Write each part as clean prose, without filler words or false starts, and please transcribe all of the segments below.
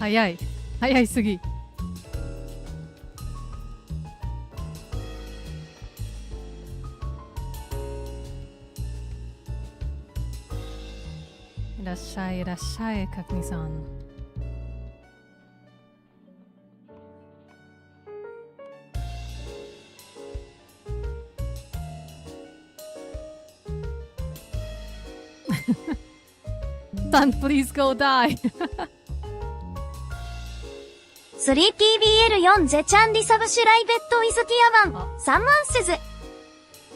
早い。早いすぎ。いらっしゃい、いらっしゃい、かくみさん。Son, please go die. 3PBL4 ゼチャンリサブシュライベットウィズティアワン3万セズ。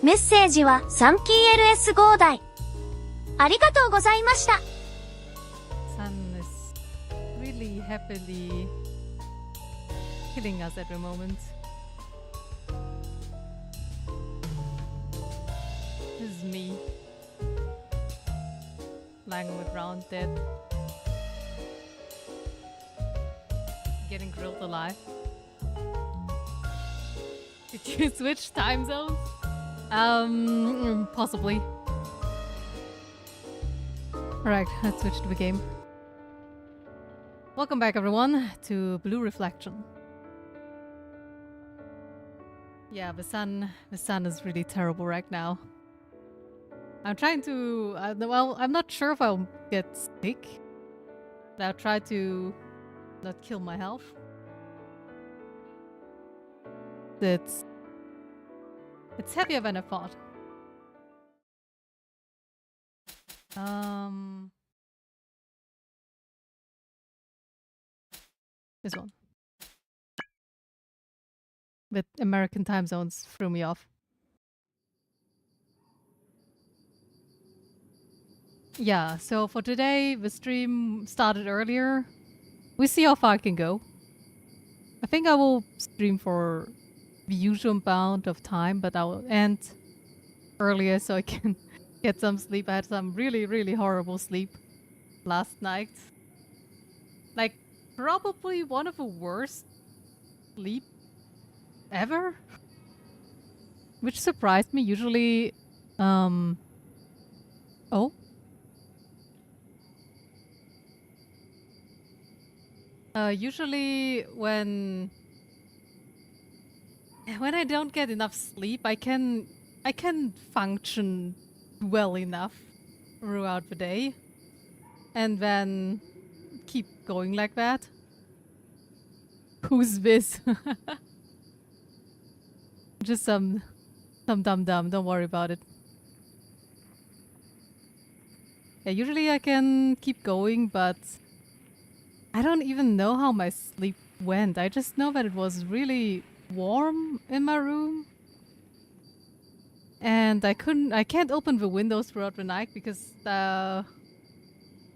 メッセージは 3PLS 号台。ありがとうございました。Son is really happily killing us every moment. This is me. Lying on the ground dead. Getting grilled alive. Did you switch time zones? Possibly. Alright, let's switch to the game. Welcome back everyone to Blue Reflection. Yeah, the sun is really terrible right now. I'm trying to, well, I'm not sure if I'll get sick. But I'll try to not kill my health. It's heavier than I thought. This one. With American time zones threw me off. Yeah, so for today, the stream started earlier. We see how far I can go. I think I will stream for the usual amount of time, but I will end earlier so I can get some sleep. I had some really, really horrible sleep last night. Like, probably one of the worst sleep ever. Which surprised me. Usually, oh. Usually when I don't get enough sleep, I can function well enough throughout the day, and then keep going like that. Who's this? Just some dum. Don't worry about it. Yeah, usually I can keep going, but I don't even know how my sleep went. I just know that it was really warm in my room. And I can't open the windows throughout the night because,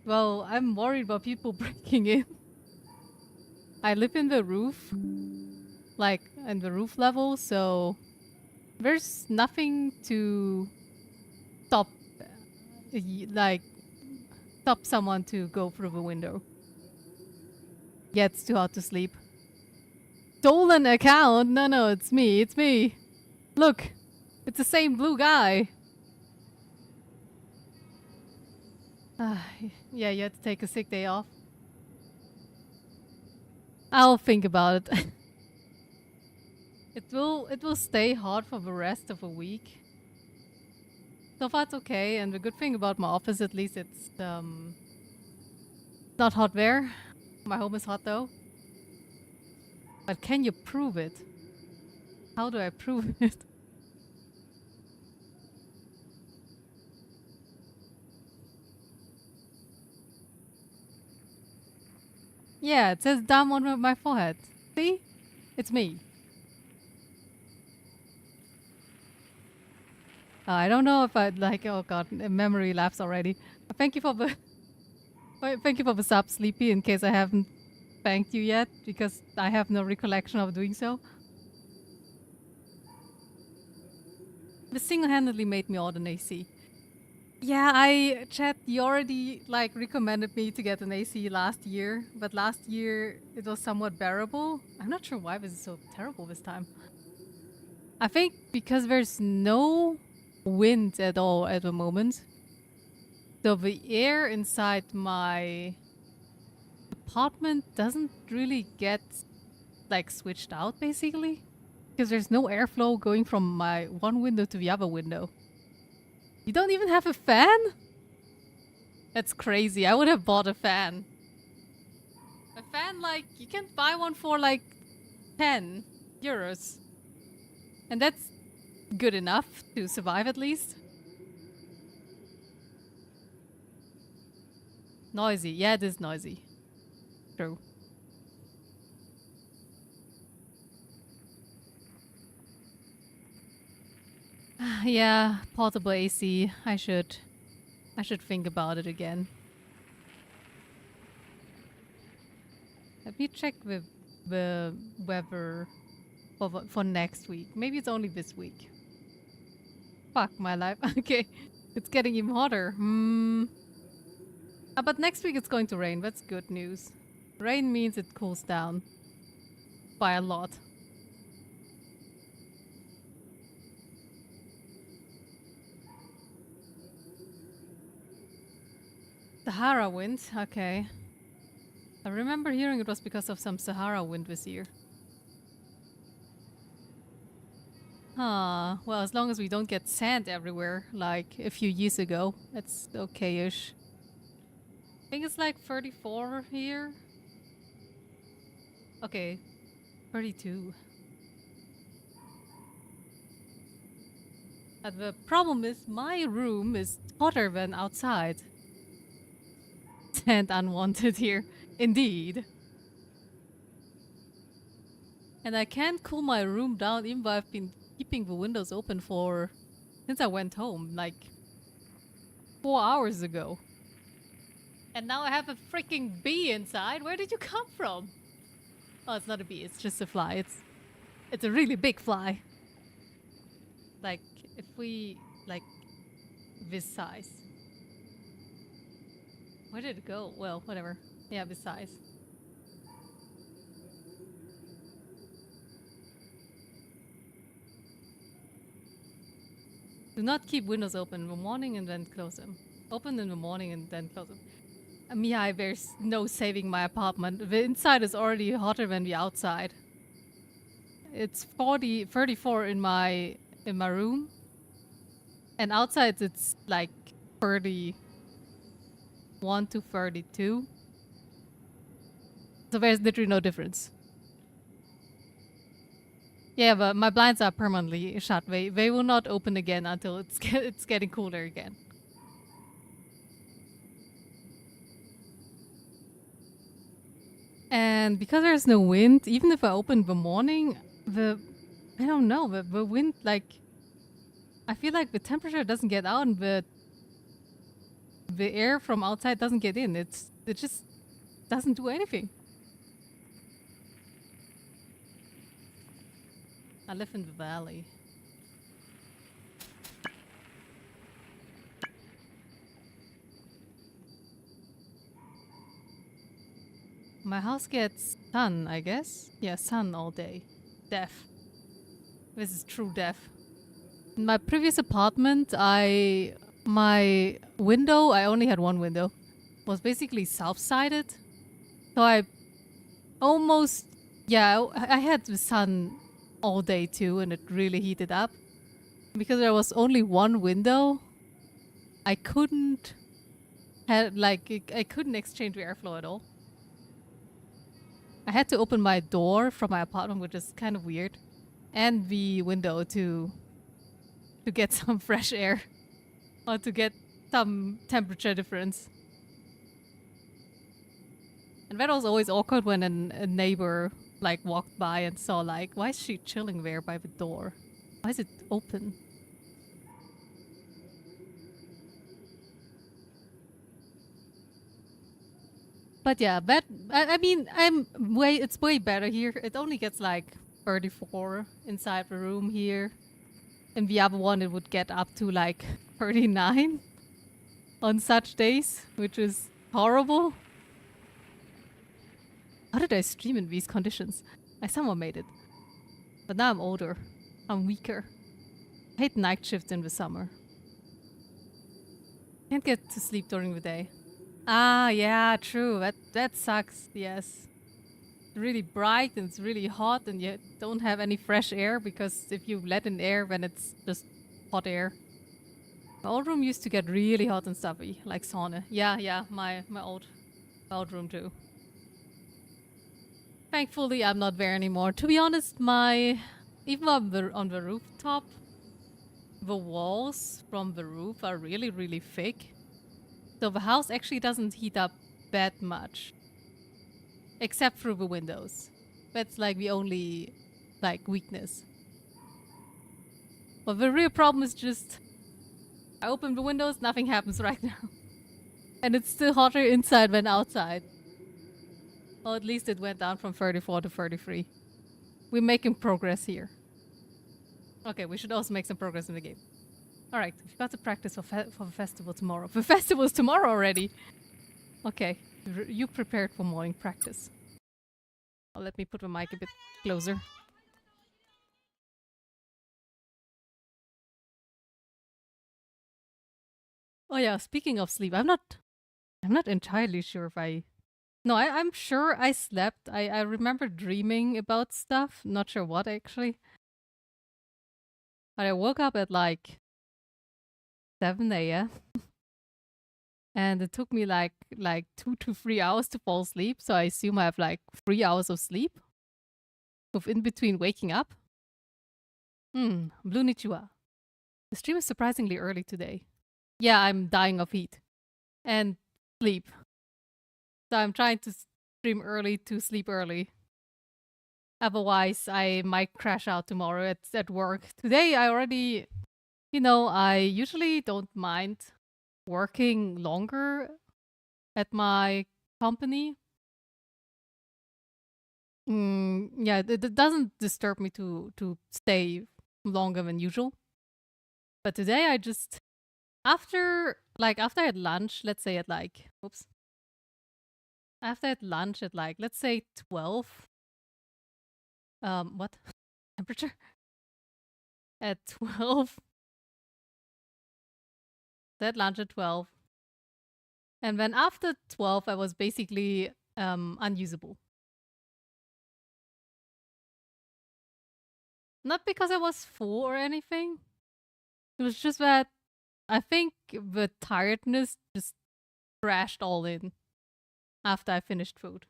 well, I'm worried about people breaking in. I live in the roof, like in the roof level, so there's nothing to stop, stop someone to go through the window. Yeah, it's too hot to sleep. Stolen account? No, it's me. Look, it's the same blue guy. Yeah, you had to take a sick day off. I'll think about it. It will stay hot for the rest of the week. So far it's okay, and the good thing about my office, at least it's not hot there. My home is hot though. But can you prove it? How do I prove it? Yeah, it says dumb on my forehead. See? It's me. I don't know if I'd like, oh god, memory lapse already. Thank you for the sub, Sleepy, in case I haven't thanked you yet, because I have no recollection of doing so. This single-handedly made me order an AC. Yeah, Chat, you already recommended me to get an AC last year, but last year it was somewhat bearable. I'm not sure why this is so terrible this time. I think because there's no wind at all at the moment. So the air inside my apartment doesn't really get like switched out basically, because there's no airflow going from my one window to the other window. You don't even have a fan? That's crazy. I would have bought a fan. A fan, like, you can buy one for like 10 euros. And that's good enough to survive at least. Noisy. Yeah, it is noisy. True. Yeah, portable AC. I should think about it again. Let me check the weather for next week. Maybe it's only this week. Fuck my life. Okay, it's getting even hotter. But next week it's going to rain. That's good news. Rain means it cools down by a lot. Sahara wind, okay. I remember hearing it was because of some Sahara wind this year. Well, as long as we don't get sand everywhere, like a few years ago, that's okay-ish. I think it's like 34 here. Okay, 32. The problem is my room is hotter than outside. And unwanted here, indeed. And I can't cool my room down even though I've been keeping the windows open since I went home, like 4 hours ago. And now I have a freaking bee inside. Where did you come from? Oh, it's not a bee, it's just a fly. It's a really big fly. Like, if we, like, this size. Where did it go? Well, whatever. Yeah, this size. Do not keep windows open in the morning and then close them. Open in the morning and then close them. Yeah, there's no saving my apartment. The inside is already hotter than the outside. It's 34 in my room. And outside it's like 31 to 32. So there's literally no difference. Yeah, but my blinds are permanently shut. They will not open again until it's getting cooler again. And because there's no wind, even if I open the morning, I don't know, the wind, like, I feel like the temperature doesn't get out and the air from outside doesn't get in. It just doesn't do anything. I live in the valley. My house gets sun, I guess. Yeah, sun all day. Death. This is true death. In my previous apartment, my window, I only had one window, was basically south-sided. So I had the sun all day too, and it really heated up. Because there was only one window, I couldn't exchange the airflow at all. I had to open my door from my apartment, which is kind of weird, and the window to get some fresh air or to get some temperature difference. And that was always awkward when a neighbor like walked by and saw like, why is she chilling there by the door? Why is it open? But yeah, it's way better here. It only gets like 34 inside the room here. In the other one, it would get up to like 39 on such days, which is horrible. How did I stream in these conditions? I somehow made it. But now I'm older. I'm weaker. I hate night shifts in the summer. Can't get to sleep during the day. Ah, yeah, true. That sucks. Yes. Really bright and it's really hot and you don't have any fresh air because if you let in air then it's just hot air. My old room used to get really hot and stuffy, like sauna. Yeah, my old room too. Thankfully I'm not there anymore. To be honest, my even on the rooftop, the walls from the roof are really thick. So the house actually doesn't heat up that much. Except through the windows. That's like the only like weakness. But the real problem is just I open the windows, nothing happens right now. And it's still hotter inside than outside. Well, at least it went down from 34 to 33. We're making progress here. Okay, we should also make some progress in the game. Alright, we've got to practice for the festival tomorrow. The festival is tomorrow already! Okay, you prepared for morning practice. Oh, let me put the mic a bit closer. Oh yeah, speaking of sleep, I'm not entirely sure if I... No, I'm sure I slept. I remember dreaming about stuff. Not sure what actually. But I woke up at like 7 a.m. and it took me like 2 to 3 hours to fall asleep. So I assume I have like 3 hours of sleep with in between waking up. Blue Nichua. The stream is surprisingly early today. Yeah, I'm dying of heat and sleep. So I'm trying to stream early to sleep early. Otherwise, I might crash out tomorrow at work. Today, I already, I usually don't mind working longer at my company. Yeah, it doesn't disturb me to stay longer than usual. But today, I just after I had lunch, let's say at like after I had lunch at like let's say 12. What temperature? At 12. I had lunch at 12. And then after 12, I was basically unusable. Not because I was full or anything. It was just that I think the tiredness just crashed all in after I finished food.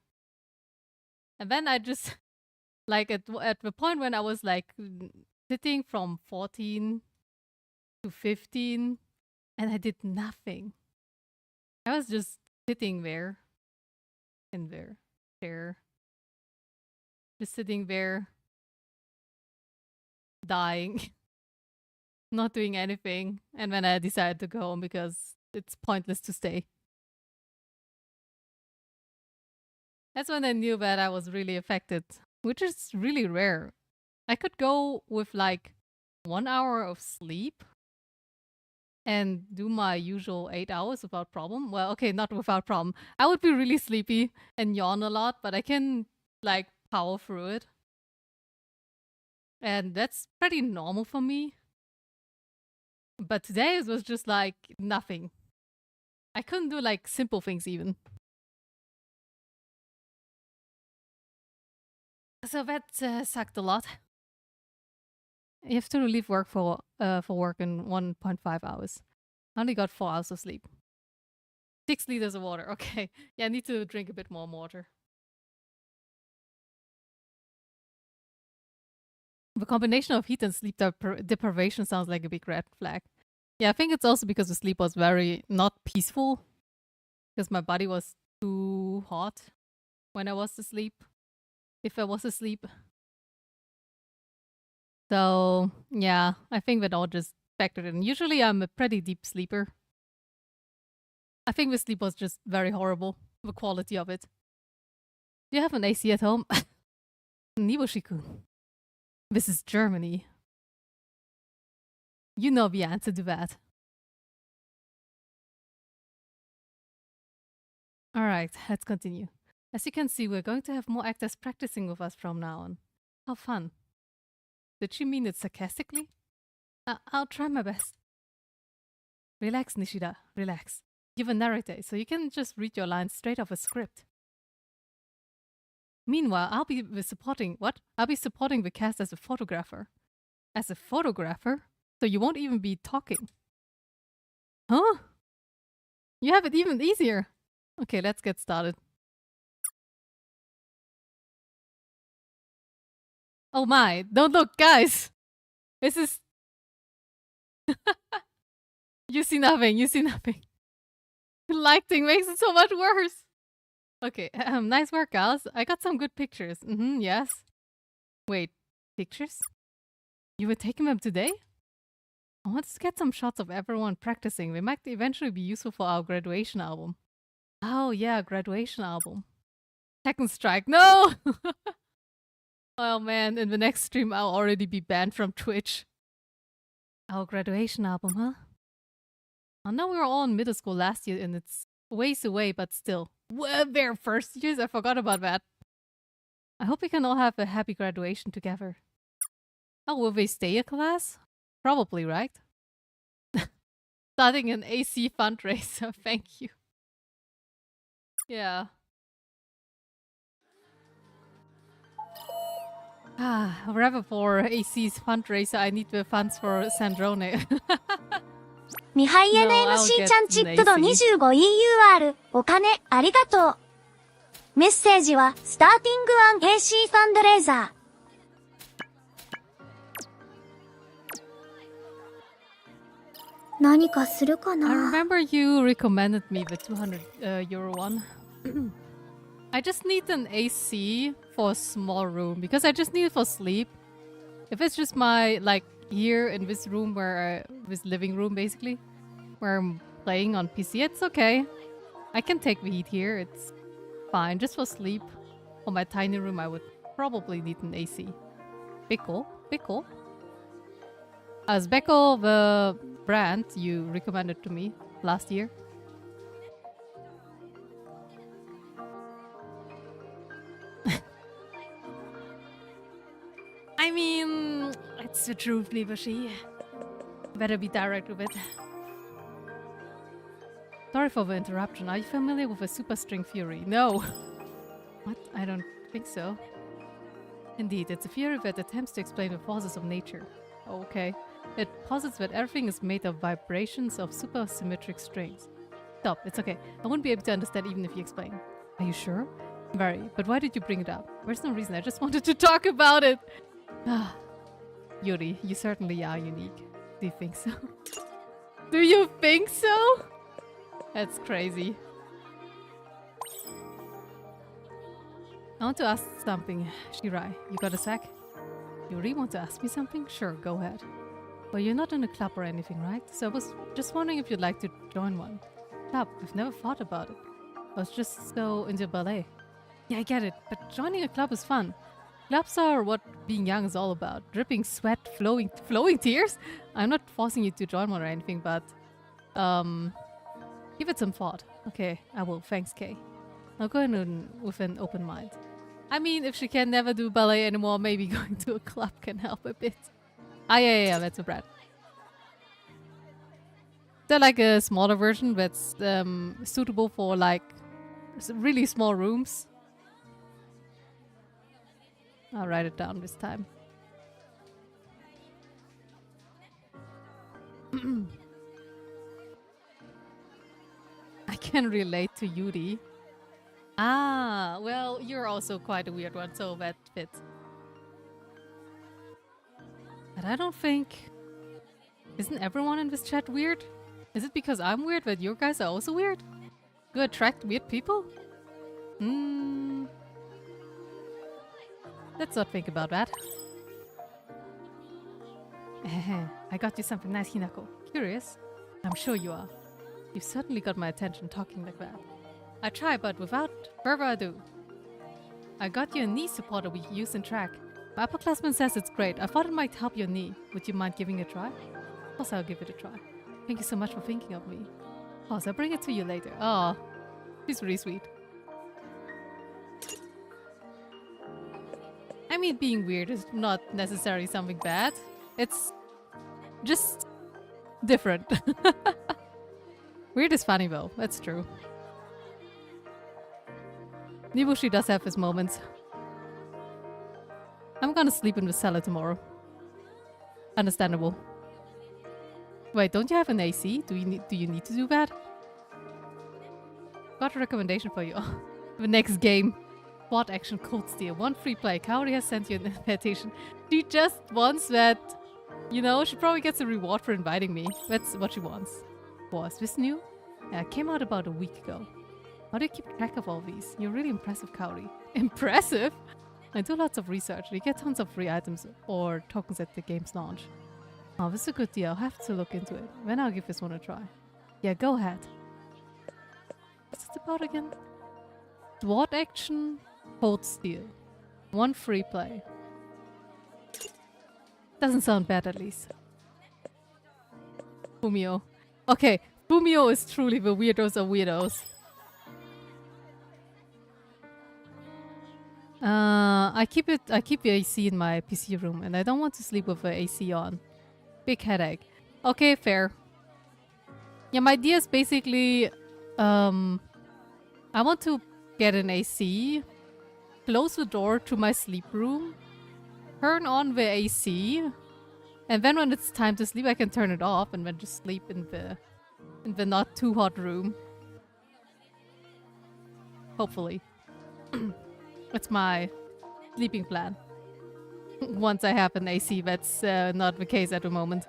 And then I just, like at the point when I was like sitting from 14 to 15 and I did nothing. I was just sitting there in their chair. Just sitting there dying, not doing anything. And then I decided to go home because it's pointless to stay. That's when I knew that I was really affected, which is really rare. I could go with like 1 hour of sleep and do my usual 8 hours without problem. Well, okay, not without problem. I would be really sleepy and yawn a lot, but I can like power through it. And that's pretty normal for me. But today it was just like nothing. I couldn't do like simple things even. So that sucked a lot. You have to leave work for work in 1.5 hours. I only got 4 hours of sleep. 6 liters of water. Okay. Yeah, I need to drink a bit more water. The combination of heat and sleep deprivation sounds like a big red flag. Yeah, I think it's also because the sleep was very not peaceful. Because my body was too hot when I was asleep. If I was asleep. So, yeah, I think that all just factored in. Usually I'm a pretty deep sleeper. I think the sleep was just very horrible. The quality of it. Do you have an AC at home? Niboshi-kun. This is Germany. You know the answer to that. Alright, let's continue. As you can see, we're going to have more actors practicing with us from now on. How fun. Did she mean it sarcastically? I'll try my best. Relax, Nishida. Relax. give a narrator, so you can just read your lines straight off a script. Meanwhile, I'll be supporting the cast as a photographer. As a photographer? So you won't even be talking. Huh? You have it even easier. Okay, let's get started. Oh my, don't look, guys! This is... You see nothing. Lighting makes it so much worse. Okay, nice work, guys. I got some good pictures. Yes. Wait, pictures? You were taking them today? I want to get some shots of everyone practicing. They might eventually be useful for our graduation album. Oh yeah, graduation album. Second strike. No! Oh man, in the next stream I'll already be banned from Twitch. Our graduation album, huh? I know we were all in middle school last year and it's ways away, but still. Well, their first years, I forgot about that. I hope we can all have a happy graduation together. Oh, will they stay a class? Probably, right? Starting an AC fundraiser, thank you. Yeah. Rather for AC's fundraiser, I need the funds for Sandrone. ミハイエの No, I'll MC get ちゃんチップと an AC. 25EUR お金ありがとう。メッセージはスターティングワン AC ファンドレーザー。何かするか I な remember you recommended me the 200 euro one. I just need an AC for a small room because I just need it for sleep. If it's just my, like, here in this room this living room basically, where I'm playing on PC, it's okay. I can take the heat here, it's fine. Just for sleep, for my tiny room, I would probably need an AC. Beko? As Beko, the brand you recommended to me last year. I mean, it's the truth, Libashi. Better be direct with it. Sorry for the interruption. Are you familiar with a superstring theory? No. What? I don't think so. Indeed, it's a theory that attempts to explain the forces of nature. Okay. It posits that everything is made of vibrations of supersymmetric strings. Stop, it's okay. I wouldn't be able to understand even if you explain. Are you sure? Very. But why did you bring it up? There's no reason. I just wanted to talk about it. Yuri, you certainly are unique. Do you think so? Do you think so? That's crazy. I want to ask something, Shirai. You got a sec? Yuri, want to ask me something? Sure, go ahead. Well, you're not in a club or anything, right? So I was just wondering if you'd like to join one. Club? I've never thought about it. I was just so into ballet. Yeah, I get it, but joining a club is fun. Clubs are what being young is all about. Dripping sweat, flowing tears? I'm not forcing you to join one or anything, but... give it some thought. Okay, I will. Thanks, Kay. I'll go in with an open mind. I mean, if she can never do ballet anymore, maybe going to a club can help a bit. Ah, yeah, that's a brat. They're like a smaller version that's suitable for like really small rooms. I'll write it down this time. I can relate to Yuri. Ah, well, you're also quite a weird one, so that fits. But I don't think... Isn't everyone in this chat weird? Is it because I'm weird that you guys are also weird? Do I attract weird people? Let's not think about that. I got you something nice, Hinako. Curious? I'm sure you are. You've certainly got my attention talking like that. I try, but without further ado. I got you a knee supporter we use in track. My upperclassman says it's great. I thought it might help your knee. Would you mind giving it a try? Of course I'll give it a try. Thank you so much for thinking of me. Of course, I'll bring it to you later. Oh, she's really sweet. I mean, being weird is not necessarily something bad. It's just different. Weird is funny though, that's true. Nibushi does have his moments. I'm gonna sleep in the cellar tomorrow. Understandable. Wait, don't you have an AC? Do you need to do that? Got a recommendation for you. The next game. Bot action Cold Steel. 1 free play. Kaori has sent you an invitation. She just wants that, you know, she probably gets a reward for inviting me. That's what she wants. Was this new? Yeah, it came out about a week ago. How do you keep track of all these? You're really impressive, Kaori. Impressive? I do lots of research. You get tons of free items or tokens at the game's launch. Oh, this is a good deal. I'll have to look into it. Then I'll give this one a try. Yeah, go ahead. What's it about again? SWAT action, Cold Steel. 1 free play. Doesn't sound bad at least. Fumio. Okay, Fumio is truly the weirdos of weirdos. I keep the AC in my PC room and I don't want to sleep with the AC on. Big headache. Okay, fair. Yeah, my idea is basically I want to get an AC, close the door to my sleep room, turn on the AC, and then when it's time to sleep I can turn it off and then just sleep in the not too hot room. Hopefully. That's my sleeping plan. Once I have an AC, that's not the case at the moment.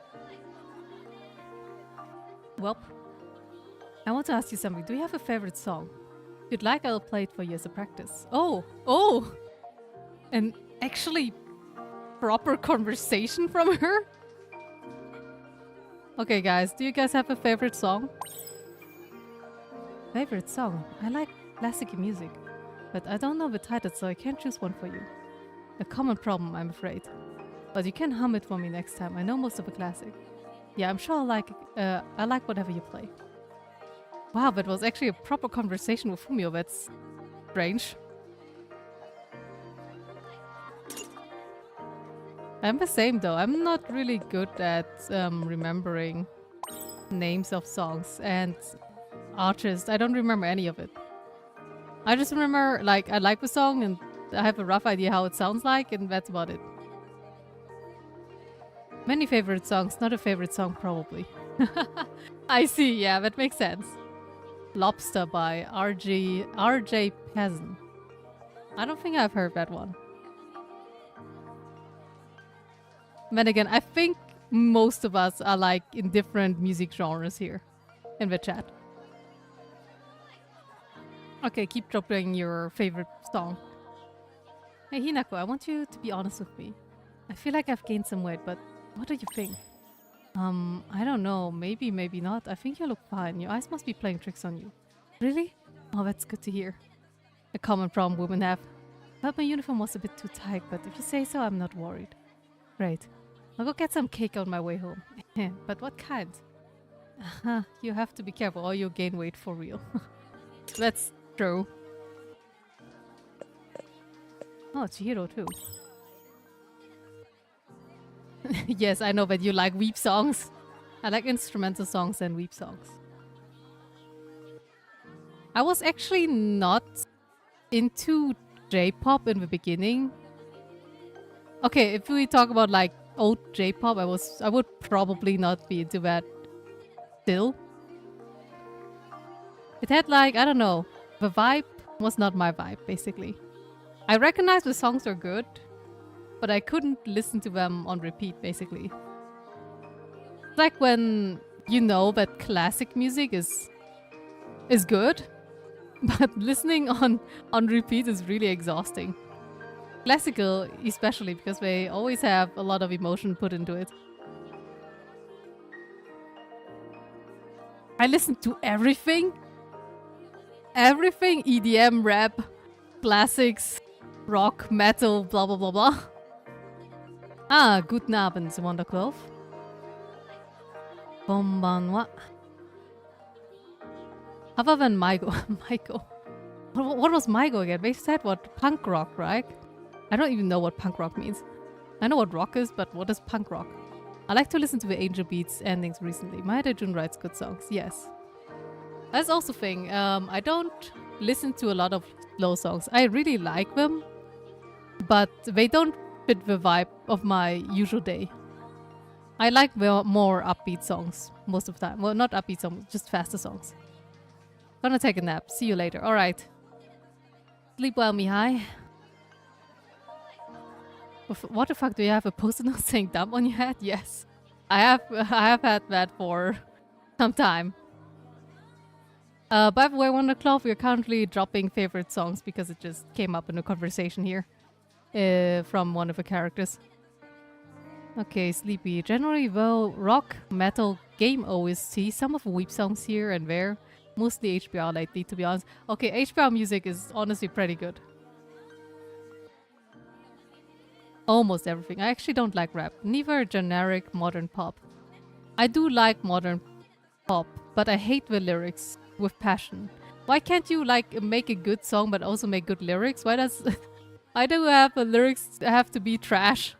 Welp. I want to ask you something. Do you have a favorite song? If you'd like, I'll play it for you as a practice. Oh! Oh! An actually proper conversation from her? Okay, guys. Do you guys have a favorite song? Favorite song? I like classic music. But I don't know the title, so I can't choose one for you. A common problem, I'm afraid. But you can hum it for me next time. I know most of the classic. Yeah, I'm sure I like whatever you play. Wow, that was actually a proper conversation with Fumio. That's strange. I'm the same though. I'm not really good at remembering names of songs and artists. I don't remember any of it. I just remember, like, I like the song and I have a rough idea how it sounds like, and that's about it. Many favorite songs, not a favorite song probably. I see, yeah, that makes sense. Lobster by RJ Peasant. I don't think I've heard that one. Then again, I think most of us are like in different music genres here in the chat. Okay, keep dropping your favorite song. Hey Hinako, I want you to be honest with me. I feel like I've gained some weight, but what do you think? I don't know. Maybe, maybe not. I think you look fine. Your eyes must be playing tricks on you. Really? Oh, that's good to hear. A common problem women have. I thought my uniform was a bit too tight, but if you say so, I'm not worried. Great. I'll go get some cake on my way home. But what kind? You have to be careful or you'll gain weight for real. That's true. Oh, Chihiro too. Yes, I know that you like weep songs. I like instrumental songs and weep songs. I was actually not into J-pop in the beginning. Okay, if we talk about like old J-pop, I would probably not be into that still. It had like, I don't know, the vibe was not my vibe, basically. I recognized the songs were good, but I couldn't listen to them on repeat, basically. It's like when you know that classic music is good, but listening on repeat is really exhausting. Classical especially, because they always have a lot of emotion put into it. I listen to everything. Everything, EDM, rap, classics, rock, metal, blah blah blah blah. Ah, guten Abend, Wonderclove. Konbanwa. Other than Maigo. Maigo. What was Maigo again? They said what? Punk rock, right? I don't even know what punk rock means. I know what rock is, but what is punk rock? I like to listen to the Angel Beats endings recently. Maeda Jun writes good songs, yes. That's also thing. I don't listen to a lot of slow songs. I really like them, but they don't fit the vibe of my usual day. I like more upbeat songs most of the time. Well, not upbeat songs, just faster songs. Gonna take a nap. See you later. All right. Sleep well, Mihai. What the fuck? Do you have a post-it note saying "dump" on your head? Yes, I have. I have had that for some time. By the way, Wondercloth, we are currently dropping favorite songs because it just came up in a conversation here from one of the characters. Okay, Sleepy. Generally, though, rock, metal, game OST, some of the Weep songs here and there. Mostly HBR lately, to be honest. Okay, HBR music is honestly pretty good. Almost everything. I actually don't like rap. Neither generic modern pop. I do like modern pop, but I hate the lyrics with passion. Why can't you like make a good song but also make good lyrics? Why does I do have the lyrics have to be trash?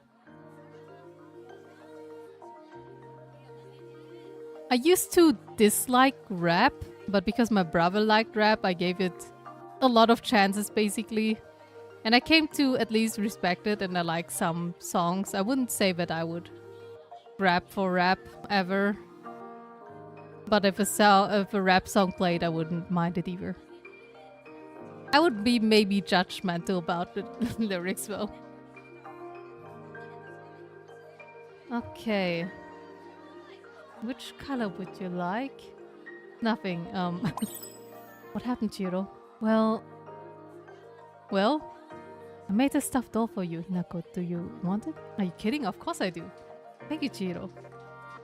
I used to dislike rap, but because my brother liked rap, I gave it a lot of chances basically. And I came to at least respect it, and I like some songs. I wouldn't say that I would rap for rap ever. But if a rap song played, I wouldn't mind it either. I would be maybe judgmental about the lyrics though. Okay. Which color would you like? Nothing. What happened, Chiro? Well, I made a stuffed doll for you, Hinako. Do you want it? Are you kidding? Of course I do. Thank you, Chiro.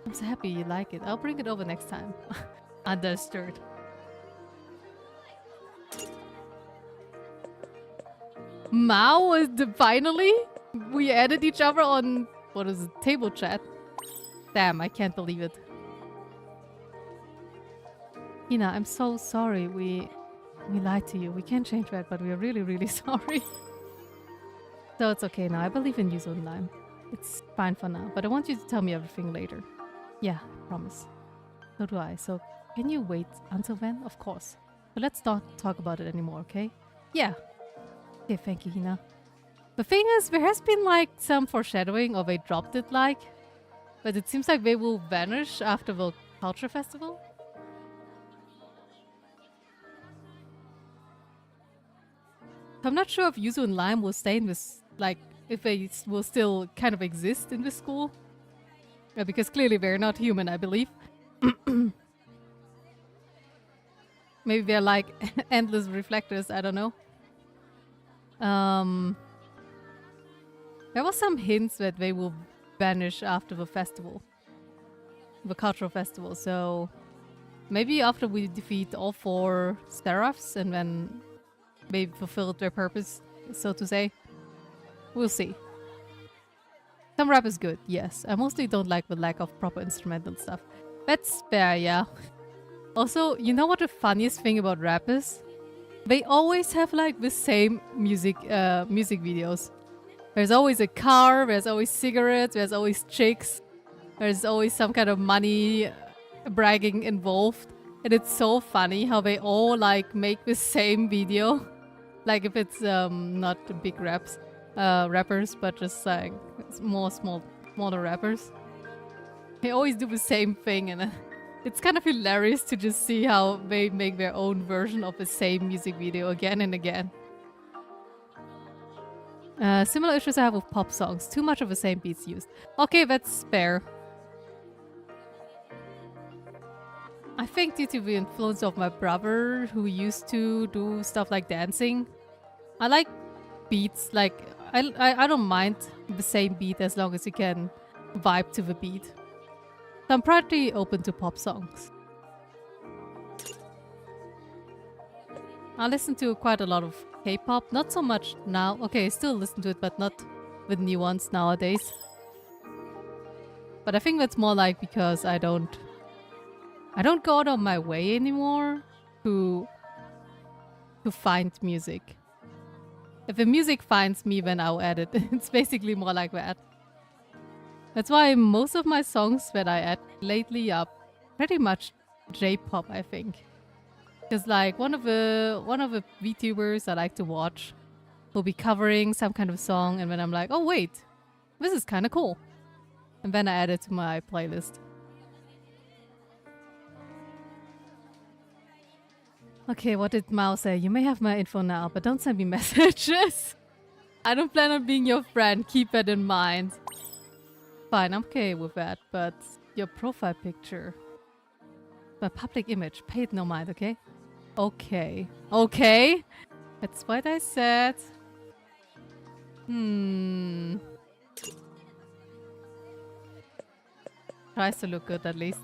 I'm so happy you like it. I'll bring it over next time. Understood. Mao is finally? We added each other on, what is it, table chat. Damn, I can't believe it. Hina, I'm so sorry. We lied to you. We can't change that, but we are really, really sorry. So it's okay now. I believe in you, Zonlime. It's fine for now, but I want you to tell me everything later. Yeah, promise. So do I. So can you wait until then? Of course. But let's not talk about it anymore, okay? Yeah. Okay, thank you, Hina. The thing is, there has been like some foreshadowing, or they dropped it like, but it seems like they will vanish after the Culture Festival. I'm not sure if Yuzu and Lime will stay in this, like, if they will still kind of exist in this school. Because clearly they're not human, I believe. Maybe they're like endless reflectors, I don't know. There was some hints that they will vanish after the festival. The cultural festival, so maybe after we defeat all 4 Seraphs and then they fulfilled their purpose, so to say. We'll see. Some rap is good, yes. I mostly don't like the lack of proper instrumental stuff. That's fair, yeah. Also, you know what the funniest thing about rap is? They always have like the same music videos. There's always a car, there's always cigarettes, there's always chicks, there's always some kind of money bragging involved. And it's so funny how they all like make the same video. Like if it's not big rappers, but just like smaller rappers. They always do the same thing, and it's kind of hilarious to just see how they make their own version of the same music video again and again. Similar issues I have with pop songs. Too much of the same beats used. Okay, that's fair. I think due to the influence of my brother, who used to do stuff like dancing, I like beats. Like I don't mind the same beat as long as you can vibe to the beat. So I'm pretty open to pop songs. I listen to quite a lot of K-pop, not so much now. Okay, I still listen to it, but not with new ones nowadays. But I think that's more like because I don't go out of my way anymore to find music. If the music finds me, then I'll add it. It's basically more like that. That's why most of my songs that I add lately are pretty much J-pop, I think. Because like one of the VTubers I like to watch will be covering some kind of song, and then I'm like, oh wait, this is kind of cool, and then I add it to my playlist. Okay, what did Mao say? You may have my info now, but don't send me messages. I don't plan on being your friend. Keep that in mind. Fine, I'm okay with that, but your profile picture, my public image, pay it no mind, okay? Okay. Okay. That's what I said. Tries to look good at least.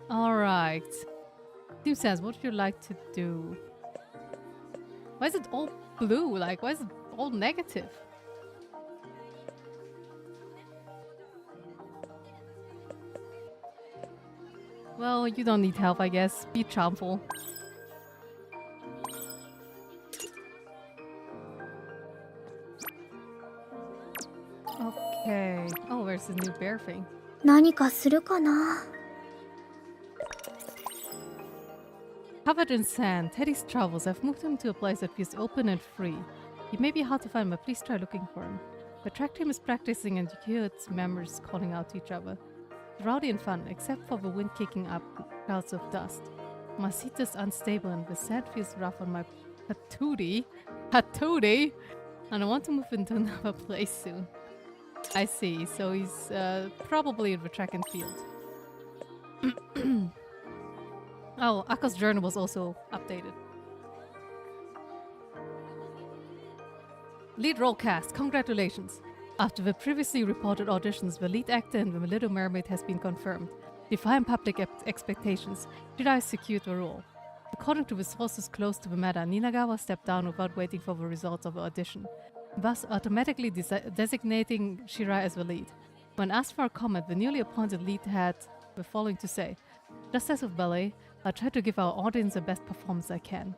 Alright. Team says, what would you like to do? Why is it all blue? Like, why is it all negative? Well, you don't need help, I guess. Be charmful. Okay. Oh, there's a new bear thing. 何かするかな Covered in sand, Teddy's travels have moved him to a place that feels open and free. He may be hard to find, but please try looking for him. The track team is practicing and you hear its members calling out to each other. It's rowdy and fun, except for the wind kicking up clouds of dust. My seat is unstable and the sand feels rough on my patootie. Patootie? And I want to move into another place soon. I see, so he's probably in the track and field. Oh, Akko's journal was also updated. Lead role cast, congratulations! After the previously reported auditions, the lead actor in The Little Mermaid has been confirmed. Defying public expectations, Shirai secured the role. According to the sources close to the matter, Ninagawa stepped down without waiting for the results of the audition, thus automatically designating Shirai as the lead. When asked for a comment, the newly appointed lead had the following to say: just as with ballet, I try to give our audience the best performance I can.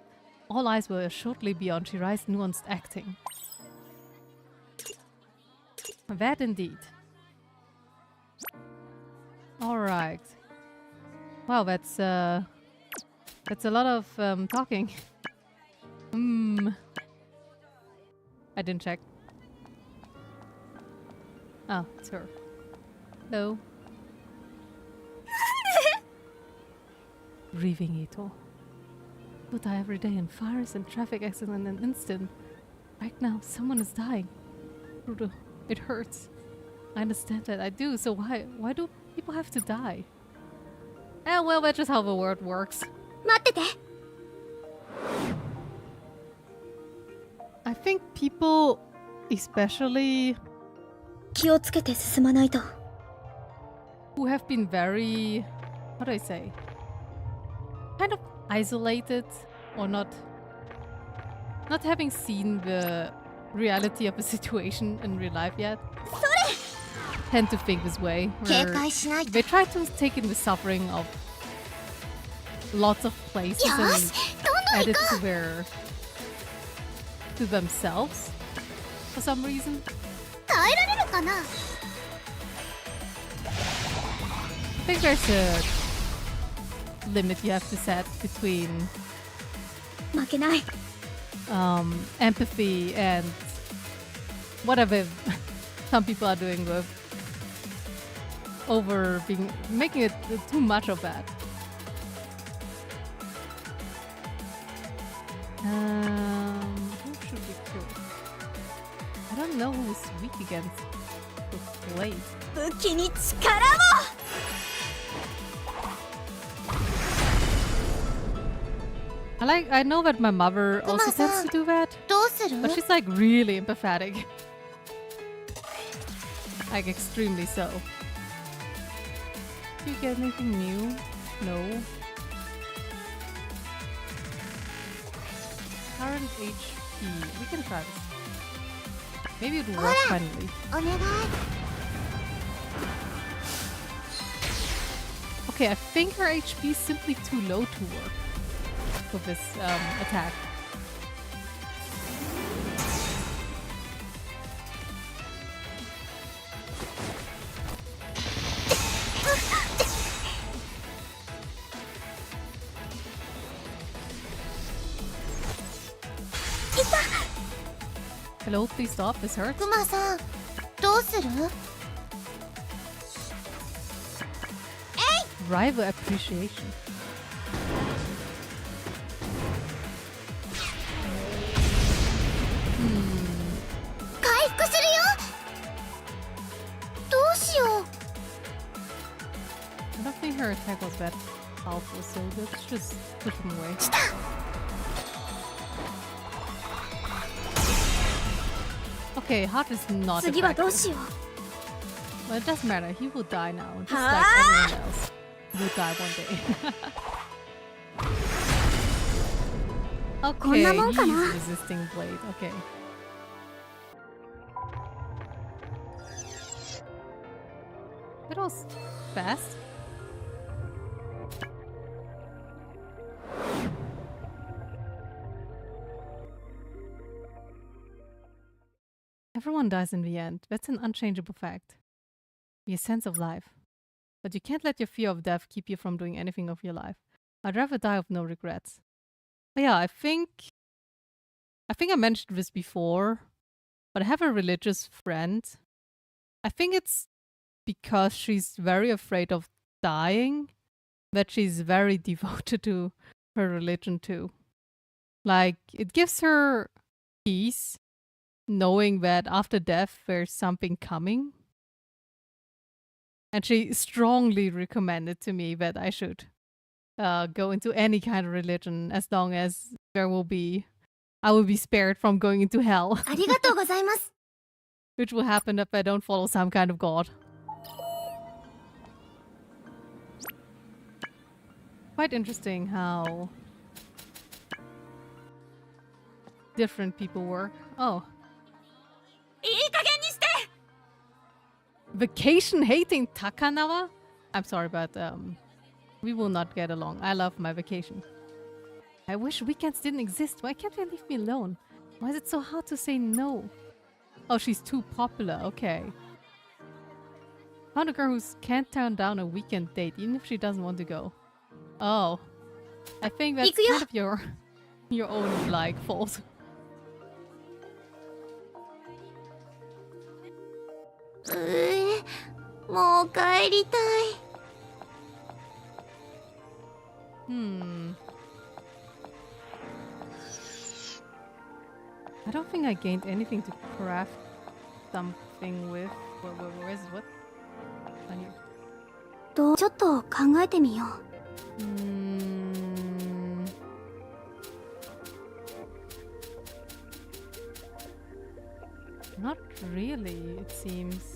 All eyes will assuredly be on Shirai's nuanced acting. That indeed. Alright. Wow, that's a lot of talking. I didn't check. Oh, it's her. Hello. Grieving Ito. People die every day in fires and traffic accidents in an instant. Right now, someone is dying. Brutal. It hurts. I understand that. I do. So why do people have to die? Eh, well, that's just how the world works. 待ってて I think people, especially 気をつけて進まないと who have been very, how do I say, kind of isolated or not having seen the reality of a situation in real life yet, tend to think this way, 警 where 戒しないと they try to take in the suffering of lots of places よ and しどんどん add 行 it こ to their to themselves for some reason. う耐えられるかな I think there's a limit you have to set between 負けない empathy and whatever some people are doing with making it too much of that. Who should we kill? I don't know who's weak against the blade. 武器に力を I know that my mother also tends to do that, どうする but she's like really empathetic. Like extremely so. Do you get anything new? No. Current HP. We can try this. Maybe it'll work finally. お願い Okay, I think her HP is simply too low to work with this attack. Hello, please stop. This hurts. クマさん、どうする？ Rival appreciation. 回復するよ。どうしよう。 I don't think her attack was that powerful, so let's just push him away. 来た。 Okay, Heart is not 次はどう effective. しよう。 But it doesn't matter. He will die now, just like Huh? everyone else will die one day. Okay, こんなもんかな。 he's resisting blade. Okay. That was fast. Everyone dies in the end. That's an unchangeable fact. The essence of life. But you can't let your fear of death keep you from doing anything of your life. I'd rather die with no regrets. But yeah, I think I mentioned this before, but I have a religious friend. I think it's because she's very afraid of dying that she's very devoted to her religion too. Like, it gives her peace knowing that after death there's something coming. And she strongly recommended to me that I should go into any kind of religion as long as I will be spared from going into hell, ありがとうございます。 which will happen if I don't follow some kind of god. Quite interesting how different people work. Oh. いい加減にして。 Vacation hating Takanawa? I'm sorry, but we will not get along. I love my vacation. I wish weekends didn't exist. Why can't they leave me alone? Why is it so hard to say no? Oh, she's too popular. Okay. Found a girl who can't turn down a weekend date, even if she doesn't want to go. Oh. I think that's kind of your own, like, fault. もう帰りたい。 I don't think I gained anything to craft something with. Where is it? What? On here. ちょっと考えてみよう。 Not really, it seems.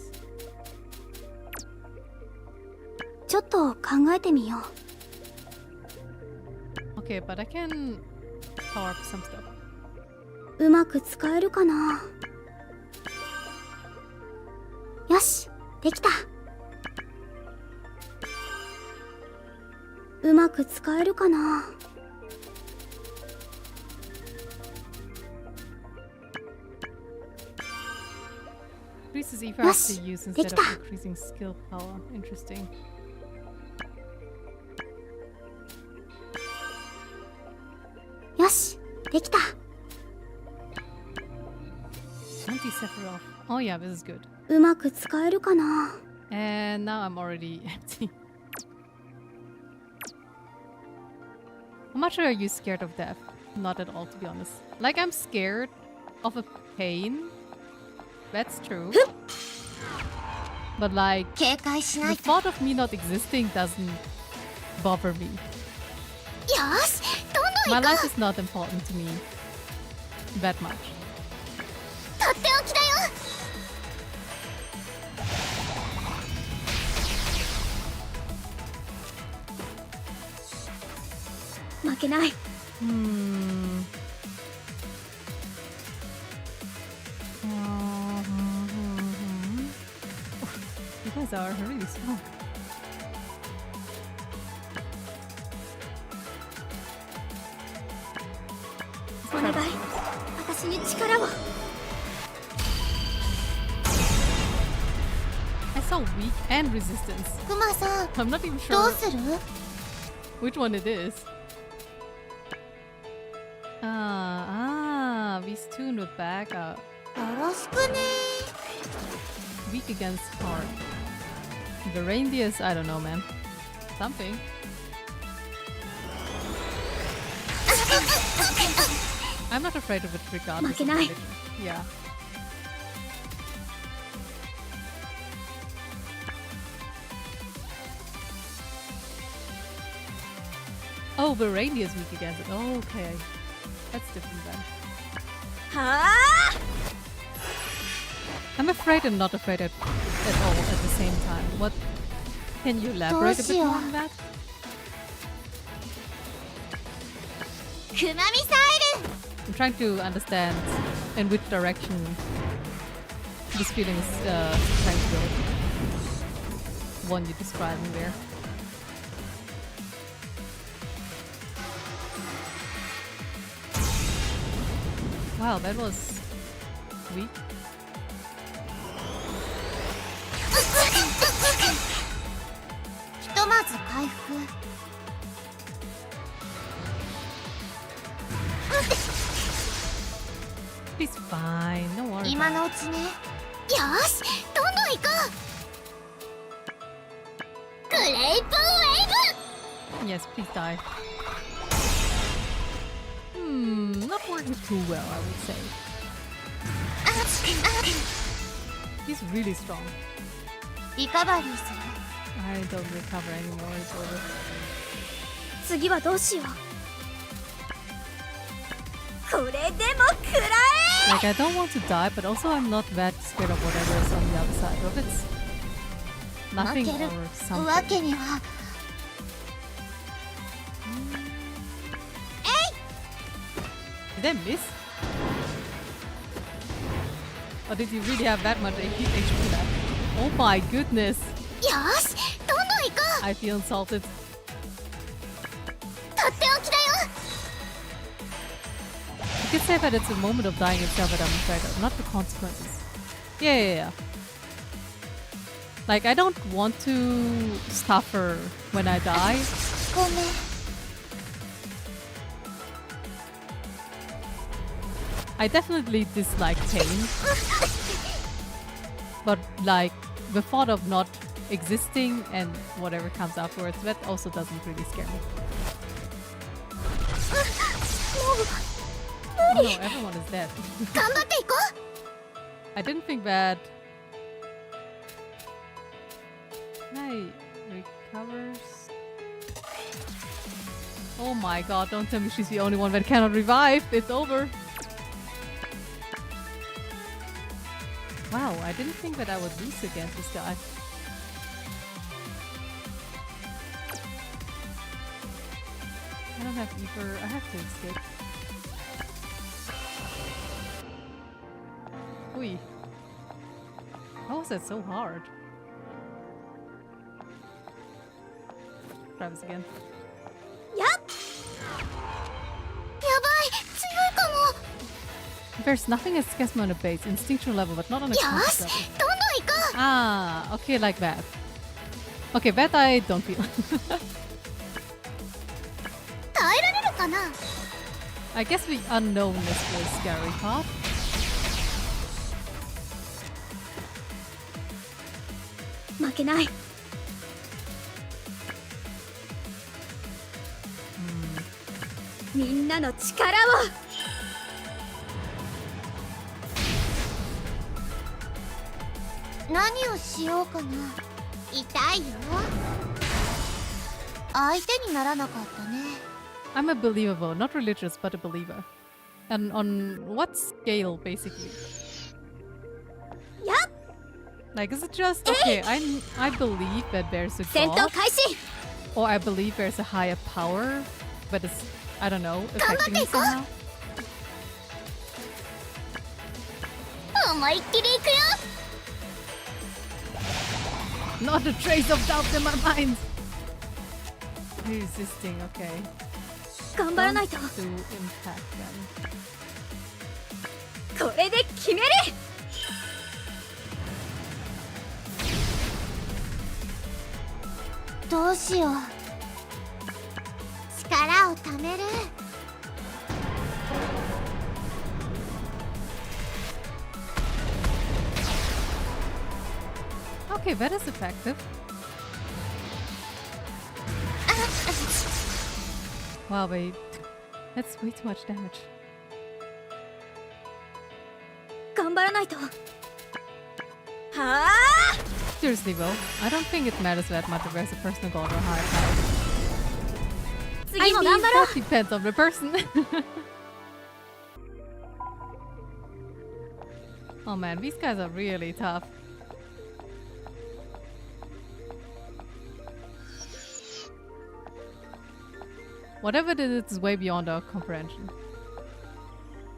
ちょっと考えてみよう。 Okay, but I can power up some stuff. うまく使えるかな。よし、できた。うまく使えるかな。 Increases ether after use instead of increasing skill power. Interesting. よし、できた。 20 Sephiroth. Oh yeah, this is good. うまく使えるかな。 And now I'm already empty. How much are you scared of death? Not at all, to be honest. Like, I'm scared of a pain. That's true. But like, 警戒しな the いと。 thought of me not existing doesn't bother me. よし、どんどん My 行こ life is not important to me that much. う。とっておきだよ。負けない。 You guys are really strong. お願い、私に力を。 I saw weak and resistance. クマさん、 I'm not even ど sure うする？ which one it is. These two in the back are よろしくね Weak against hard. The reindeers, I don't know, man. Something. I'm not afraid of it regardless of Makenai. religion. Yeah. Oh, the reindeer's weak against it. Oh, okay. That's different then. はあ I'm afraid and not afraid at all at the same time. What? Can you elaborate a bit more on that? くまみサイル I'm trying to understand in which direction this feeling is trying to go. One you described me there. Wow, that was weak. ひとまず回復 He's fine, no worries. 今のうちねよしどんどん行こうグレイプウェイ Yes, please die. Not working too well, I would say. ブ He's really strong. リカバリーする I don't recover anymore, it's over. 次はどうしようこれでも食ら Like, I don't want to die, but also I'm not that scared of whatever is on the other side of it. え Nothing 負ける or わ something. けには Did I miss? Or did you really have that much HP left? Oh my goodness! よしどんどん行こ I feel insulted. うとっておきだよ You could say that it's a moment of dying itself that I'm afraid of, not the consequences. Yeah. Like, I don't want to suffer when I die. ごめん I definitely dislike pain. But, like, the thought of not existing and whatever comes afterwards, that also doesn't really scare me. Oh no, everyone is dead. 頑張っていこ I didn't think that. Hey, recovers. Oh my god, don't tell me she's the only one that cannot revive. It's over. Wow, I didn't think that I would lose against this guy. I don't have Ether. I have to escape. Ui. How was that so hard? Try this again. うやっやばい強いかも There's nothing that scares me on a base, instinctual level, but not on a よ conscious し level. どんどん行こ Ah, okay, like that. Okay, that I don't feel. う耐えられるかな I guess the unknown is the scary part. 負けない みんなの力を 何をしようかな痛いよ相手にならなかったね I'm a believer though, not religious, but a believer. And on what scale, basically? やっ Like, is it just, okay, I believe that there's a 戦闘 god, 開始 or I believe there's a higher power, but it's, I don't know, affecting me somehow? 思いっきり行くよ Not a trace of doubt in my mind! Resisting, okay. 頑張らないと Don't do impact then. これで決めるどうしよう力をためる Okay, that is effective. Wow, wait. That's way too much damage. 頑張らないと。はあ Seriously, though, I don't think it matters that much if there's a personal goal or a higher power. 次も頑張ろう that depends on the person. Oh man, these guys are really tough. Whatever it is, it's way beyond our comprehension.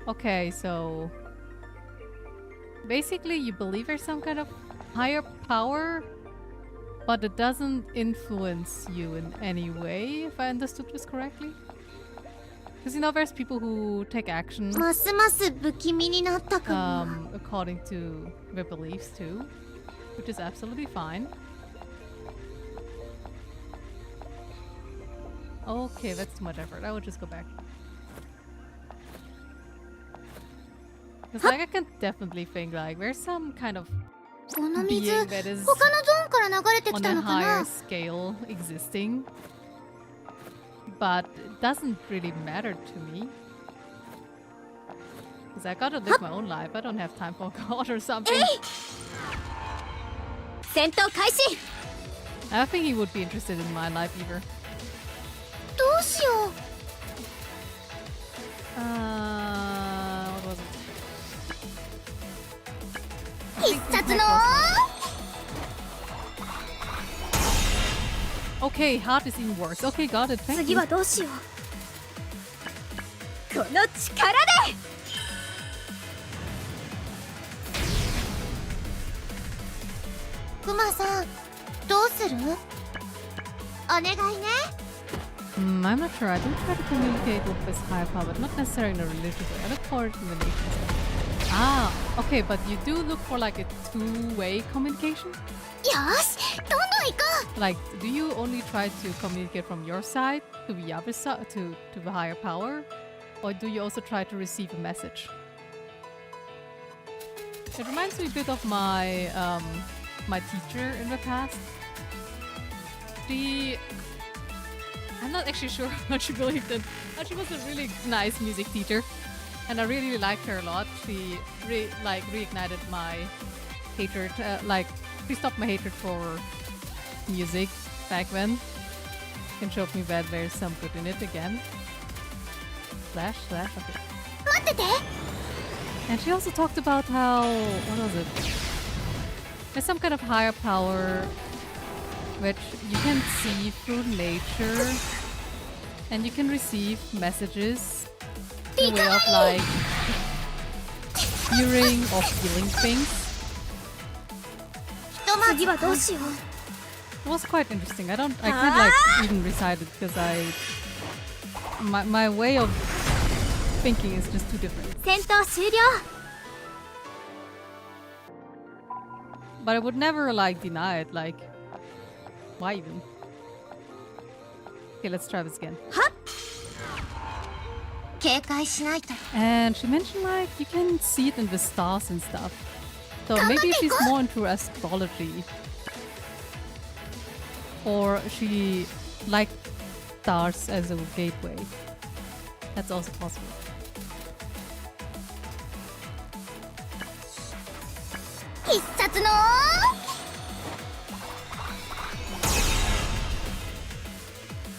Okay, so basically you believe there's some kind of higher power, but it doesn't influence you in any way, if I understood this correctly. Because you know, there's people who take action ますます不気味になったかも。 according to their beliefs too, which is absolutely fine. Okay, that's too much effort. I will just go back. Because like I can definitely think like there's some kind of この水、 being that is 他のゾーンから流れてき on た a のか higher な scale existing, but it doesn't really matter to me. Because I gotta live my own life. I don't have time for God or something. 戦闘開始 I don't think he would be interested in my life either. どうしよう What was it? 必殺の Okay, heart is even worse. Okay, got it. Thank 次 you. はどうしようこの力でクマさんどうするお願いね I'm not sure. I do try to communicate with this higher power, but not necessarily in a religious way. I look for it in the nature. Ah, okay, but you do look for like a two-way communication? よしどんどん行こ Like, do you only try to communicate from your side to the other side, to the higher power? Or do you also try to receive a message? It reminds me a bit of my my teacher in the past. I'm not actually sure what she believed in, but she was a really nice music teacher, and I really liked her a lot. She reignited my hatred, she stopped my hatred for music back then, and showed me that there's some good in it again. Slash, okay. う待ってて And she also talked about how, what was it? There's some kind of higher power which you can see through nature, and you can receive messages in a way of like hearing or feeling things. ひとまず次はどうしよう It was quite interesting. I can't like even recite it because my way of thinking is just too different. 戦闘終了 But I would never like deny it. Like, why even? Okay, let's try this again. 警戒しないと And she mentioned like you can see it in the stars and stuff. So maybe she's more into astrology. Or she liked stars as a gateway. That's also possible.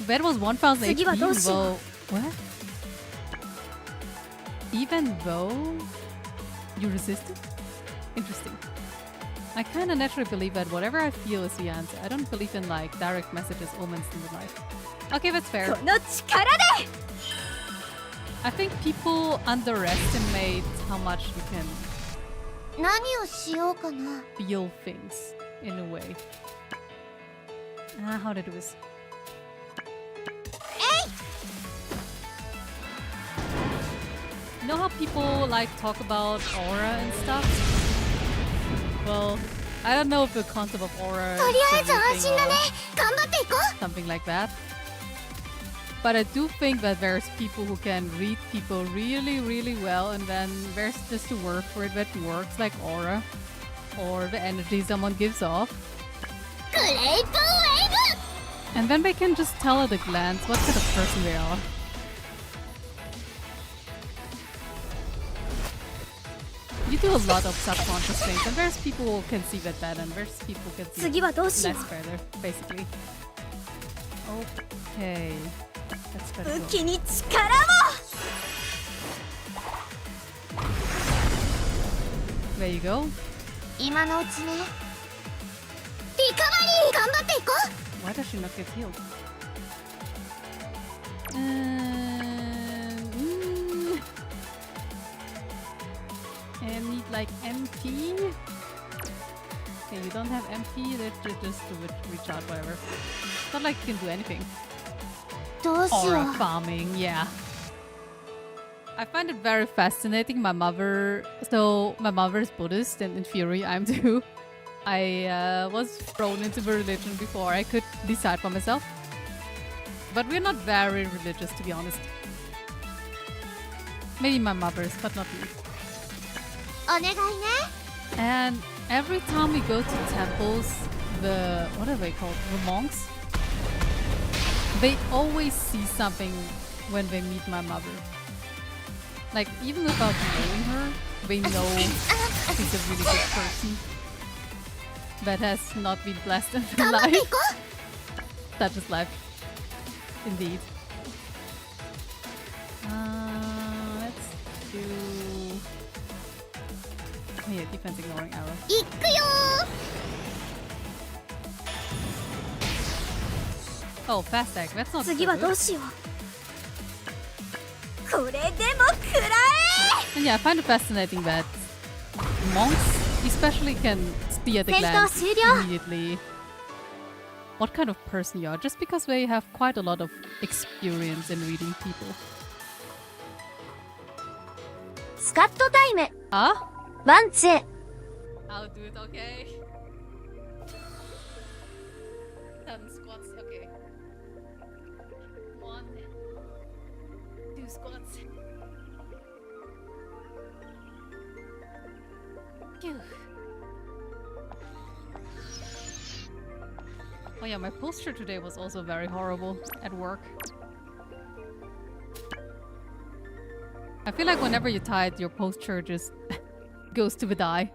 That was 1000 次は HP どうしよう though. What? Even though you resisted? Interesting. I kinda naturally believe that whatever I feel is the answer. I don't believe in like direct messages, omens in the life. Okay, that's fair. この力で I think people underestimate how much you can 何をしようかな feel things in a way. How to do this? You know how people like talk about aura and stuff? Well, I don't know if the concept of aura とりあえ is ず安 anything 心だね or 頑張っていこ something like that. But I do think that there's people who can read people really, really well, and then there's just a word for it that works, like aura, or the energy someone gives off. And then they can just tell at a glance what kind of person they are. You do a lot of subconscious things, and there's people who can see that better, and there's people who can see 次はどうしよ less better, basically. Okay. Let's う let 武 it go. 器に力を There you go. 今のうちねリカバリー頑張っていこ Why does she not get healed? And need like MP? Okay, you don't have MP, let's just do it, recharge, whatever. It's not like you can do anything. うどうしよ Aura う farming, yeah. I find it very fascinating. My mother is Buddhist, and in theory, I'm too. I was thrown into the religion before I could decide for myself. But we're not very religious, to be honest. Maybe my mother is, but not me. お願いね And every time we go to temples, what are they called? The monks? They always see something when they meet my mother. Like, even without knowing her, they know she's a really good person that has not been blessed in 頑張ってい life. こ Such is life. Indeed. Let's do... Oh yeah, defense ignoring arrow. ういくよ Oh, fast attack. That's not 次 so はど good. うしようこれでも食ら And yeah, I find it fascinating that monks especially can see at a 戦闘 glance 終了 immediately what kind of person you are, just because they have quite a lot of experience in reading people. えスカットタイム Ah? ワンツー I'll do it, okay. 10 squats, okay. 1, 2 squats. Phew. Oh yeah, my posture today was also very horrible at work. I feel like whenever you're tired, your posture just goes to the die.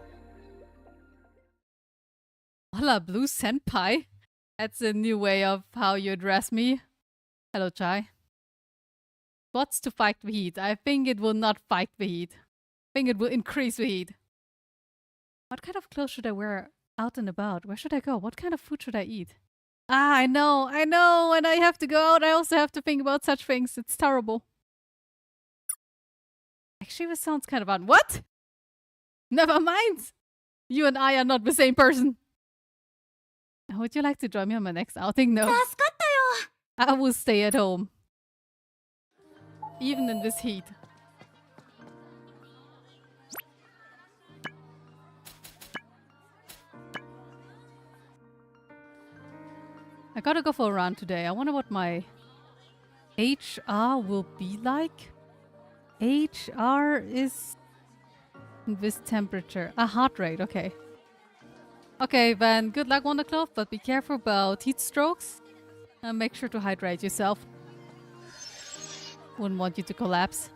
Hola, Blue Senpai. That's a new way of how you address me. Hello, Chai. What's to fight the heat? I think it will not fight the heat. I think it will increase the heat. What kind of clothes should I wear out and about? Where should I go? What kind of food should I eat? Ah, I know. When I have to go out, I also have to think about such things. It's terrible. Actually, this sounds kind of odd. What? Never mind. You and I are not the same person. Would you like to join me on my next outing? No. 助かったよ I will stay at home. Even in this heat. I gotta go for a run today. I wonder what my HR will be like. HR is this temperature. A heart rate, okay. Okay, then good luck, Wondercloth, but be careful about heat strokes. And make sure to hydrate yourself. Wouldn't want you to collapse.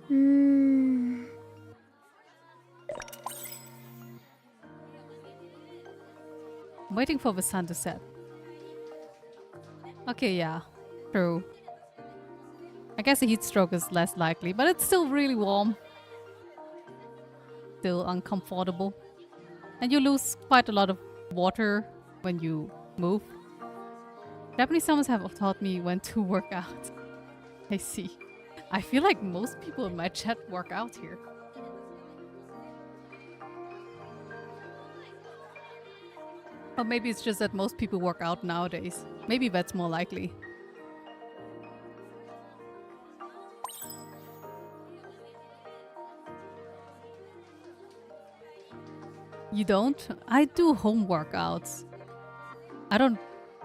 うーん I'm waiting for the sun to set. Okay, yeah. True. I guess a heat stroke is less likely, but it's still really warm. Still uncomfortable. And you lose quite a lot of water when you move. Japanese summers have taught me when to work out. I see. I feel like most people in my chat work out here. Or maybe it's just that most people work out nowadays. Maybe that's more likely. You don't? I do home workouts. I don't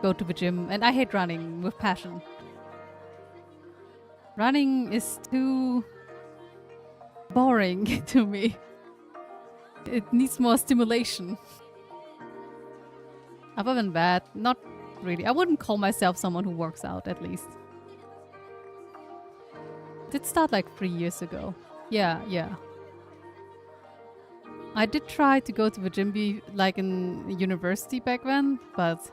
go to the gym, and I hate running with passion. Running is too boring to me. It needs more stimulation. Other than that, not really. I wouldn't call myself someone who works out, at least. Did start like 3 years ago. Yeah. I did try to go to the gym like in university back then, but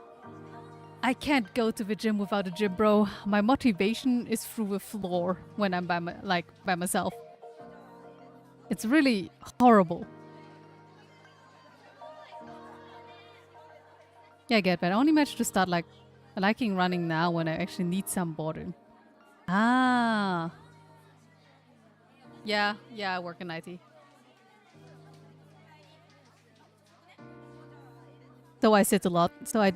I can't go to the gym without a gym, bro. My motivation is through the floor when I'm by myself. It's really horrible. Yeah, I get that. I only managed to start like liking running now when I actually need some boredom. Ah. Yeah, I work in IT. So I sit a lot. So I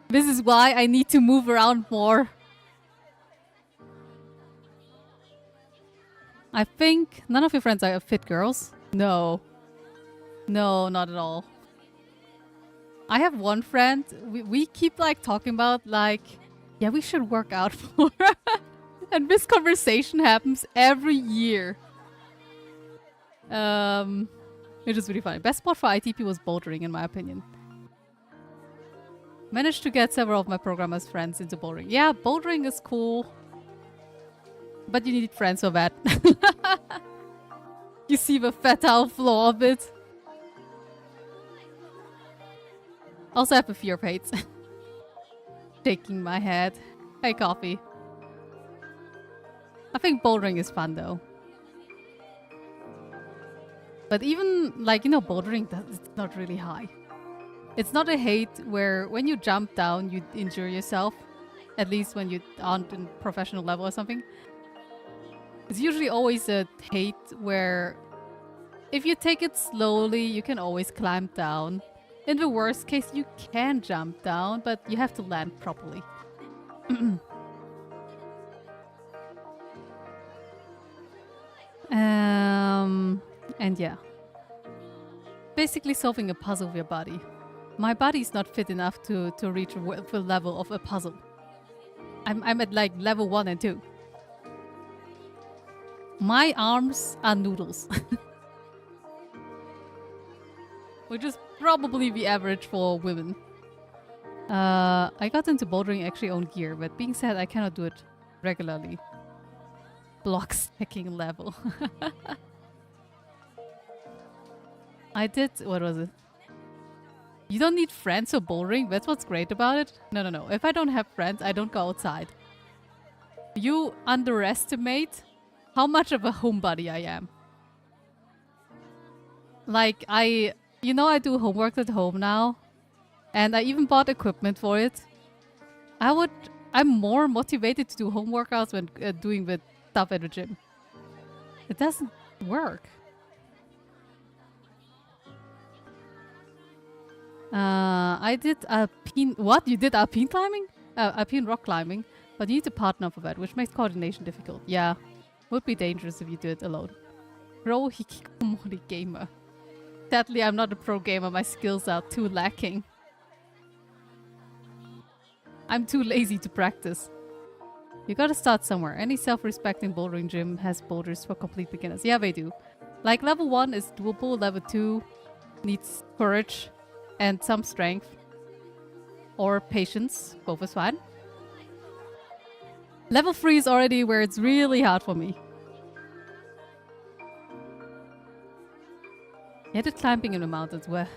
this is why I need to move around more. I think none of your friends are fit girls. No, not at all. I have one friend. We keep like talking about like, yeah, we should work out more. And this conversation happens every year. It is really funny. Best spot for ITP was bouldering, in my opinion. Managed to get several of my programmers' friends into bouldering. Yeah, bouldering is cool. But you need friends for that. You see the fatal flaw of it. Also have a fear of heights. Shaking my head. Hey, coffee. I think bouldering is fun though. But even, like, you know, bouldering, it's not really high. It's not a height where when you jump down, you injure yourself. At least when you aren't in professional level or something. It's usually always a height where if you take it slowly, you can always climb down. In the worst case, you can jump down, but you have to land properly. And yeah. Basically solving a puzzle with your body. My body's not fit enough to reach the level of a puzzle. I'm at like level 1 and 2. My arms are noodles. Which is probably the average for women. I got into bouldering actually on gear, but being said, I cannot do it regularly. Block stacking level. I did, what was it? You don't need friends for bouldering, that's what's great about it. No. If I don't have friends, I don't go outside. You underestimate how much of a homebody I am. Like, you know, I do homework at home now. And I even bought equipment for it. I'm more motivated to do home workouts when doing the stuff at the gym. It doesn't work. I did alpine... What? You did alpine climbing? Alpine rock climbing. But you need a partner for that, which makes coordination difficult. Yeah. Would be dangerous if you do it alone. Pro hikikomori gamer. Sadly, I'm not a pro gamer. My skills are too lacking. I'm too lazy to practice. You gotta start somewhere. Any self-respecting bouldering gym has boulders for complete beginners. Yeah, they do. Like, level 1 is doable. Level 2 needs courage and some strength. Or patience. Both is fine. Level 3 is already where it's really hard for me. Yeah, the climbing in the mountains where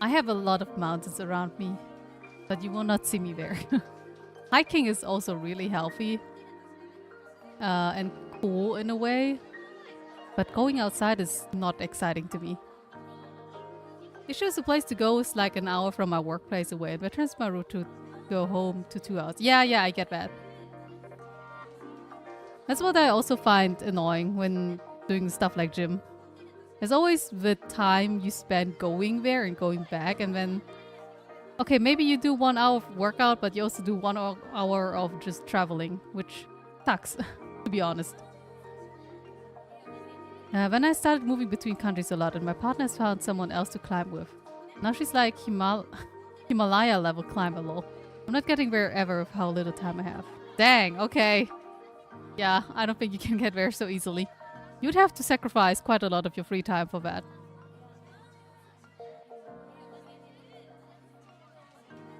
I have a lot of mountains around me, but you will not see me there. Hiking is also really healthy and cool in a way, but going outside is not exciting to me. Issue is the place to go is like an hour from my workplace away, and that turns my route to go home to 2 hours. Yeah, I get that. That's what I also find annoying when doing stuff like gym. There's always the time you spend going there and going back, and then... Okay, maybe you do 1 hour of workout, but you also do 1 hour of just traveling, which sucks, to be honest. When I started moving between countries a lot, and my partner has found someone else to climb with. Now she's like Himalaya level climber lol. I'm not getting there ever with how little time I have. Dang, okay. Yeah, I don't think you can get there so easily. You'd have to sacrifice quite a lot of your free time for that.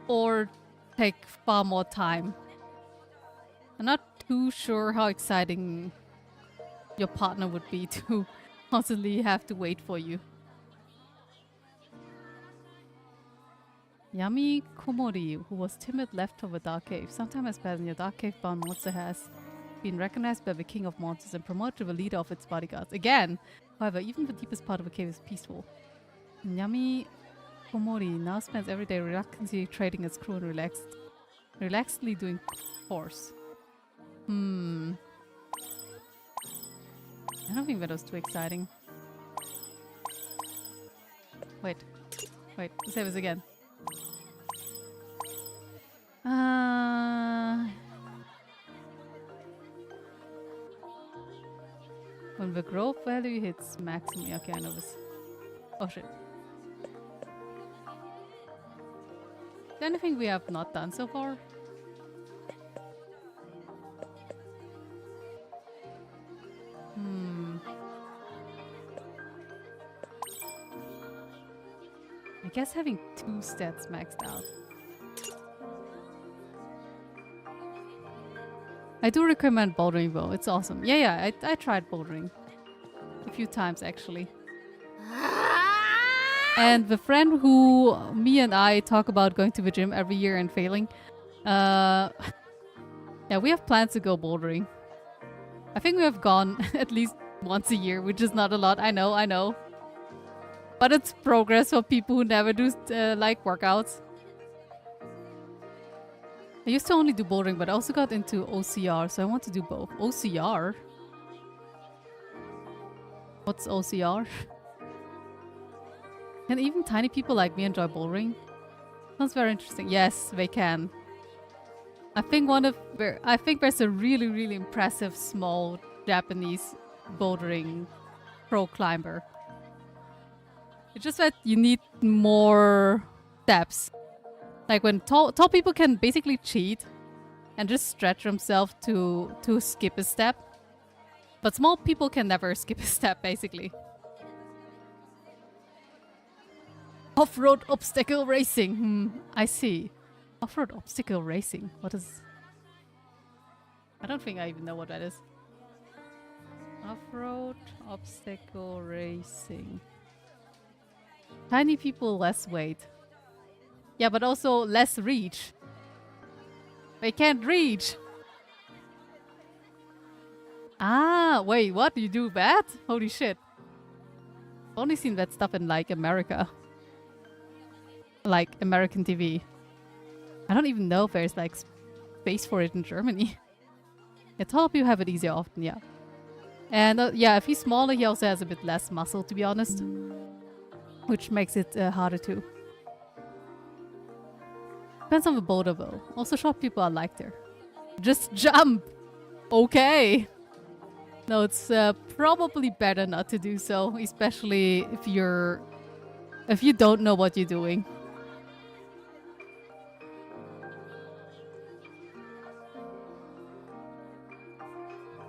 or take far more time. I'm not too sure how exciting your partner would be to constantly have to wait for you. Yami Komori, who was timid, left of a dark cave. Sometime has passed and your dark cave bound monster has been recognized by the king of monsters and promoted to the leader of its bodyguards. Again, however, even the deepest part of the cave is peaceful. Yami Komori now spends every day reluctantly trading its crew and relaxedly doing chores. I don't think that was too exciting. Wait, let's say this again. When the growth value hits maximum. Okay, I know this. Oh shit. Is there anything we have not done so far? I guess having 2 stats maxed out. I do recommend bouldering though, it's awesome. Yeah, I tried bouldering. A few times actually. And the friend who me and I talk about going to the gym every year and failing. Yeah, we have plans to go bouldering. I think we have gone at least once a year, which is not a lot, I know. But it's progress for people who never do like workouts. I used to only do bouldering, but I also got into OCR, so I want to do both. OCR? What's OCR? Can even tiny people like me enjoy bouldering? Sounds very interesting. Yes, they can. I think there's a really impressive small Japanese bouldering pro climber. It's just that you need more steps. Like when tall people can basically cheat and just stretch themselves to skip a step. But small people can never skip a step, basically. Off-road obstacle racing. I see. Off-road obstacle racing. What is... I don't think I even know what that is. Off-road obstacle racing. Tiny people, less weight. Yeah, but also less reach. They can't reach. Ah, wait, what? You do that? Holy shit. I've only seen that stuff in, like, America. Like, American TV. I don't even know if there's, like, space for it in Germany. Yeah, tall people have it easier often, yeah. And, yeah, if he's smaller, he also has a bit less muscle, to be honest. Which makes it harder too. Depends on the boulder though. Also short people are lighter. Just jump! Okay! No, it's probably better not to do so. Especially if you don't know what you're doing.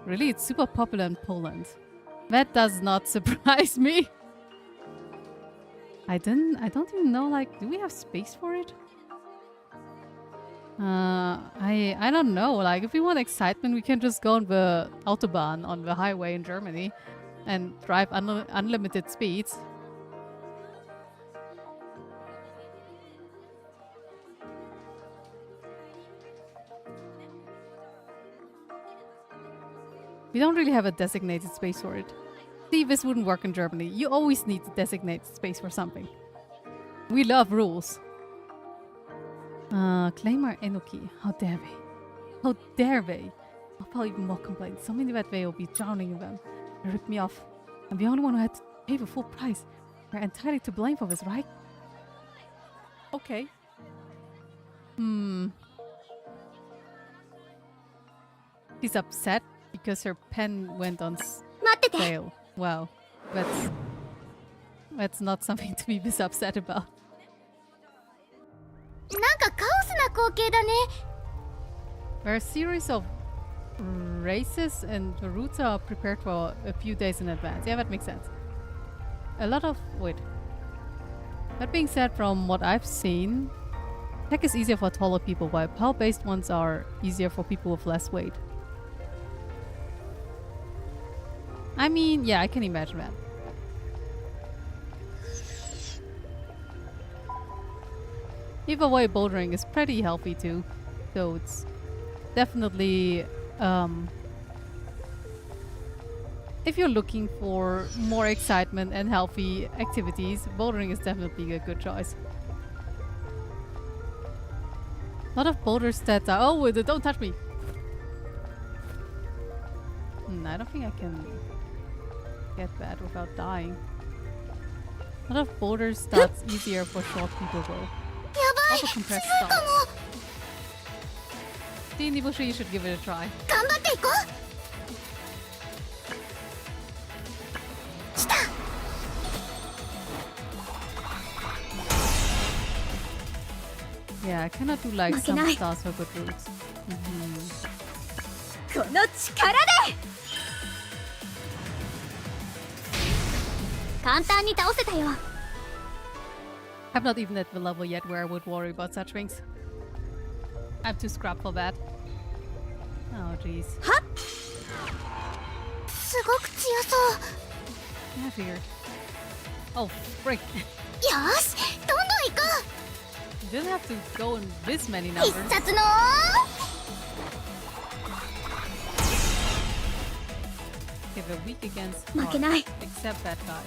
Really? It's super popular in Poland. That does not surprise me. I don't even know, like, do we have space for it? I don't know, like, if we want excitement, we can just go on the Autobahn, on the highway in Germany, and drive unlimited speeds. We don't really have a designated space for it. See, this wouldn't work in Germany. You always need to designate space for something. We love rules. Claimer Enoki. How dare they? How dare they? I'll file even more complaints. So many that they will be drowning in them. They ripped me off. I'm the only one who had to pay the full price. They're entirely to blame for this, right? Okay. She's upset because her pen went on sale. Wow, that's not something to be this upset about. なんかカオスな光景だね。 There are a series of races and the routes are prepared for a few days in advance. Yeah, that makes sense. A lot of... wait. That being said, from what I've seen, Tech is easier for taller people, while power-based ones are easier for people with less weight. I mean, yeah, I can imagine that. Either way, bouldering is pretty healthy too. So it's definitely, if you're looking for more excitement and healthy activities, bouldering is definitely a good choice. A lot of boulder stats are— oh, don't touch me! I don't think I can get that without dying. A lot of boulder stats easier for short people though. Also compressed stats. Nibusha, you should give it a try. Yeah, I cannot do like some stars for good routes. I'm not even at the level yet where I would worry about such things. I'm too scrap for that. Oh jeez. Yeah, figured. Oh, frick. You didn't have to go in this many numbers. Okay, they're weak against frogs, except that guy.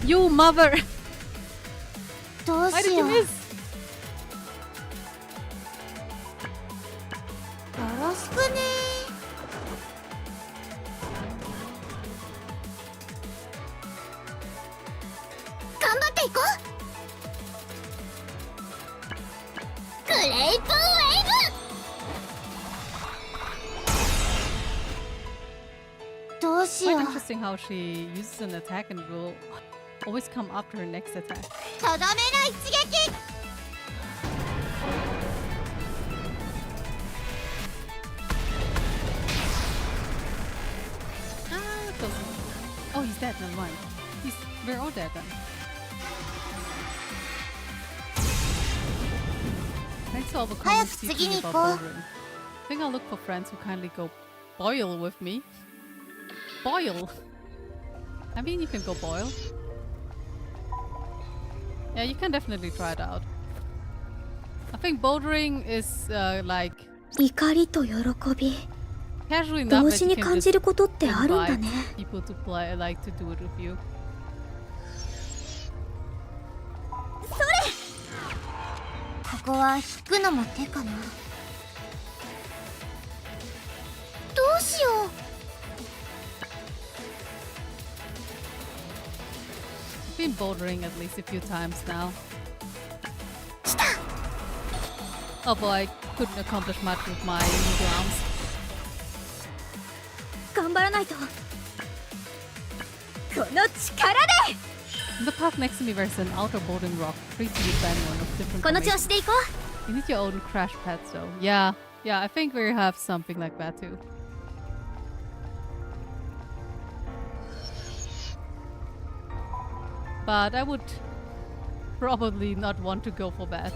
You mother! Why did you miss? Quite interesting how she uses an attack and will always come after her next attack. Oh, he's dead, never mind. We're all dead then. Thanks for all the comments teaching me about bouldering. I think I'll look for friends who kindly go boil with me. Boil? I mean, you can go boil. Yeah, you can definitely try it out. I think bouldering is like casual enough that you can just invite people to play, like to do it with you. I've been bouldering at least a few times now. Oh boy, I couldn't accomplish much with my noodle arms. In the park next to me there's an outer bouldering rock, free to use by anyone of different formations. You need your own crash pads though. Yeah, I think we have something like that too. But I would probably not want to go for that.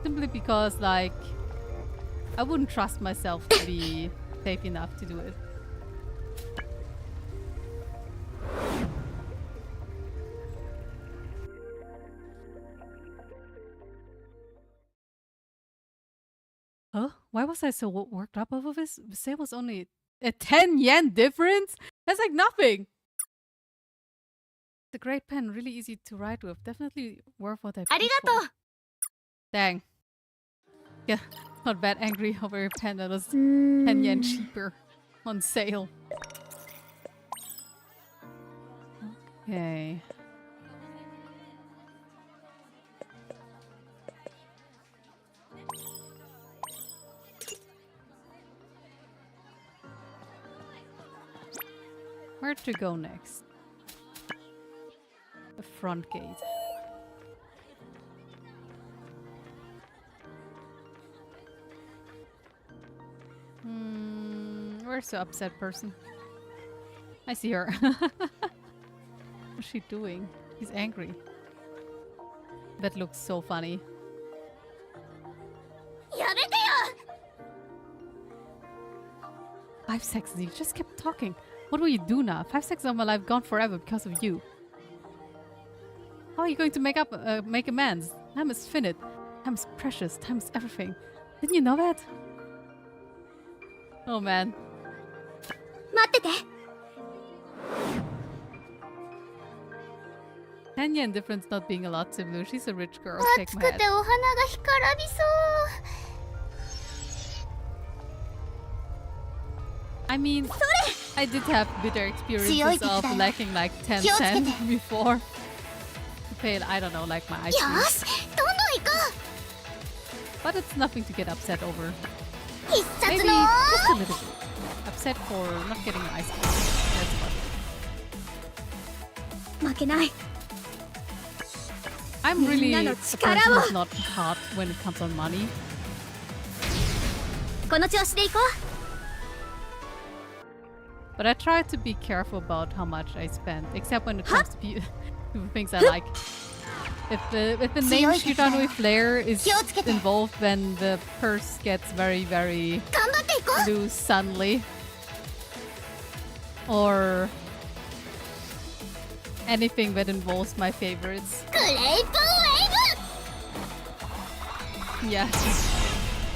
Simply because, like, I wouldn't trust myself to be safe enough to do it. Huh? Why was I so worked up over this? The sale was only a 10 yen difference? That's like nothing! It's a great pen, really easy to write with. Definitely worth what I paid for. Dang. Yeah, not bad angry over a pen that was 10 yen cheaper on sale. Okay. Where to go next? The front gate. Where's the upset person? I see her. What's she doing? She's angry. That looks so funny. やめてよ 5 seconds, you just kept talking. What will you do now? 5 seconds of my life gone forever because of you. How are you going to make amends? Time is finite. Time is precious. Time is everything. Didn't you know that? Oh man. 待ってて Tanya and difference not being a lot similar. She's a rich girl. 暑 Shake my く head. てお花が干からびそう I mean, I did have bitter experiences of lacking like 10 cents before. To pay, I don't know, like my ice よ cream. しどんどん行こ But it's nothing to get upset over. う必 Maybe 殺の just a little bit. Upset for not getting an ice cream. That's about it. 負けない I'm really a みんなの person 力を who's not hard when it comes on money. この調子で行こ But I try to be careful about how much I spend, except when it comes to things I like. If the name Shiranui Flare is involved, then the purse gets very, very う頑張って行こ loose suddenly. Or anything that involves my favorites. うグレープウェ Yeah.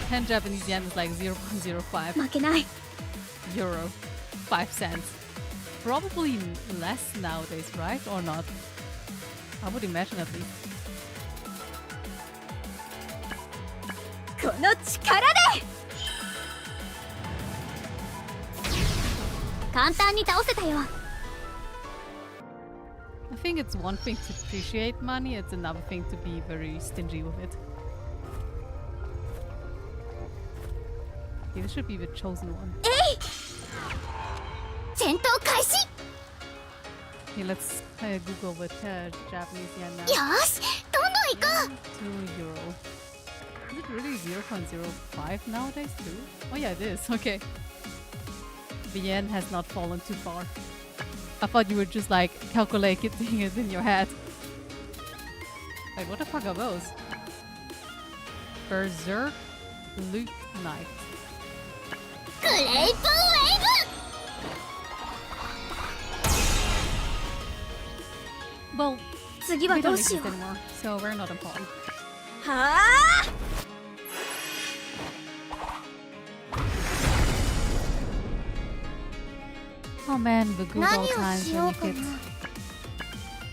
10 Japanese yen is like 0.05 ーブ負けない euro. 5 cents. Probably less nowadays, right? Or not? I would imagine at least. この力で簡単に倒せたよ I think it's one thing to appreciate money, it's another thing to be very stingy with it. Okay, this should be the chosen one. 戦闘開始 Okay, let's Google with Japanese yen now. よしどんどん行こ 2 euro. Is it really 0.05 nowadays too? Oh yeah, it is. Okay. The yen has not fallen too far. I thought you were just like calculating it in your head. Wait, what the fuck are those? Berserk Luke Knight. うグレープウェー Well, ブ次は we ど don't うし exist よう anymore, so we're not important. はあ Oh man, the good 何 old を times し when よ you うか could, な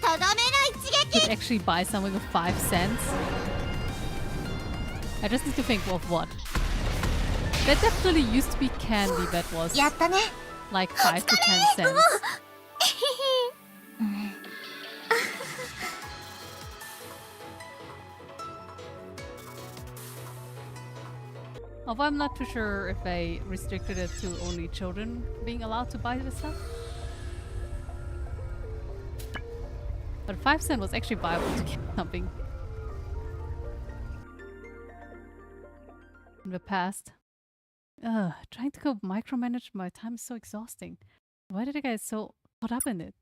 とどめの一撃 could actually buy something with 5 cents. I just need to think of what. There definitely used to be candy that was やったね like 5 to 10 cents. Although I'm not too sure if they restricted it to only children being allowed to buy this stuff. But 5 cents was actually viable to get something. In the past. Trying to go micromanage my time is so exhausting. Why did I get so caught up in it?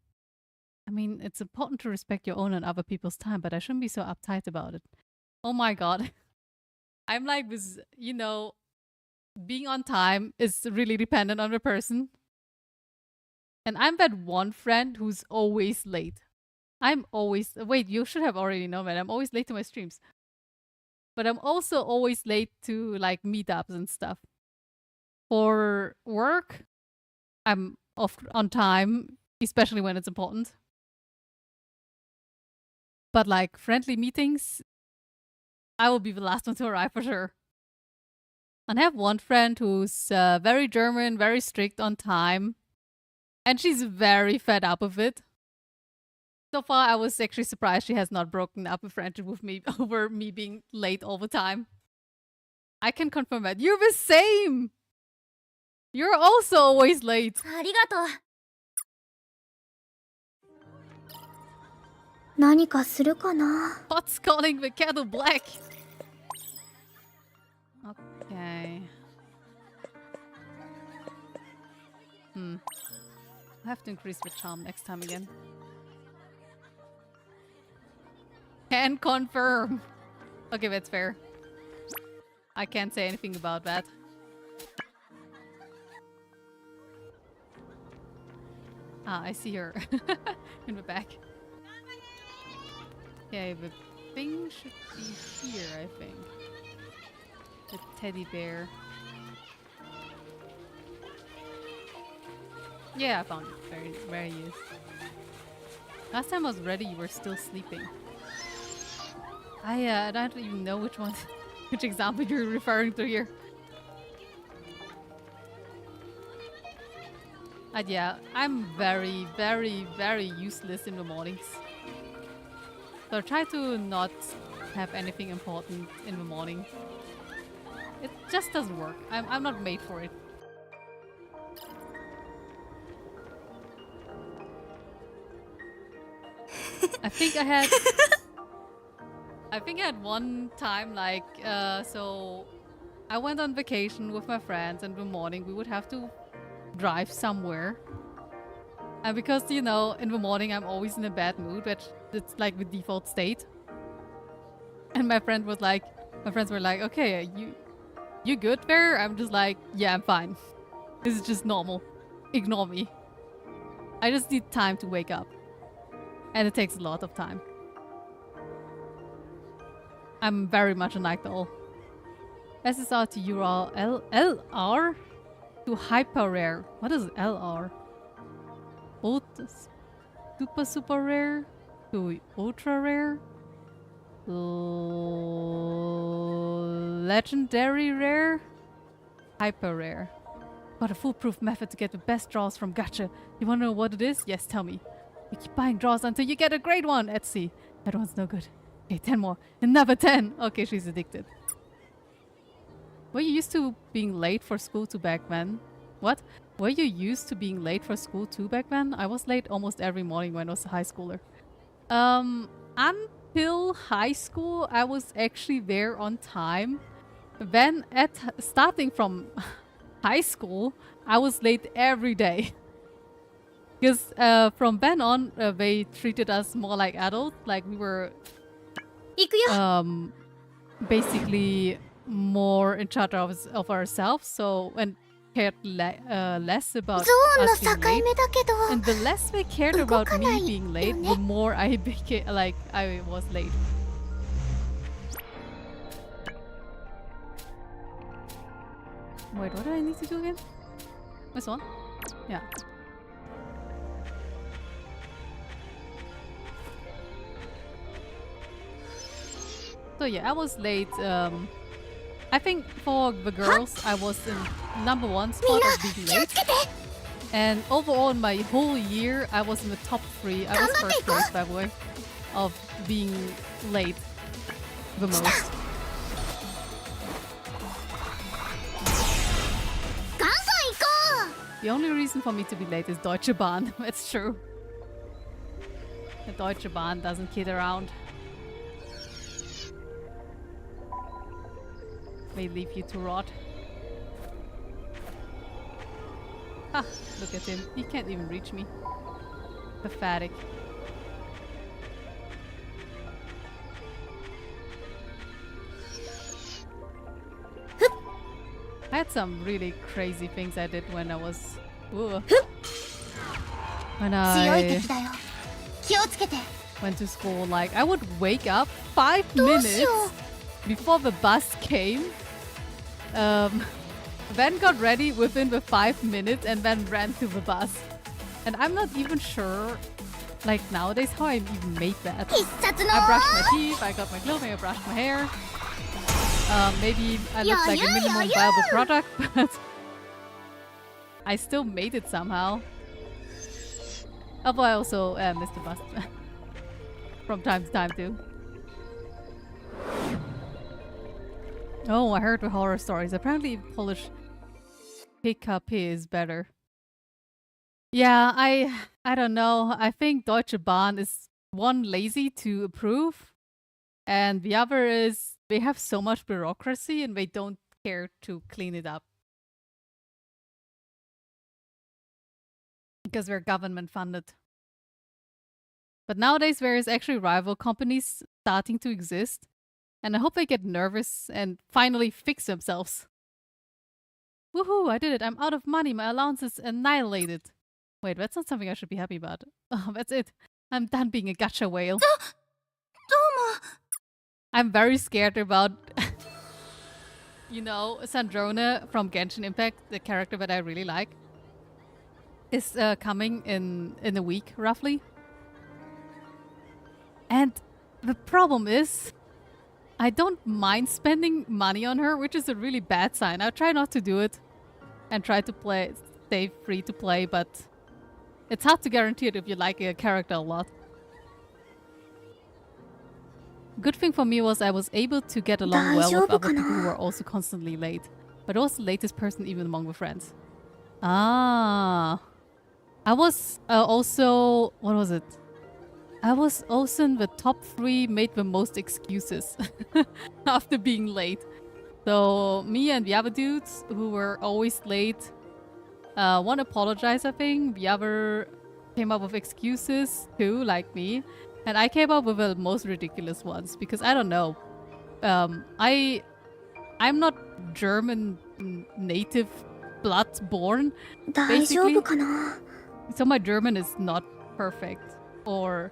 I mean, it's important to respect your own and other people's time, but I shouldn't be so uptight about it. Oh my god. I'm like this, you know, being on time is really dependent on the person. And I'm that one friend who's always late. I'm always... Wait, you should have already known that. I'm always late to my streams. But I'm also always late to, like, meetups and stuff. For work, I'm on time, especially when it's important. But, like, friendly meetings, I will be the last one to arrive for sure. And I have one friend who's very German, very strict on time. And she's very fed up of it. So far, I was actually surprised she has not broken up a friendship with me over me being late all the time. I can confirm that. You're the same! You're also always late. ありがとう何かするかな What's calling the kettle black? Okay. I have to increase the charm next time again. Can confirm. Okay, that's fair. I can't say anything about that. Ah, I see her in the back. Okay, the thing should be here, I think. The teddy bear. Yeah, I found it. Where he is. Last time I was ready, you were still sleeping. I don't even know which one, which example you're referring to here. Yeah, I'm very, very, very useless in the mornings. So try to not have anything important in the morning. It just doesn't work. I'm not made for it. I think I had one time like so I went on vacation with my friends and in the morning we would have to drive somewhere. And because, you know, in the morning I'm always in a bad mood, which it's like the default state. And my friends were like, okay, you good there? I'm just like, yeah, I'm fine. This is just normal. Ignore me. I just need time to wake up. And it takes a lot of time. I'm very much a night owl. SSR to URL LR to hyper rare. What is LR? Super rare to ultra rare. Legendary rare. Hyper rare. Got a foolproof method to get the best draws from Gacha. You wanna know what it is? Yes, tell me. You keep buying draws until you get a great one, Etsy. That one's no good. Okay, 10 more. Another 10. Okay, she's addicted. Were you used to being late for school too back then? What? Were you used to being late for school too back then? I was late almost every morning when I was a high schooler. Until high school, I was actually there on time. Then starting from high school, I was late every day. Because from then on, they treated us more like adults, like we were basically more in charge of ourselves, so and cared less about us being late. And the less they cared about me being late, the more I became like I was late. Wait, what do I need to do again? This one? Yeah. So yeah, I was late. I think for the girls, I was in #1 spot of being late. And overall, in my whole year, I was in the top 3. I was first place, by the way, of being late the most. The only reason for me to be late is Deutsche Bahn. It's true. The Deutsche Bahn doesn't kid around. They leave you to rot. Ah, look at him. He can't even reach me. Pathetic. I had some really crazy things I did when I was... when I went to school. Like, I would wake up 5 minutes before the bus came. Then got ready within the 5 minutes and then ran to the bus. And I'm not even sure, like nowadays, how I even made that. I brushed my teeth, I got my clothing, I brushed my hair. Maybe I looked like a minimum viable product, but I still made it somehow. Although I also missed the bus from time to time too. Oh, I heard the horror stories. Apparently Polish PKP is better. Yeah, I don't know. I think Deutsche Bahn is one, lazy to approve, and the other is they have so much bureaucracy and they don't care to clean it up. because we're government funded. But nowadays, there is actually rival companies starting to exist, and I hope they get nervous and finally fix themselves. Woohoo, I did it. I'm out of money. My allowance is annihilated. Wait, that's not something I should be happy about. Oh, that's it. I'm done being a gacha whale. I'm very scared about, you know, Sandrone from Genshin Impact, the character that I really like, is coming in a week, roughly. And the problem is, I don't mind spending money on her, which is a really bad sign. I'll try not to do it and try to stay free to play, but it's hard to guarantee it if you like a character a lot. Good thing for me was I was able to get along well with other people who were also constantly late. But I was the latest person even among the friends. Ah. I was also... What was it? I was also in the top 3 made the most excuses after being late. So me and the other dudes who were always late, one apologized, I think. The other came up with excuses too, like me. And I came up with the most ridiculous ones because I don't know. I'm not German native blood born, basically. So my German is not perfect. Or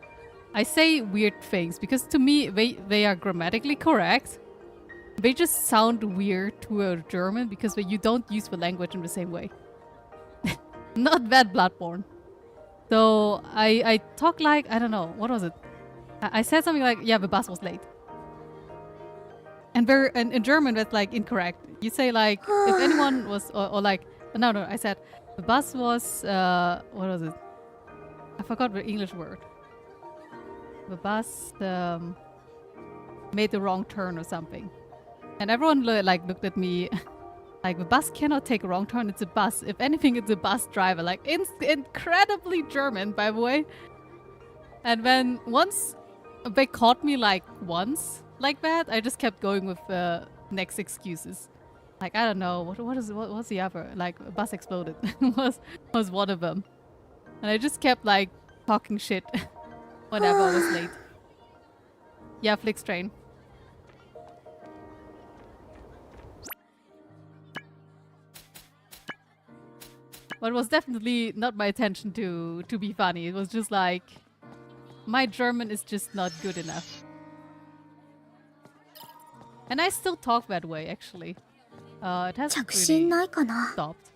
I say weird things because to me they are grammatically correct. They just sound weird to a German because you don't use the language in the same way. Not that bloodborne. So I talk like, I don't know, what was it? I said something like, yeah, the bus was late. And in German that's like incorrect. You say like, if anyone was, or like, no, I said, the bus was, what was it? I forgot the English word. The bus made the wrong turn or something. And everyone looked at me like, the bus cannot take a wrong turn, it's a bus. If anything, it's a bus driver. Like, incredibly German, by the way. And then once they caught me once like that, I just kept going with the next excuses. Like, I don't know, what's the other? Like, a bus exploded was one of them. And I just kept talking shit whenever I was late. Yeah, Flixtrain. But it was definitely not my intention to be funny. It was just like, my German is just not good enough. And I still talk that way, actually. It hasn't really stopped.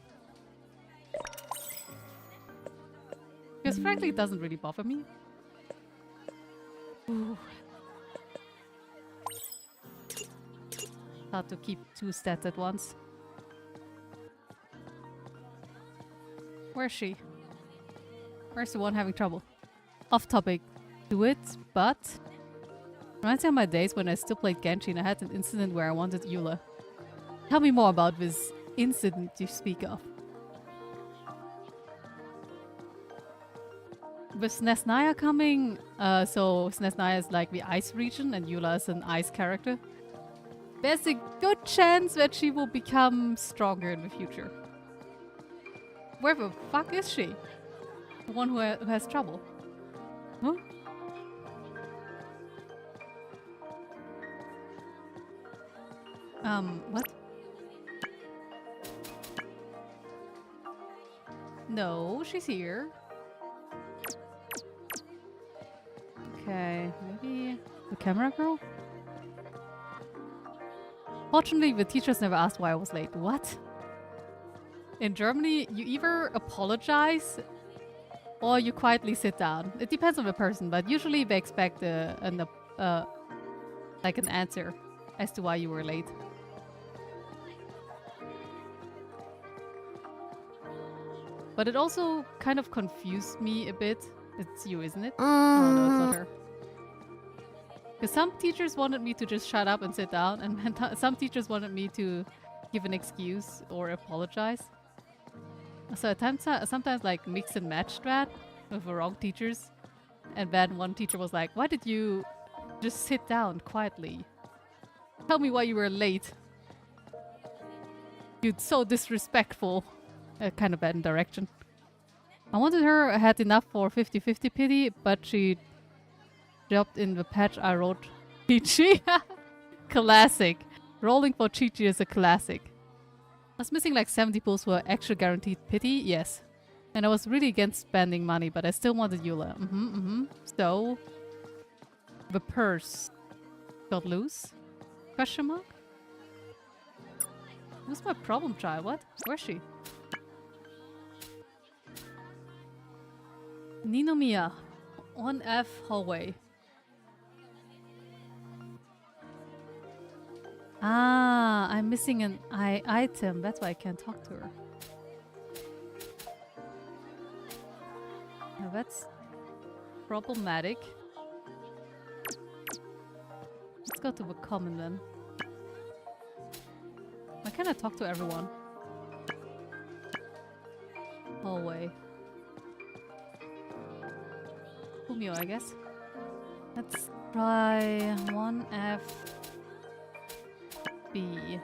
Because frankly, it doesn't really bother me. Ooh. Hard to keep 2 stats at once. Where's she? Where's the one having trouble? Off topic. Do it, but... Reminds me of my days when I still played Genshin. I had an incident where I wanted Eula. Tell me more about this incident you speak of. With Snezhnaya coming, so Snezhnaya is like the ice region and Eula is an ice character. There's a good chance that she will become stronger in the future. Where the fuck is she? The one who has trouble. Huh? What? No, she's here. Okay, maybe the camera girl? Fortunately, the teachers never asked why I was late. What? In Germany, you either apologize or you quietly sit down. It depends on the person, but usually they expect an answer as to why you were late. But it also kind of confused me a bit. It's you, isn't it? Oh, no, it's not her. Because some teachers wanted me to just shut up and sit down, and some teachers wanted me to give an excuse or apologize. So I sometimes mix and match that with the wrong teachers. And then one teacher was like, why did you just sit down quietly? Tell me why you were late. You're so disrespectful. Kind of bad in direction. I wanted her had enough for 50-50 pity, but she dropped in the patch I wrote Chi-Chi. Classic. Rolling for Chi-Chi is a classic. I was missing like 70 pulls for extra guaranteed pity, yes. And I was really against spending money, but I still wanted Eula. So, the purse got loose? Question mark? Who's my problem child? What? Where's she? Ninomiya. 1F hallway. Ah, I'm missing an item. That's why I can't talk to her. Now that's problematic. Let's go to the common then. Why can't I talk to everyone? Hallway. Fumio, I guess. Let's try 1F B.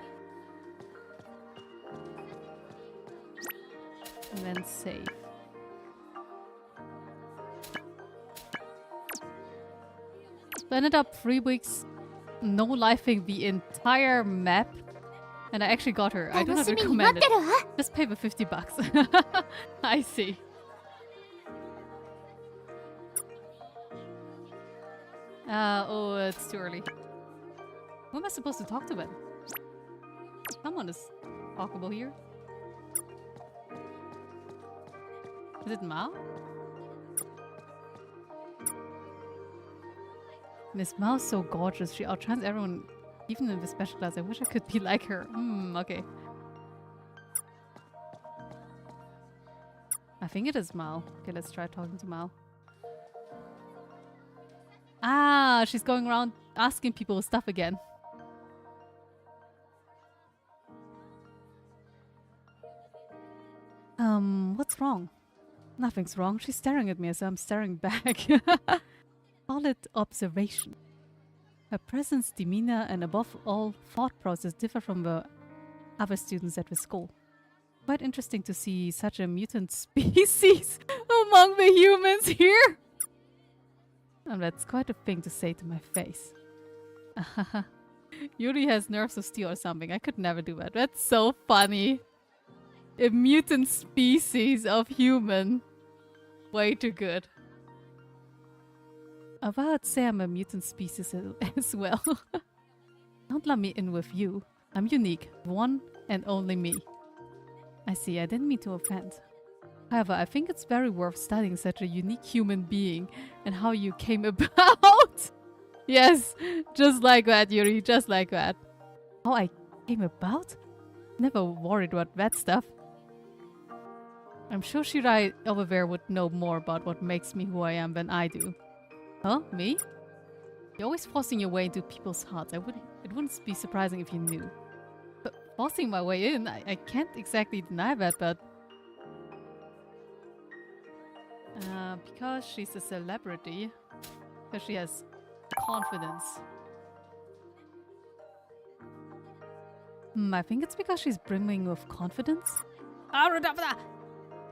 And then save. So I ended up 3 weeks no lifing the entire map. And I actually got her. I do not recommend it. Just pay the $50. I see. Oh, it's too early. Who am I supposed to talk to then? Someone is talkable here. Is it Mao? Miss Mao's so gorgeous. She outshines everyone, even in the special class. I wish I could be like her. Okay. I think it is Mao. Okay, let's try talking to Mao. Ah, she's going around asking people stuff again. What's wrong? Nothing's wrong. She's staring at me as I'm staring back. Call it observation. Her presence, demeanor, and above all, thought process differ from the other students at the school. Quite interesting to see such a mutant species among the humans here. And that's quite a thing to say to my face. Yuri has nerves of steel or something. I could never do that. That's so funny. A mutant species of human. Way too good. I'd say I'm a mutant species as well. Don't let me in with you. I'm unique. One and only me. I see, I didn't mean to offend. However, I think it's very worth studying such a unique human being and how you came about. Yes, just like that, Yuri, just like that. How I came about? Never worried about that stuff. I'm sure Shirai over there would know more about what makes me who I am than I do. Huh? Me? You're always forcing your way into people's hearts. It wouldn't be surprising if you knew. But forcing my way in, I can't exactly deny that, but... because she's a celebrity. Because she has confidence. I think it's because she's brimming with confidence.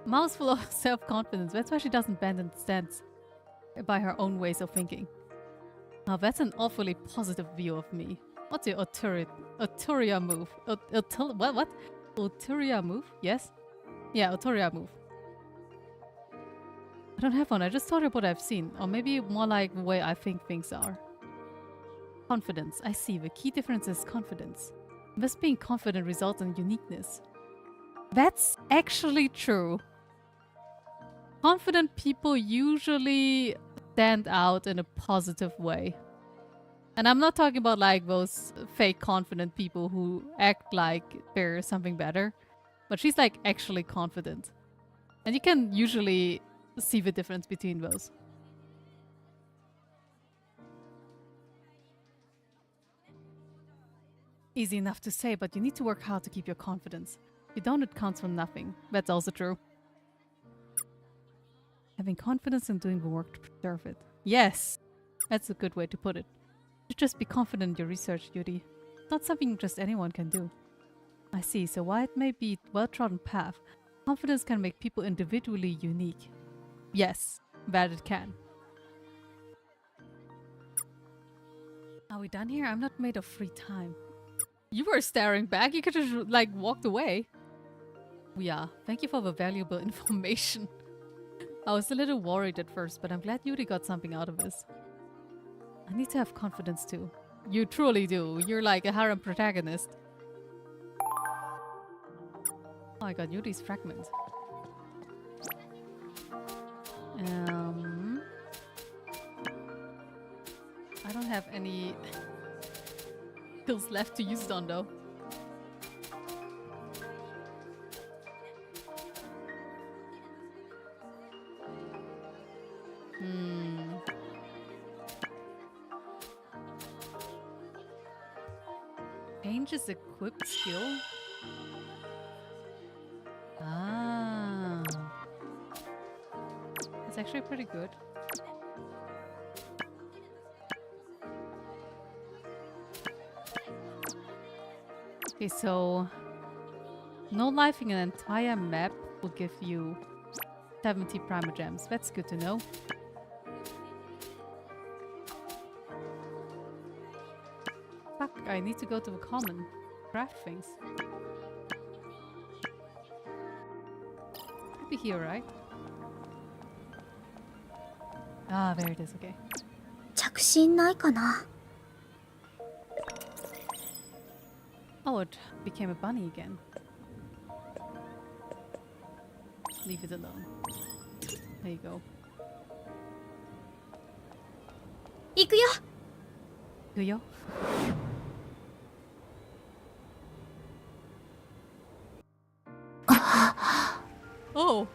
Mao's full of self-confidence. That's why she doesn't bend and stands by her own ways of thinking. Now that's an awfully positive view of me. What's your Oturia move? What? Oturia move? Yes? Yeah, Oturia move. I don't have one. I just thought of what I've seen. Or maybe more like the way I think things are. Confidence. I see. The key difference is confidence. Thus being confident results in uniqueness. That's actually true. Confident people usually stand out in a positive way. And I'm not talking about like those fake confident people who act like they're something better. But she's like actually confident. And you can usually see the difference between those. Easy enough to say, but you need to work hard to keep your confidence. If you don't, it counts for nothing. That's also true. Having confidence in doing the work to preserve it. Yes! That's a good way to put it. You just be confident in your research, Yuri. It's not something just anyone can do. I see, so while it may be a well-trodden path, Confidence can make people individually unique. Yes, that it can. Are we done here? I'm not made of free time. You were staring back. You could have like walked away. We are. Thank you for the valuable information. I was a little worried at first, but I'm glad Yuri got something out of this. I need to have confidence too. You truly do. You're like a harem protagonist. Oh, I got Yuri's fragment. I don't have any skills left to use it on though. Changes equipped skill. Ah. It's actually pretty good. Okay, so no lifing an entire map will give you 70 Primogems. That's good to know. Fuck, I need to go to the common. Craft things. Could be here, right? Ah, there it is, okay. 着信ないかな? Oh, it became a bunny again. Leave it alone. There you go. 行くよ. Kuyo? Oh!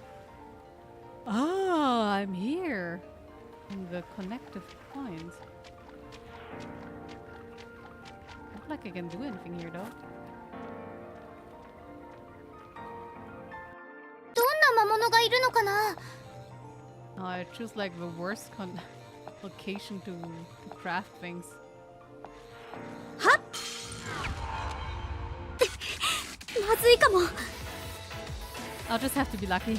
Ah, I'm here! In the connective point. Not like I can do anything here though. どんな魔物がいるのかな? Oh, I choose like the worst location to craft things. はっ! まずいかも. I'll just have to be lucky.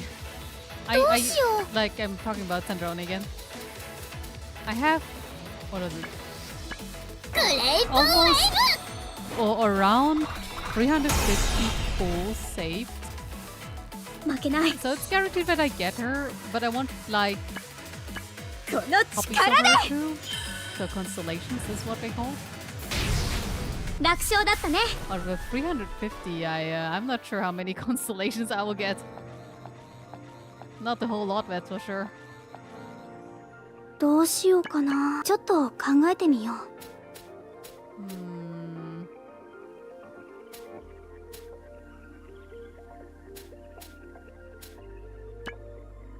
どうしよう. Like I'm talking about Sandrone again. I have, what is it? グレイトウェ Almost ー or around 350 pulls saved. ブ. 負けない. So it's guaranteed that I get her, but I want like この copies of 力 her で. too. So constellations is what they call. 楽勝だったね. Out of the 350, I'm not sure how many constellations I will get. Not a whole lot, that's for sure. どうしようかな. ちょっと考えてみよう.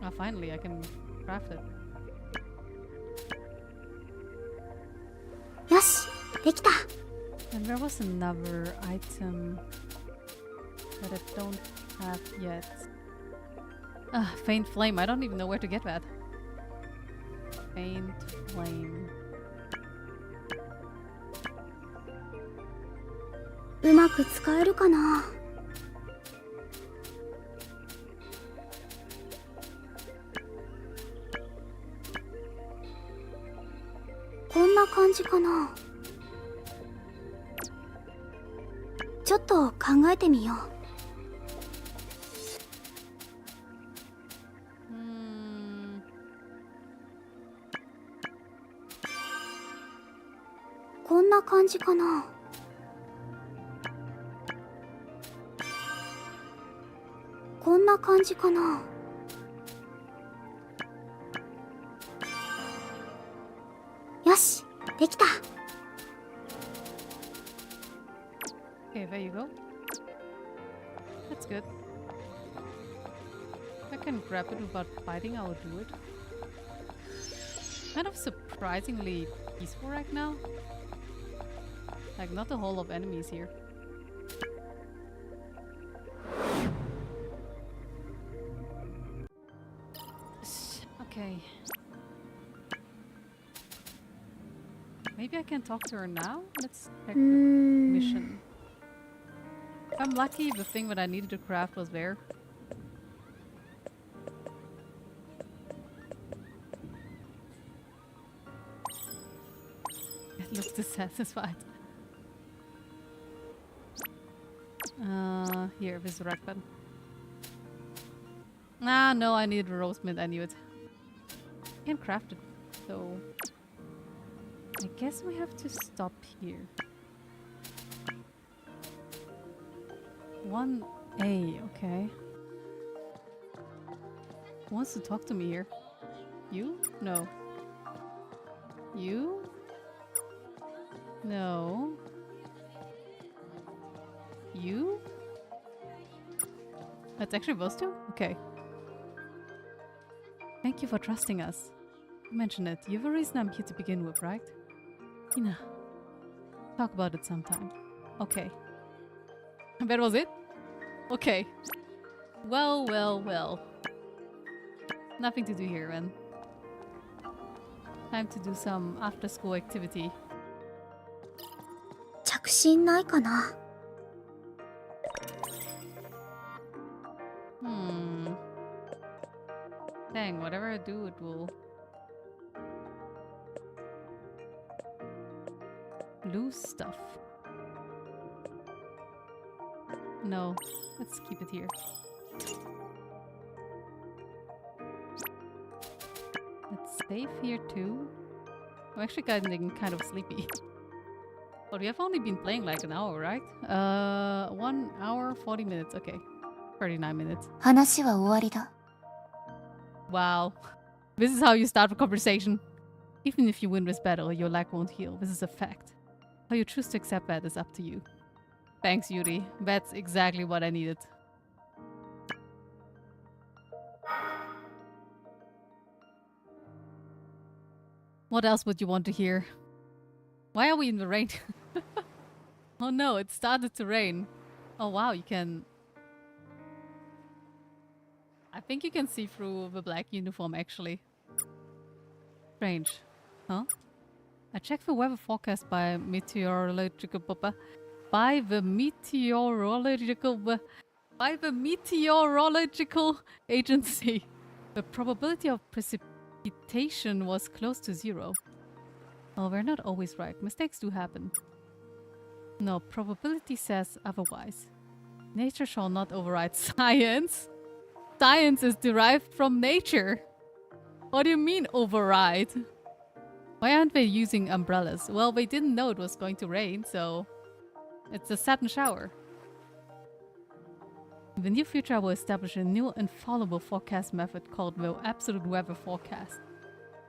Oh, finally, I can craft it. よし, できた. And there was another item that I don't have yet. Ah, Faint Flame. I don't even know where to get that. Faint Flame. うまく使えるかな. こんな感じかな. ちょっと考えてみよう. Hmm. こんな感じかな. こんな感じかな. よし、できた. Okay, there you go. That's good. If I can grab it without fighting, I will do it. Kind of surprisingly peaceful right now. Like, not a whole lot of enemies here. Okay. Maybe I can talk to her now? Let's check the mission. If I'm lucky, the thing that I needed to craft was there. Looks dissatisfied. Here, resurrect button. Ah, no, I need rose mint. I knew it. Can't craft it, so I guess we have to stop here. 1A, okay. Who wants to talk to me here? You? No. You? No. You? That's actually those two? Okay. Thank you for trusting us. You mentioned it. You have a reason I'm here to begin with, right? Hina. Talk about it sometime. Okay. That was it? Okay. Well, well, well. Nothing to do here, then. Time to do some after-school activity. 着信ないかな? Dang, whatever I do, it will lose stuff. No, let's keep it here. Let's save here too. I'm actually getting kind of sleepy. But we have only been playing like an hour, right? 1 hour, 40 minutes. Okay. 39 minutes. 話は終わりだ. Wow. This is how you start a conversation. Even if you win this battle, your leg won't heal. This is a fact. How you choose to accept that is up to you. Thanks, Yuri. That's exactly what I needed. What else would you want to hear? Why are we in the rain? Oh no, it started to rain. Oh wow, you can... I think you can see through the black uniform, actually. Strange. Huh? I checked the weather forecast by meteorological... By the meteorological agency. The probability of precipitation was close to 0. Oh, we're not always right. Mistakes do happen. No, probability says otherwise. Nature shall not override science. Science is derived from nature. What do you mean override? Why aren't they using umbrellas? Well, they didn't know it was going to rain, so it's a sudden shower. In the near future, I will establish a new infallible forecast method called the absolute weather forecast.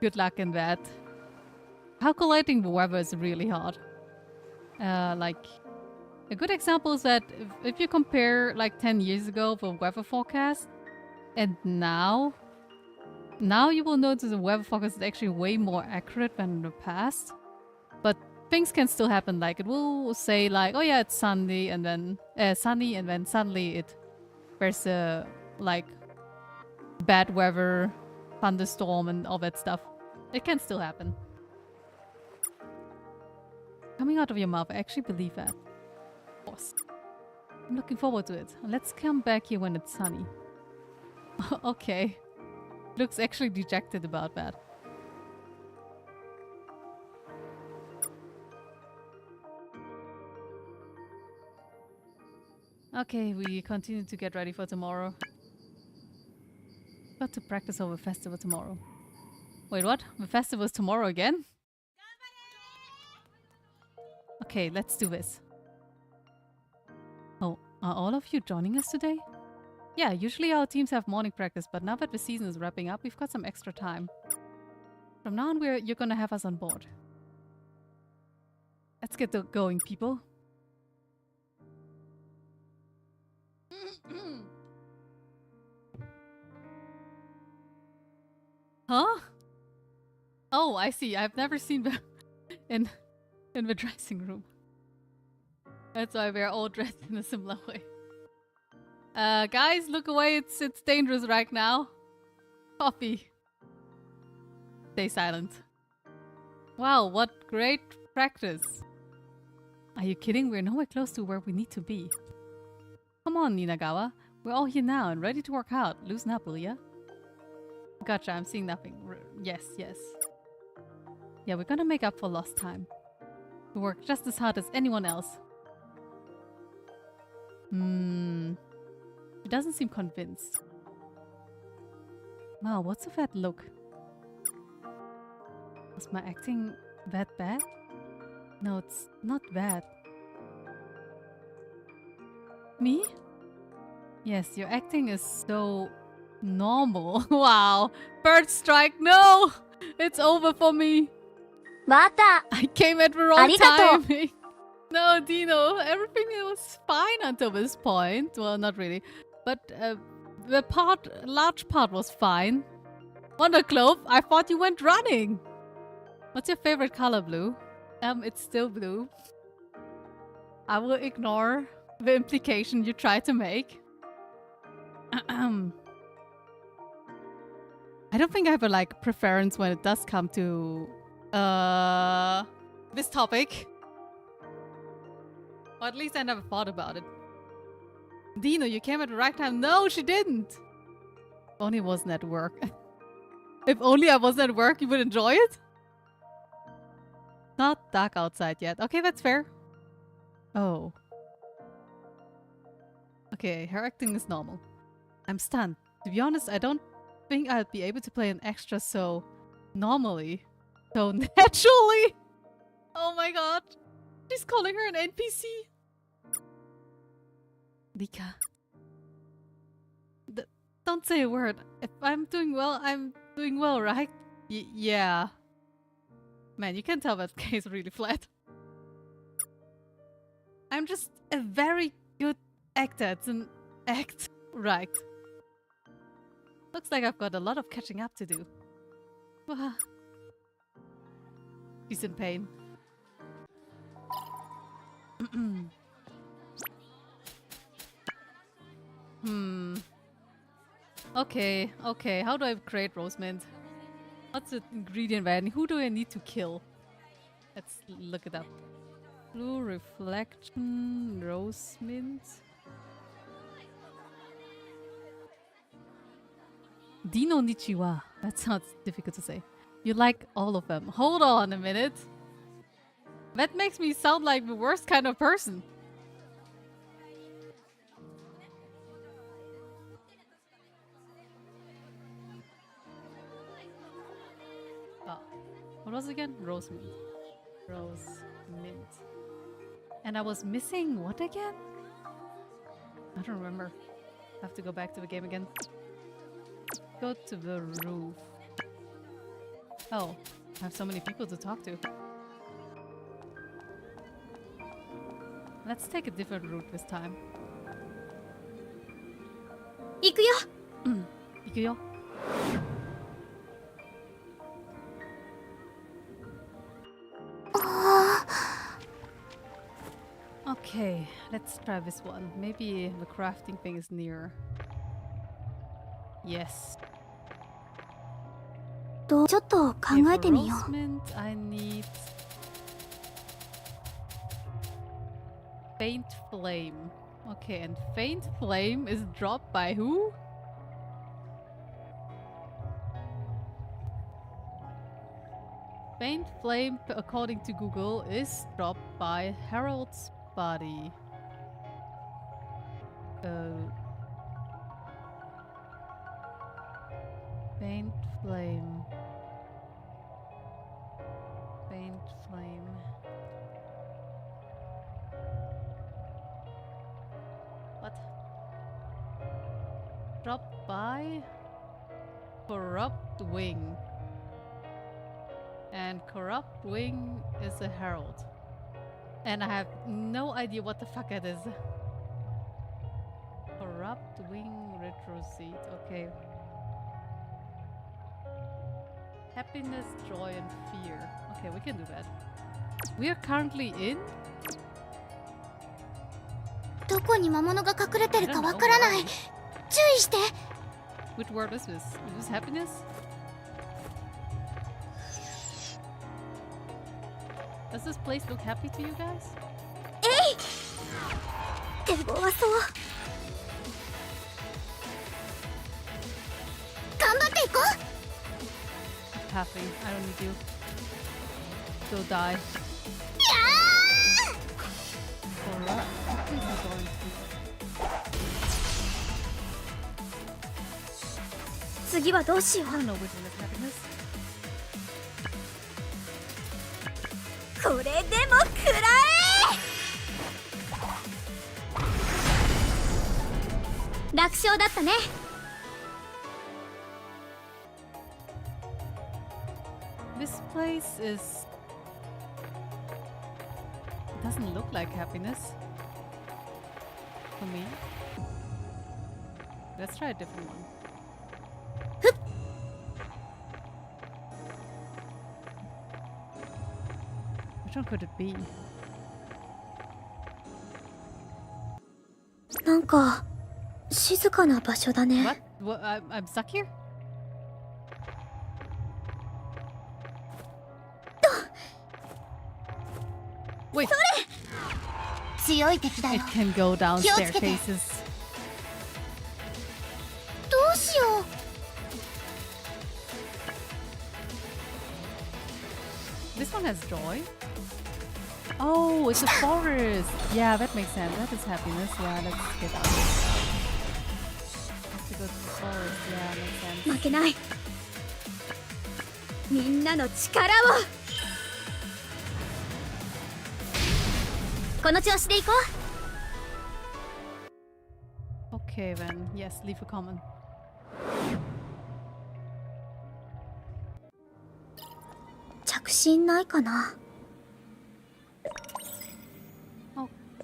Good luck in that. Calculating the weather is really hard. Like, a good example is that if you compare like 10 years ago the weather forecast and now you will notice the weather forecast is actually way more accurate than in the past. But things can still happen. Like, it will say like, oh yeah, it's sunny, and then suddenly there's a like bad weather, thunderstorm, and all that stuff. It can still happen. Coming out of your mouth, I actually believe that. Of course. I'm looking forward to it. Let's come back here when it's sunny. Okay. Looks actually dejected about that. Okay, we continue to get ready for tomorrow. Got to practice over festival tomorrow. Wait, what? The festival's tomorrow again? Okay, let's do this. Oh, are all of you joining us today? Yeah, usually our teams have morning practice, but now that the season is wrapping up, we've got some extra time. From now on, you're gonna have us on board. Let's get going, people. Huh? Oh, I see. I've never seen them in the dressing room. That's why we're all dressed in a similar way. Guys, look away. It's dangerous right now. Coffee. Stay silent. Wow, what great practice. Are you kidding? We're nowhere close to where we need to be. Come on, Ninagawa. We're all here now and ready to work out. Loosen up, will ya? Gotcha, I'm seeing nothing. Yes, yes. Yeah, we're gonna make up for lost time. to work just as hard as anyone else. She doesn't seem convinced. Wow, what's with that look? Was my acting that bad? No, it's not bad. Me? Yes, your acting is so normal. Wow. Bird strike, no! It's over for me. また I came at the wrong ありがとう。 timing. No, Dino, everything was fine until this point. Well, not really. But the large part was fine. Wonder Clove, I thought you went running. What's your favorite color, Blue? It's still blue. I will ignore the implication you tried to make. I don't think I have a preference when it does come to this topic. Or at least I never thought about it. Dino, you came at the right time. No, she didn't. If only I wasn't at work. If only I wasn't at work, you would enjoy it? Not dark outside yet. Okay, that's fair. Oh. Okay, her acting is normal. I'm stunned. To be honest, I don't think I'd be able to play an extra so normally. So naturally. Oh my god. She's calling her an NPC. Lika. Don't say a word. If I'm doing well, I'm doing well, right? Yeah. Man, you can tell that case really flat. I'm just a very good actor. It's an act, right? Looks like I've got a lot of catching up to do. She's in pain. Okay, okay. How do I create rose mint? What's the ingredient van? Who do I need to kill? Let's look it up. Blue reflection, rose mint. Dino Nichiwa. That sounds difficult to say. You like all of them. Hold on a minute. That makes me sound like the worst kind of person. Oh, what was it again? Rose mint. Rose mint. And I was missing what again? I don't remember. I have to go back to the game again. Go to the roof. Oh, I have so many people to talk to. Let's take a different route this time. 行くよ。行くよ。Okay, let's try this one. Maybe the crafting thing is near. Yes. ちょっと考 Okay, え for てみよ rose う。 mint, I need faint flame. Okay, and faint flame is dropped by who? Faint flame, according to Google, is dropped by Harold's body. Faint flame. Faint flame. What? Dropped by Corrupt Wing. And Corrupt Wing is a herald. And I have no idea what the fuck it is. Corrupt Wing Retro Seed. Okay. Happiness, joy, and fear. Okay, we can do that. We are currently in? どこに魔物が隠れて I るか don't わ know. からな Where い。 are we? 注意して。 Which word is this? Is this happiness? Does this place look happy to you guys? 手強そう。頑張っていこう。 Happy. I don't need you. Go die. やー Please enjoy. 次はどうしよ I don't know which one is happiness. う。これでも食らえ。楽勝だったね。 This place is... It doesn't look like happiness. For me. Let's try a different one. Which one could it be? なんか静かな場所だね。 What? I'm stuck here? 強い敵だ It よ。 can go down 気をつけて。 staircases. どうしよう。 This one has joy. Oh, it's a forest. Yeah, that makes sense. That is happiness. Yeah, let's get out. Let's go to the forest. Yeah, makes sense. 負けない。みんなの力を。この調子でいこう。 Okay, then. Yes, leave a comment. 着信ないかな。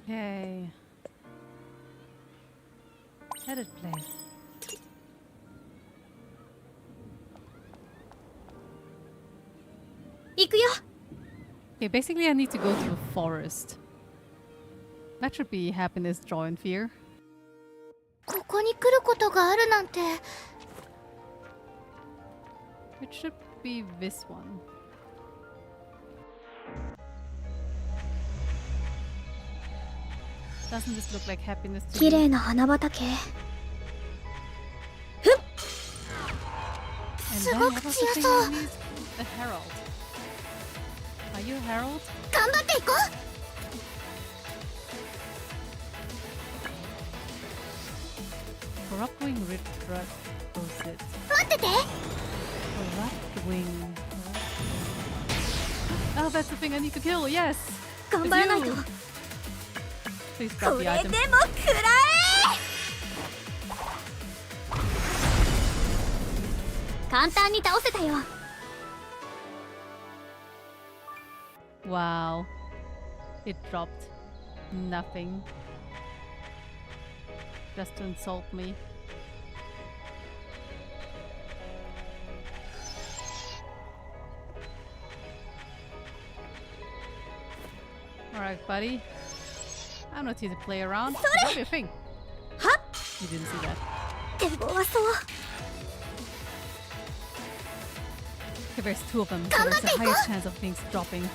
Okay. Let it play. 行くよ。 Okay, basically I need to go to a forest. That should be happiness, joy, and fear. ここに来ることがあるなんて。 It should be this one. Doesn't this look like happiness to 綺麗 you? な花畑。 And す then ご what く was 強 the そ thing う。 we need? A herald. Are you a herald? 頑張っていこ Corrupt wing retrocit. う。待ってて。 Corrupt wing. Oh, that's the thing I need to kill. Yes. 頑張らないと。 It's you. Please こ drop れ the で item. も食らえ。簡単に倒せたよ。 Wow. It dropped nothing. Just to insult me. Alright, buddy. I'm not here to play around. Drop your thing. はっ。 You didn't see that. 手強そう。 Okay, there's two of them, so there's a higher chance of things dropping.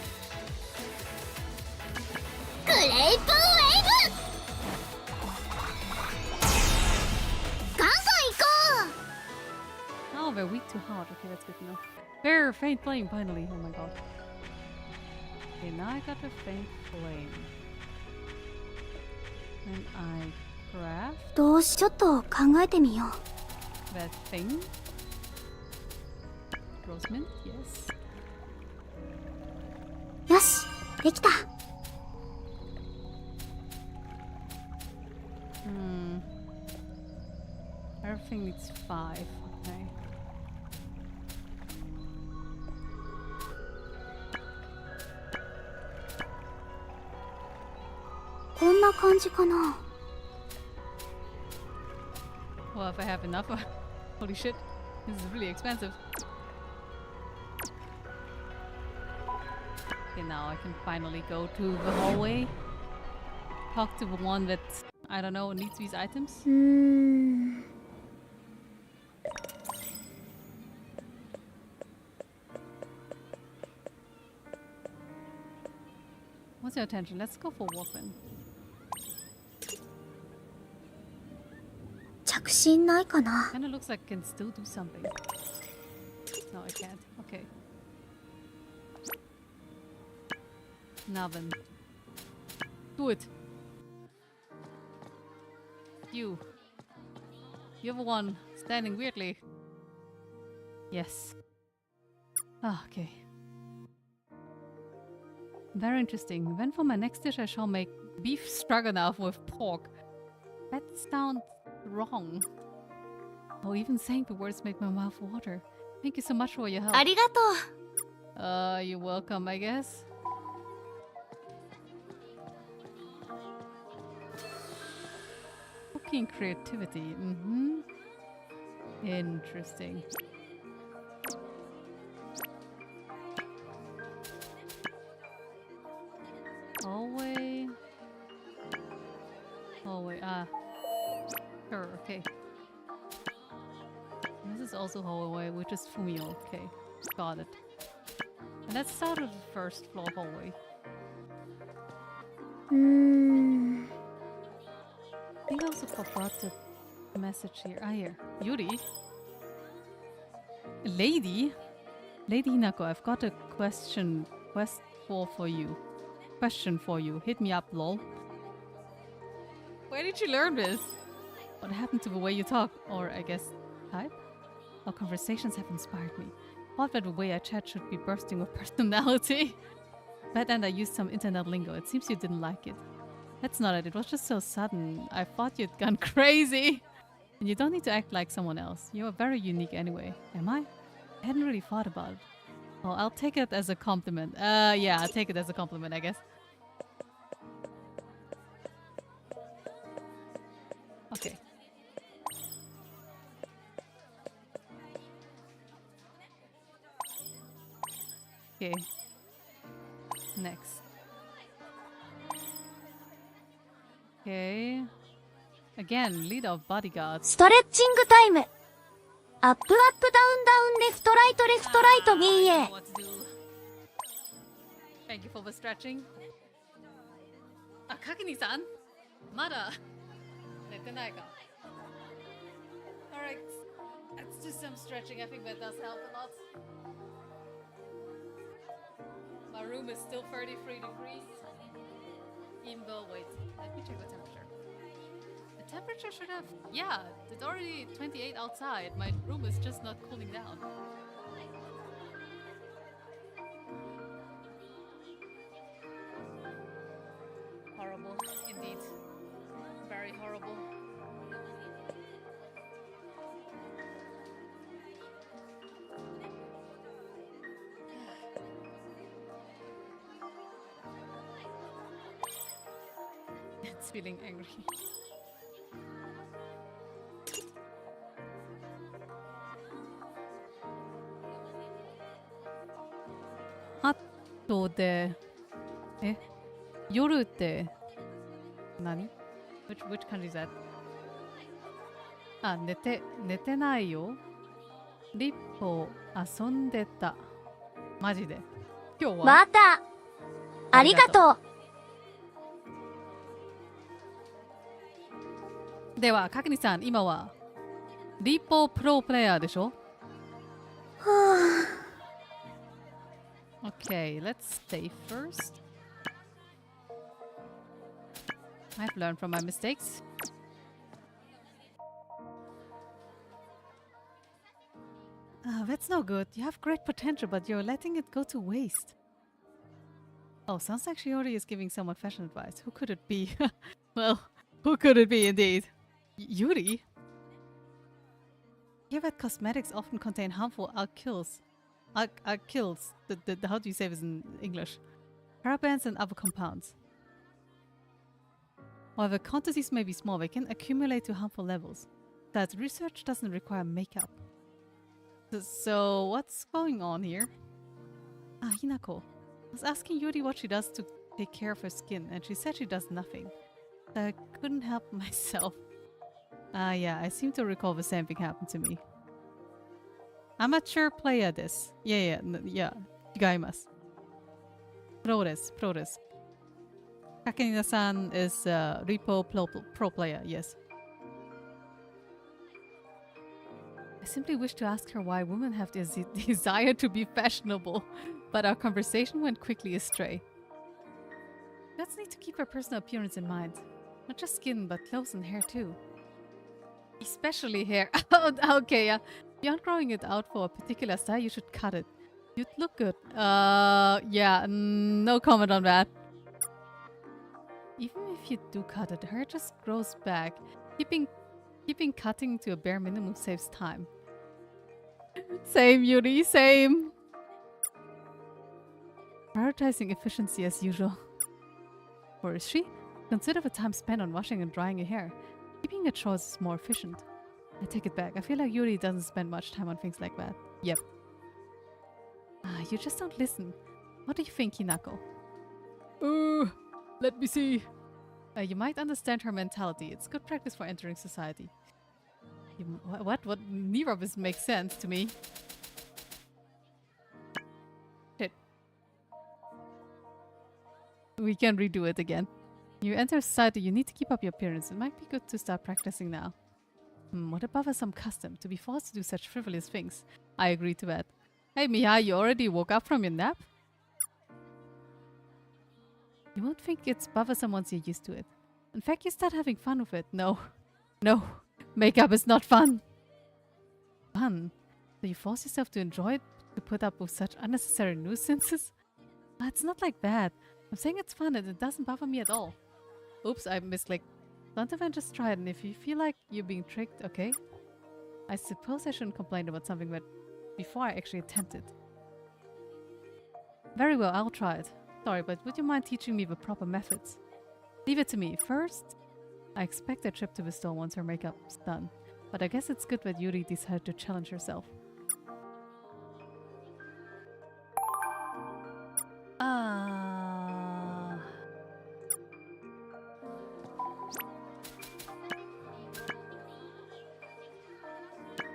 グレイプウェイブ。ガンガン行こう。 Oh, they're weak to hard. Okay, that's good to know. They're faint flame, finally. Oh my god. Okay, now I got a faint flame. And I craft どうしちょっと考えてみよう。 that thing. Rosemint, yes. よし、できた。 Everything needs 5. Okay. こんな感じかな。 Well, if I have enough. Holy shit. This is really expensive. Okay, now I can finally go to the hallway. Talk to the one that, I don't know, needs these items. ん。 What's your attention? Let's go for Walkman. 着信ないかな。 Kinda looks like I can still do something. No, I can't. Okay. Now then. Do it. You. You're the one standing weirdly. Yes. Ah, okay. Very interesting. Then for my next dish I shall make beef stroganoff with pork. That sounds wrong. Oh, even saying the words make my mouth water. Thank you so much for your help. ありがとう。 You're welcome, I guess. Cooking creativity. Interesting. Hallway. Hallway. Ah. Sure, okay. This is also hallway, which is Fumio. Okay. Got it. And let's start with the first floor hallway. うーん。 I think I also forgot the message here. Ah, here. Yuri? Lady? Lady Hinako, I've got a quest for you. Question for you. Hit me up, lol. Where did you learn this? What happened to the way you talk? Or, I guess, type? Our conversations have inspired me. Thought that the way I chat should be bursting with personality. But then I used some internet lingo. It seems you didn't like it. That's not it. It was just so sudden. I thought you'd gone crazy. And you don't need to act like someone else. You're very unique anyway. Am I? I hadn't really thought about it. Well, I'll take it as a compliment. Yeah, I'll take it as a compliment, I guess. Okay. Okay. Next. Okay. Again, leader of bodyguards. ストレッチングタイム。アップアップダウンダウンレフトライトレフトライト BA。 What to do. Thank you for the stretching. Kakini-san? Mada. Alright. Let's do some stretching. I think that does help a lot. My room is still 33 degrees. Even though, wait, let me check the temperature. The temperature should have, yeah, it's already 28 outside. My room is just not cooling down. Horrible, indeed. Very horrible. It's feeling angry. Hatto de... Yoru de... Nani? Which country is that? Ah, nete nai yo. Rippo asondeta. Majide. Kyou wa? また。ありがとう。では、かくにさん、今はリポプロプレイヤーでしょ？ Okay, let's stay first. I've learned from my mistakes. That's no good. You have great potential, but you're letting it go to waste. Oh, sounds like Shiori is giving someone fashion advice. Who could it be? Well, who could it be indeed? Yuri? Hear that cosmetics often contain harmful alkyls. Alkyls. How do you say this in English? Parabens and other compounds. While the quantities may be small, they can accumulate to harmful levels. That research doesn't require makeup. So what's going on here? Ah, Hinako. I was asking Yuri what she does to take care of her skin, and she said she does nothing. I couldn't help myself. Ah, yeah, I seem to recall the same thing happened to me. Amateur player this. Yeah. 違います。Pro です。Kakenina-san is Repo Pro player, yes. I simply wish to ask her why women have this desire to be fashionable, but our conversation went quickly astray. Let's need to keep her personal appearance in mind. Not just skin, but clothes and hair too. Especially hair. Okay, yeah. Beyond growing it out for a particular style, you should cut it. You'd look good. Yeah, no comment on that. Even if you do cut it, hair just grows back. Keeping cutting to a bare minimum saves time. Same, Yuri, same. Prioritizing efficiency as usual. Or is she? Consider the time spent on washing and drying your hair. Keeping it short is more efficient. I take it back. I feel like Yuri doesn't spend much time on things like that. Yep. You just don't listen. What do you think, Hinako? Let me see. You might understand her mentality. It's good practice for entering society. What? Neither of this makes sense to me. Shit. We can redo it again. You enter society, you need to keep up your appearance. It might be good to start practicing now. What a bothersome custom, to be forced to do such frivolous things. I agree to that. Hey Miha, you already woke up from your nap? You won't think it's bothersome once you're used to it. In fact, you start having fun with it. No. No. Makeup is not fun. Fun? So you force yourself to enjoy it, to put up with such unnecessary nuisances? It's not like that. I'm saying it's fun and it doesn't bother me at all. Oops, I misclicked. Don't even just try it, and if you feel like you're being tricked, okay? I suppose I shouldn't complain about something that before I actually attempt it. Very well, I'll try it. Sorry, but would you mind teaching me the proper methods? Leave it to me. First, I expect a trip to the store once her makeup's done. But I guess it's good that Yuri decided to challenge herself.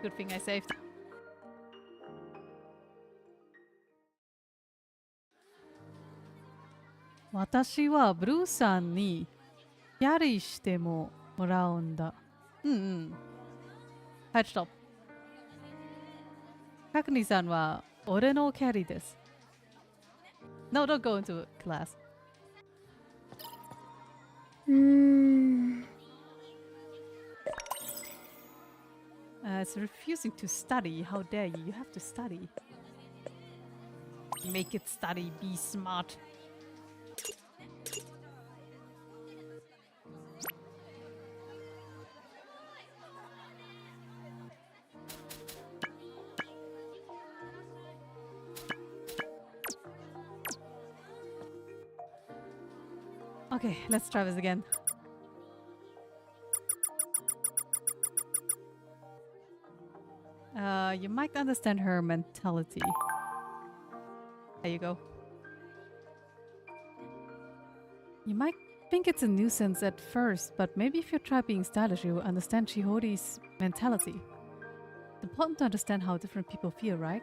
Good thing I saved. Watashi wa Bruce-san ni carry shite mo moraun da. Halt, stopp. Kakuni-san wa ore no carry desu. No, don't go into class. It's refusing to study. How dare you? You have to study. Make it study. Be smart. Okay, let's try this again. You might understand her mentality. There you go. You might think it's a nuisance at first, but maybe if you try being stylish, you will understand Chihori's mentality. It's important to understand how different people feel, right?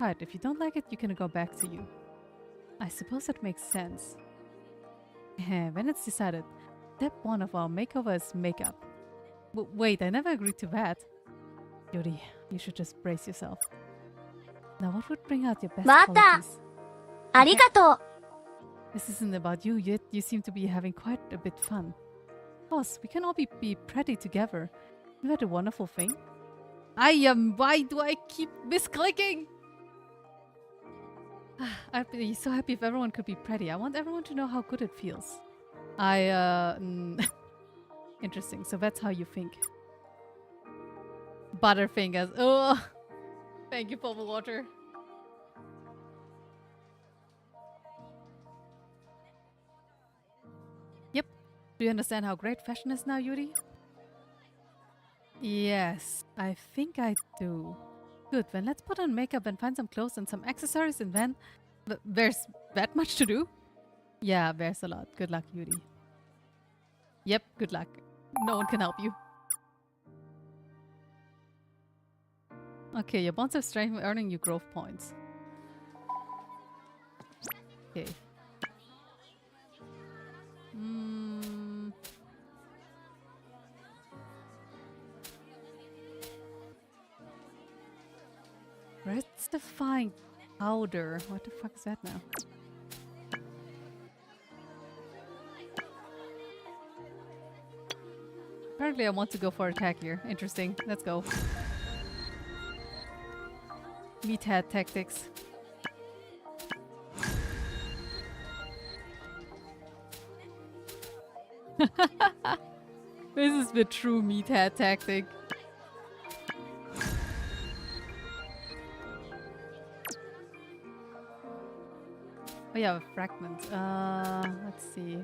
Right, if you don't like it, you can go back to you. I suppose that makes sense. When it's decided, step 1 of our makeover is makeup. Wait, I never agreed to that. Yuri, you should just brace yourself. Now what would bring out your best qualities? ありがとう。 This isn't about you, yet you seem to be having quite a bit fun. Boss, we can all be pretty together. Isn't that a wonderful thing? Why do I keep misclicking? I'd be so happy if everyone could be pretty. I want everyone to know how good it feels. Interesting, so that's how you think. Butterfingers. Oh, thank you for the water. Yep. Do you understand how great fashion is now, Yuri? Yes, I think I do. Good, then let's put on makeup and find some clothes and some accessories and then... There's that much to do? Yeah, there's a lot. Good luck, Yuri. Yep, good luck. No one can help you. Okay, your bonds of strength earning you growth points. Okay. Where's the fine powder? What the fuck is that now? apparently I want to go for attack here. Interesting. Let's go. Meathead tactics. This is the true meathead tactic. Oh yeah, a fragment. Let's see.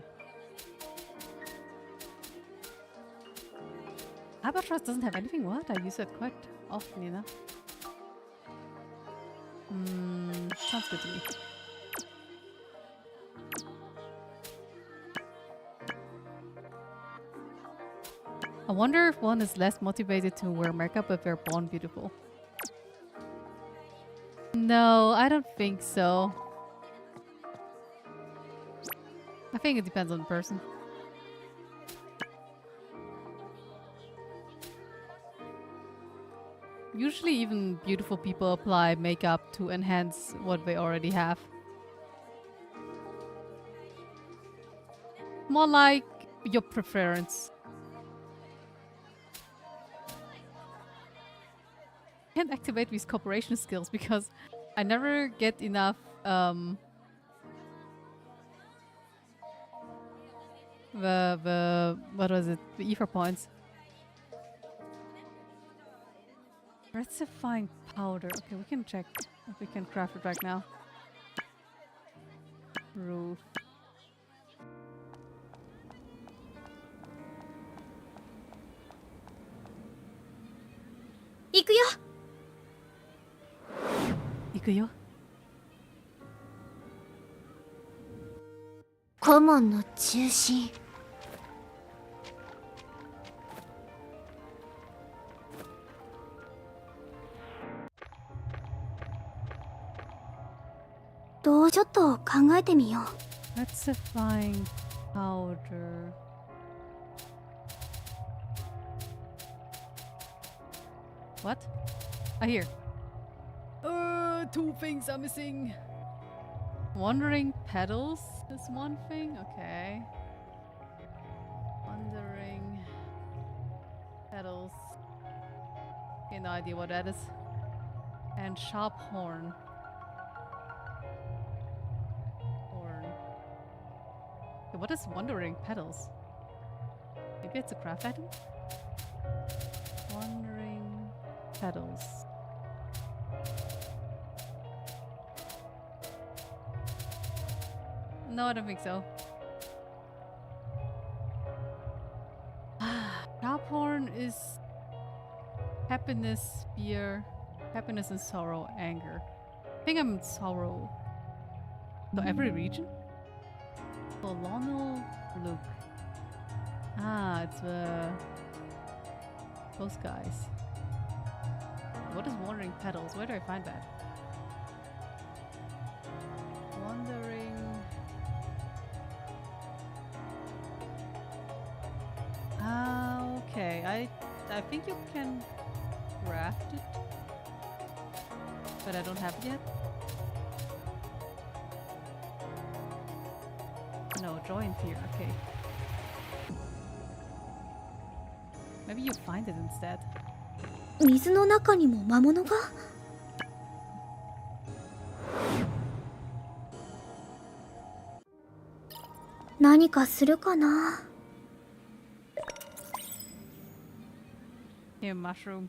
Albatross doesn't have anything. What? I use it quite often, you know. Sounds good to me. I wonder if one is less motivated to wear makeup if they're born beautiful. No, I don't think so. I think it depends on the person. Usually even beautiful people apply makeup to enhance what they already have. More like your preference. Can't activate these cooperation skills because I never get enough what was it? The ether points. Rectifying powder. Okay, we can check if we can craft it right now. Roof. Ikuyo! 行くよ。顧問の中心。ちょっと考えてみよう。Rectifying powder. What? Ah, here. Two things are missing. Wandering petals is one thing. Okay. Wandering petals. Okay, no idea what that is. And sharp horn. Okay, what is wandering petals? Maybe it's a craft item? Wandering petals. No, I don't think so. Sharphorn is happiness, fear, happiness and sorrow, anger. I think I'm in sorrow. So every region? Colonel Luke. Ah, it's those guys. What is wandering petals? Where do I find that? Wandering. Ah, okay. I think you can craft it, but I don't have it yet. No, joy and fear. Okay. Maybe you find it instead. 水の中にも魔物が？何かするかな？ Here, mushroom.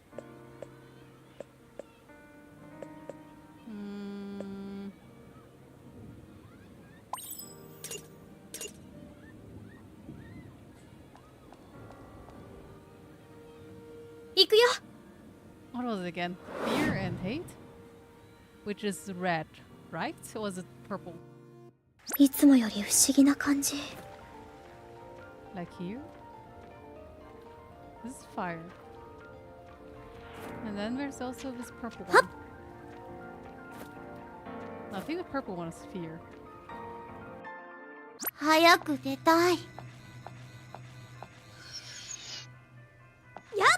What was it again? Fear and hate? Which is red, right? Or was it purple? いつもより不思議な感じ。Like here? This is fire. And then there's also this purple one. No, I think the purple one is fear. 早く出たい。やっ！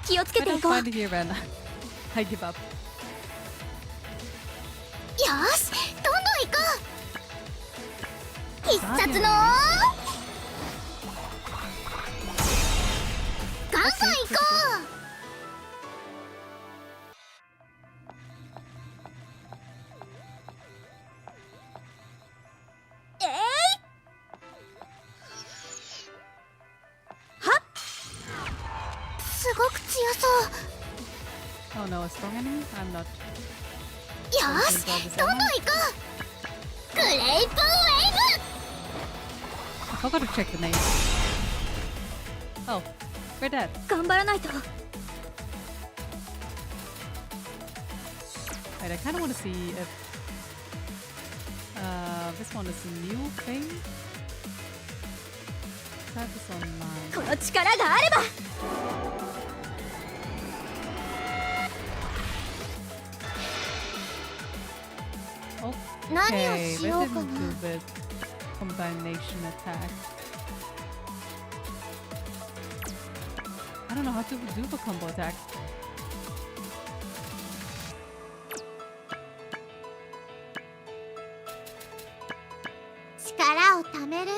気をつけ I てい don't こう。 find it here, then. I give up. よし、どんどん行こう。必殺のガンガン行こう。はっ、すごく強そう。 Oh no, a strong enemy? I'm not. よし、どんどん行こう。グレイプウェイブ。 I forgot to check the name. Oh, we're dead. 頑張らないと。 Wait, I kind of want to see if this one is a new thing. That is online. この力があれば。 何を Okay, し we よう didn't かな。 do the combination attack. I don't know how to do the combo attack. 力をためる。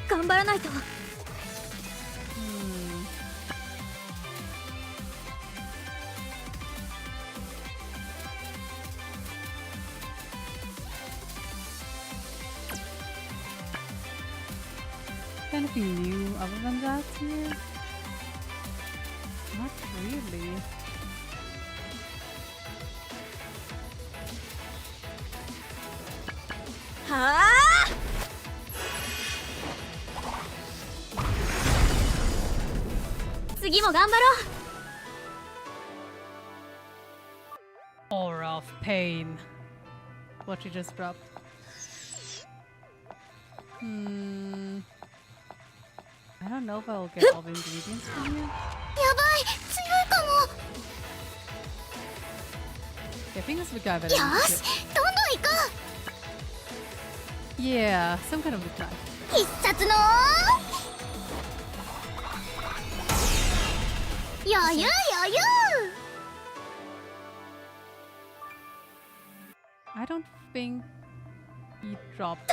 頑張らないと。 Anything new other than that here? Not really. Huh? 次も頑張ろう。 Aura of pain. What you just dropped. I don't know if I'll get all the ingredients from here. やばい、強いかも。 Okay, I think this is the guy that よ I need to し、どんどん行こ kill. Yeah, some kind of attack. う。必殺の余裕余裕。 I don't think he dropped.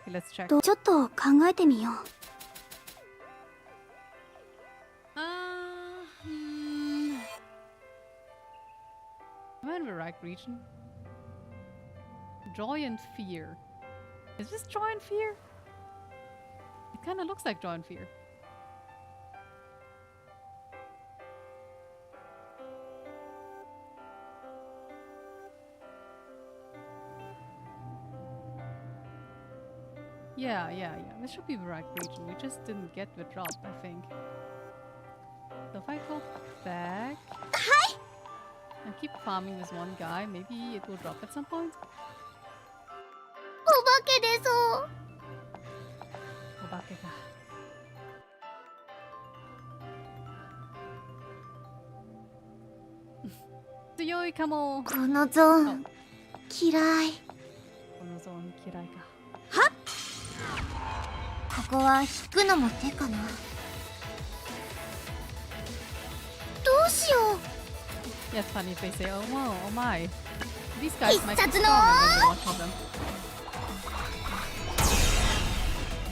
Okay, let's check. ちょっと考えてみよう。 Am I in the right region? Joy and fear. Is this joy and fear? It kind of looks like joy and fear. Yeah. This should be the right region. We just didn't get the drop, I think. So if I go back and keep farming this one guy, maybe it will drop at some point. お化け出そう。 Obake ka. Tsuyoi kamo. このゾーン嫌い。 Kono zone kirai ka. ここは引くのも手かな。どうしよう。 Yeah, it's funny if they say, oh wow, oh my. These guys might be It's strong no! and then watch them.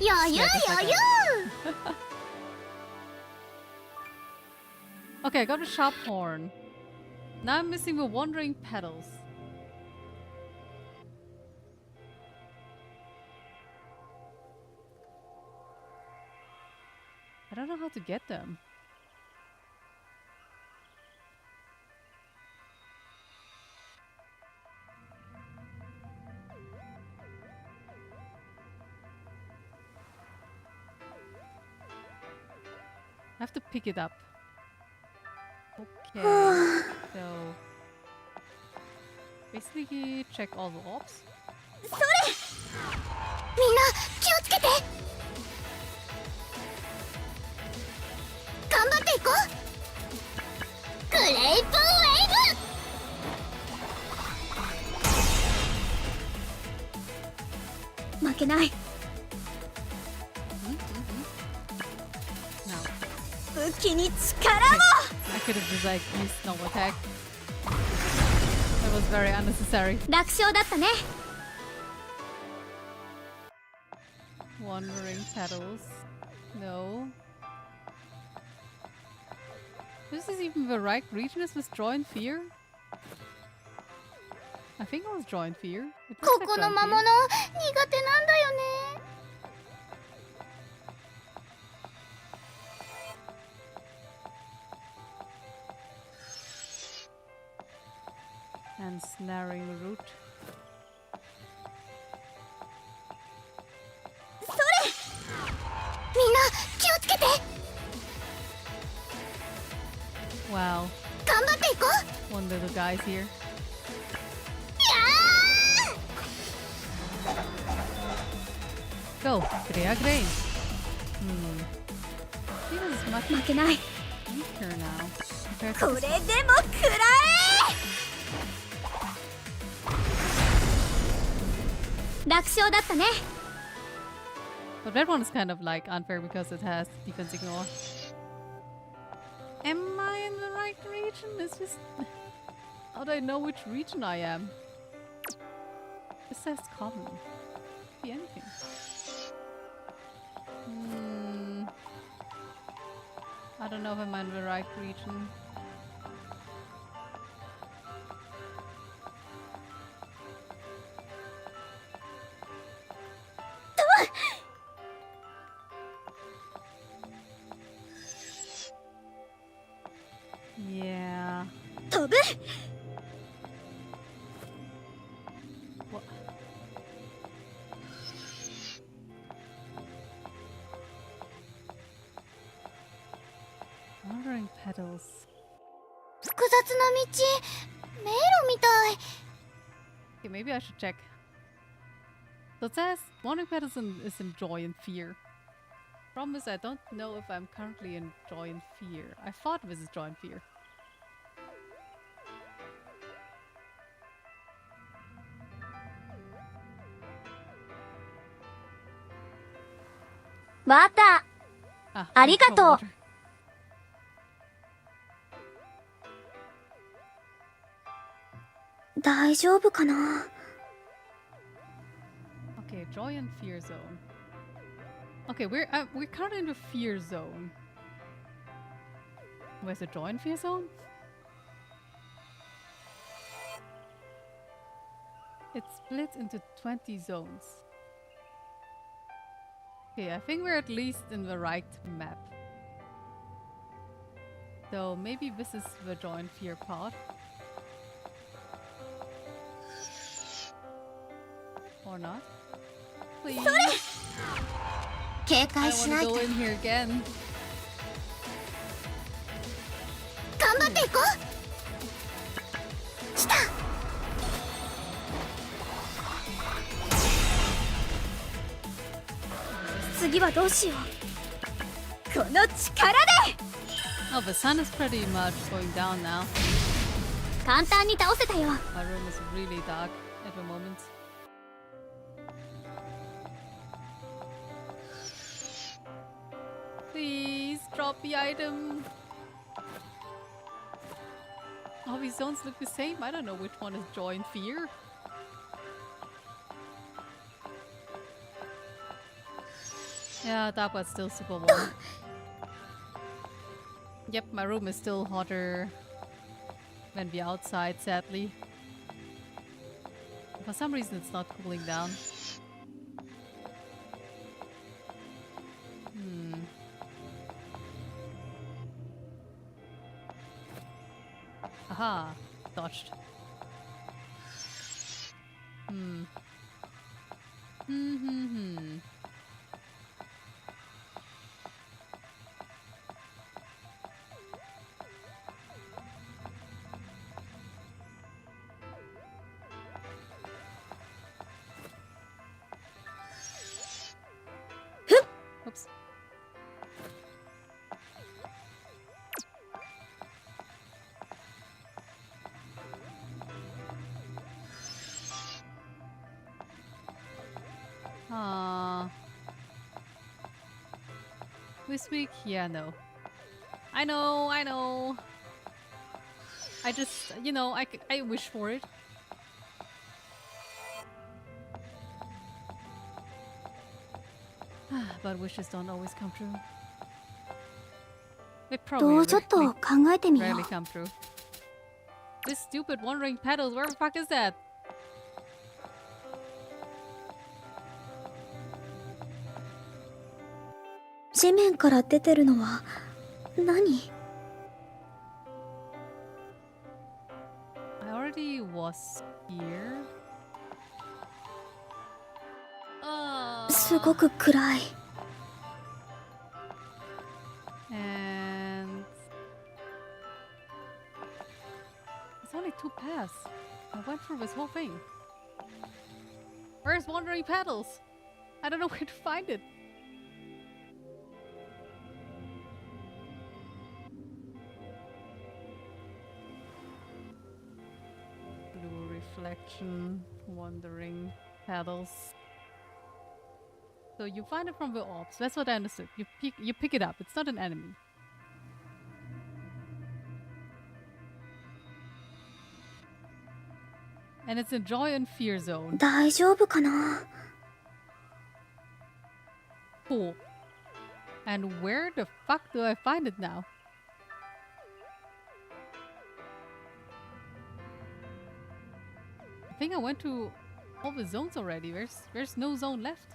余裕 Yeah, just like 余裕。 Okay, I got a sharp horn. Now I'm missing the wandering petals. I don't know how to get them. I have to pick it up. Okay, so basically check all the orbs. それ。みんな気をつけて。頑張っていこう。グレイプウェイブ。負けない。 Now, ブ気に力 I could have just like used normal attack. That was very unnecessary. 楽勝だったね。 Wandering petals. No. This is even the right region. Is this Joy and Fear? I think it was Joy and Fear. It was こ like こ Joy の and 魔物 Fear. 苦手なんだよね。 And snaring the root. みんな気をつけて。 Wow. 頑張っていこう。 One little guy's here. いや Go. Crea Grain. He was much ー負けない。 weaker now. Compared こ to れ this で one. も食らえ。楽勝だったね。 But that one is kind of like unfair because it has defense ignore. Am I in the right region? Is this... How do I know which region I am? It says common. Could be anything. I don't know if I'm in the right region. Yeah. 飛ぶ。 What? Wandering petals. 複雑な道。迷路みたい。 Okay, maybe I should check. So it says Wandering Petals is in Joy and Fear. Problem is I don't know if I'm currently in Joy and Fear. I thought this is Joy and Fear. Wata. Ah, Arigato. water. 大丈夫かな。 Okay, Joy and Fear zone. Okay, we're kind of in the Fear zone. Where's the Joy and Fear zone? It's split into 20 zones. Okay, I think we're at least in the right map. So maybe this is the Joy and Fear part. Or not. Please. 警 I 戒 don't し want な to いと。 go in here again. 頑張っていこう。来た。次はどうしよう。この力で。 Oh, the sun is pretty much going down now. 簡単に倒せたよ。 My room is really dark at the moment. Please drop the item. All these zones look the same. I don't know which one is Joy and Fear. Yeah, that was still super warm. Yep, my room is still hotter than the outside, sadly. For some reason, it's not cooling down. Aha, dodged. Hmm. Hmm. Oops. This week? Yeah, no. I know, I know. I just, you know, I wish for it. But wishes don't always come true. They ど probably うちょっと rarely, 考えてみよ rarely う。 come true. This stupid wandering petals, where the fuck is that? 地面から出てるのは何？ I already was here. すごく暗い。 And it's only 2 paths. I went through this whole thing. Where's wandering petals? I don't know where to find it. Blue reflection, wandering petals. So you find it from the orbs. That's what I understood. You pick it up. It's not an enemy. And it's in joy and fear zone. 大丈夫かな？ Cool. And where the fuck do I find it now? I think I went to all the zones already. There's no zone left.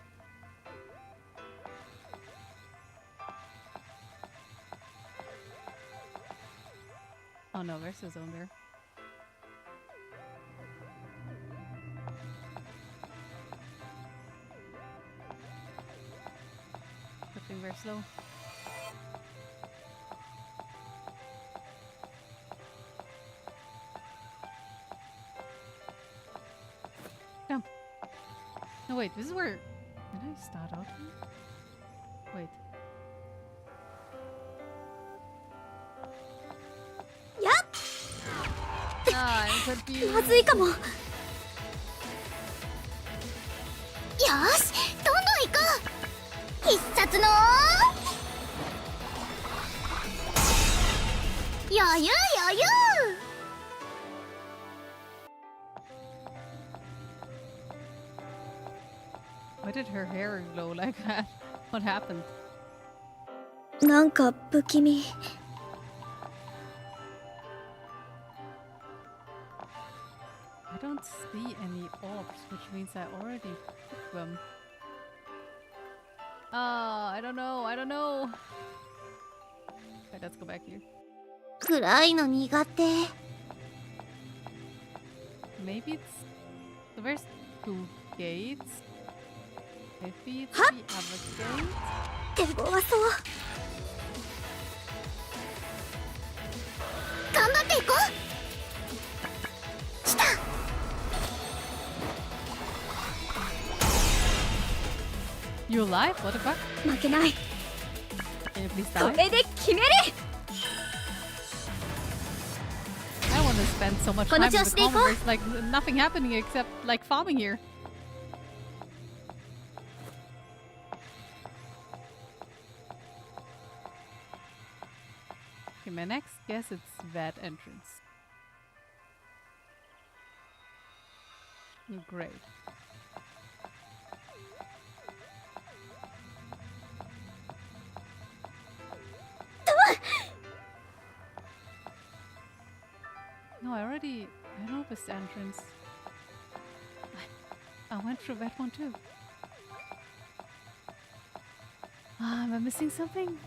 Oh no, there's a zone there. Flipping very slow. Jump. No wait, this is where... Did I start out here? Wait. やっ Ah, I'm confused. まずいかも。よーし、どんどん行こう。必殺の余裕余裕。 Why did her hair glow like that? What happened? なんか不気味。 I don't see any orbs, which means I already took them. Ah, I don't know, I don't know. Okay, let's go back here. 暗いの苦手。 Maybe it's... So there's 2 gates. Maybe it's the other gate? 手強そう。頑張っていこう。来た。 You alive? What the fuck? 負けない。 Can you please こ die? れで決める。 I want to spend so much こ time の in the 調子でいこう。 common. There's like nothing happening except like farming here. Okay, my next guess it's that entrance. Oh, great. No, I know this entrance. I went through that one too. Ah, am I missing something?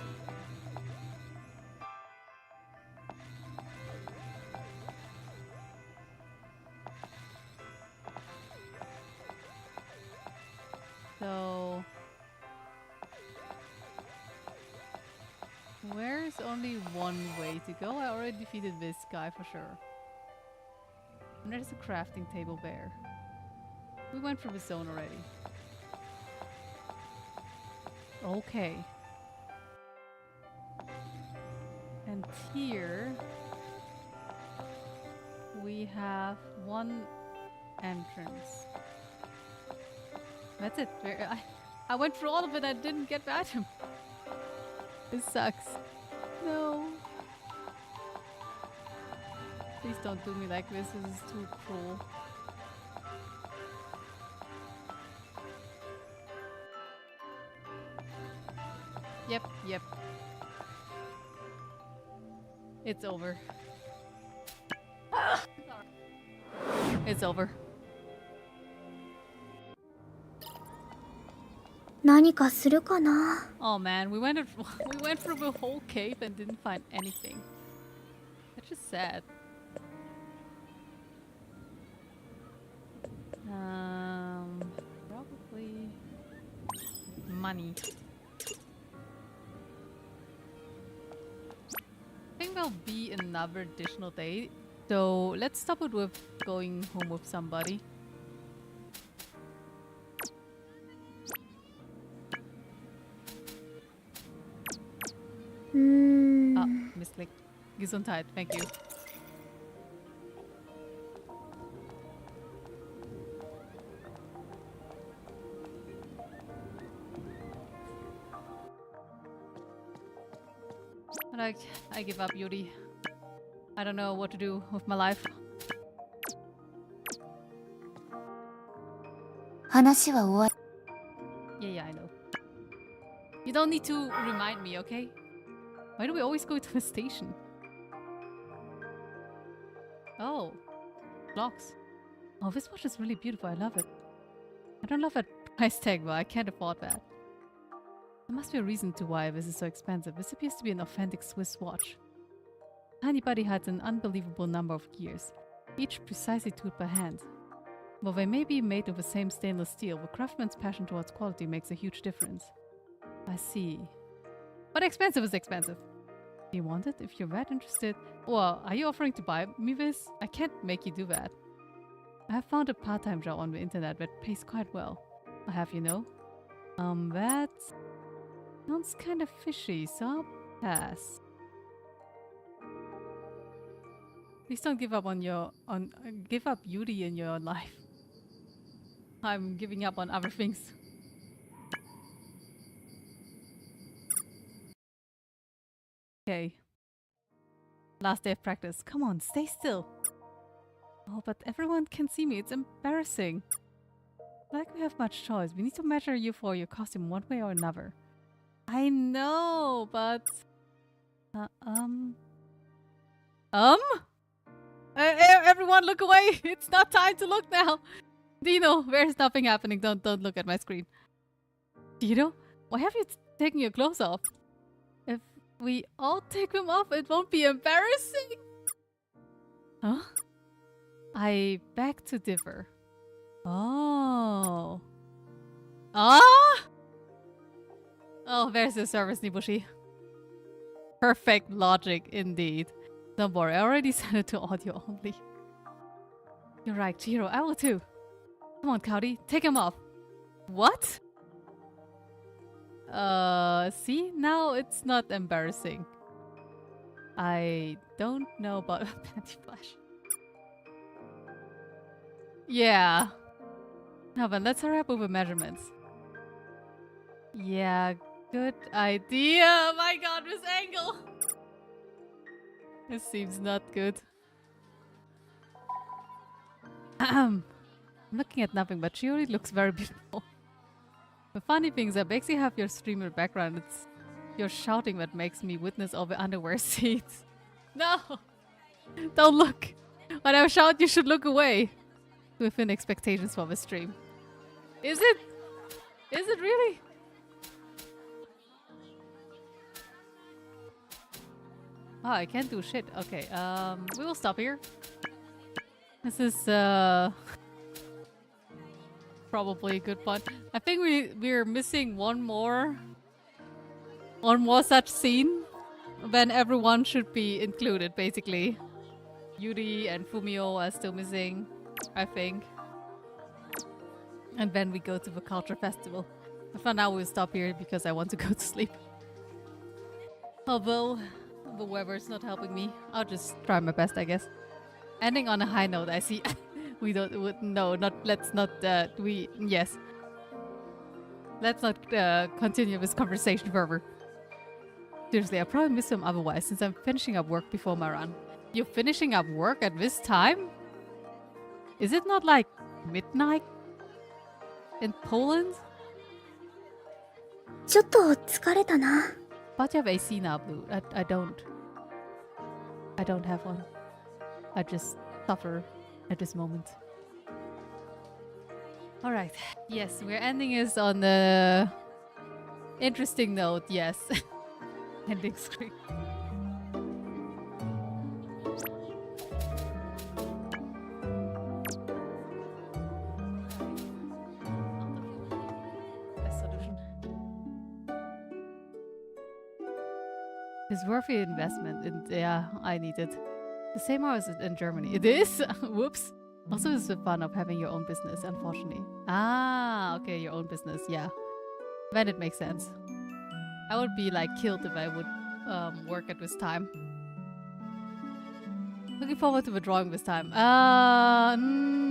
So... Where's only one way to go? I already defeated this guy for sure. And there's a crafting table there. We went through the zone already. Okay. And here we have one entrance. That's it. I went through all of it. I didn't get the item. This sucks. No. Please don't do me like this. This is too cruel. Yep. It's over. It's over. 何かするかな Oh man, we went through the whole cave and didn't find anything. That's just sad. Probably money. I think there'll be another additional day. So let's stop it with going home with somebody. Ah, Misslick. Gesundheit, thank you. But I give up, Yuri. I don't know what to do with my life. 話は終わ Yeah, I know. You don't need to remind me, okay? Why do we always go to the station? Oh, clocks. Oh, this watch is really beautiful. I love it. I don't love that price tag, but I can't afford that. There must be a reason to why this is so expensive. This appears to be an authentic Swiss watch. Tiny body has an unbelievable number of gears, each precisely tuned by hand. While they may be made of the same stainless steel, the craftsman's passion towards quality makes a huge difference. I see. But expensive is expensive. Do you want it? If you're that interested... Well, are you offering to buy me this? I can't make you do that. I have found a part-time job on the internet that pays quite well. I have, you know. That... sounds kind of fishy, so I'll pass. Please don't give up on your... give up Yuri in your life. I'm giving up on other things. Okay. Last day of practice. Come on, stay still. Oh, but everyone can see me. It's embarrassing. Like we have much choice. We need to measure you for your costume one way or another. I know, but... Everyone look away! It's not time to look now! Dino, there's nothing happening. Don't look at my screen. Dino, why have you taken your clothes off? If we all take them off, it won't be embarrassing. Huh? I beg to differ. Oh. Ah! Oh, there's your service, Nibushi. Perfect logic indeed. Don't worry, I already sent it to audio only. You're right, Chihiro, I will too. Come on, Cowdy, take him off. What? See? Now it's not embarrassing. I don't know about panty flash. Yeah. Now then, let's hurry up with the measurements. Yeah, good idea. My god, this angle. This seems not good. I'm looking at nothing, but she already looks very beautiful. The funny thing is that makes you have your stream in the background. It's your shouting that makes me witness all the underwear seats. No! Don't look! When I shout, you should look away. Within expectations for the stream. Is it? Is it really? Oh, I can't do shit. Okay, we will stop here. This is, probably a good fun. I think we're missing one more such scene. Then everyone should be included, basically. Yuri and Fumio are still missing, I think. And then we go to the culture festival. But for now we'll stop here because I want to go to sleep. Although the weather's not helping me, I'll just try my best, I guess. Ending on a high note, I see. We don't. No, not. Let's not. Yes. Let's not continue this conversation further. Seriously, I'll probably miss him otherwise, since I'm finishing up work before my run. You're finishing up work at this time? Is it not like midnight in Poland? ちょっと疲れたな。But you have AC now, Blue. I don't. I don't have one. I just suffer at this moment. Alright. Yes, we're ending this on a interesting note, yes. Ending screen. Best solution. It's worth the investment, and yeah, I need it. The same hours in Germany. It is? Whoops. Also, it's the fun of having your own business, unfortunately. Ah, okay, your own business, yeah. Then it makes sense. I would be like killed if I would work at this time. Looking forward to withdrawing this time.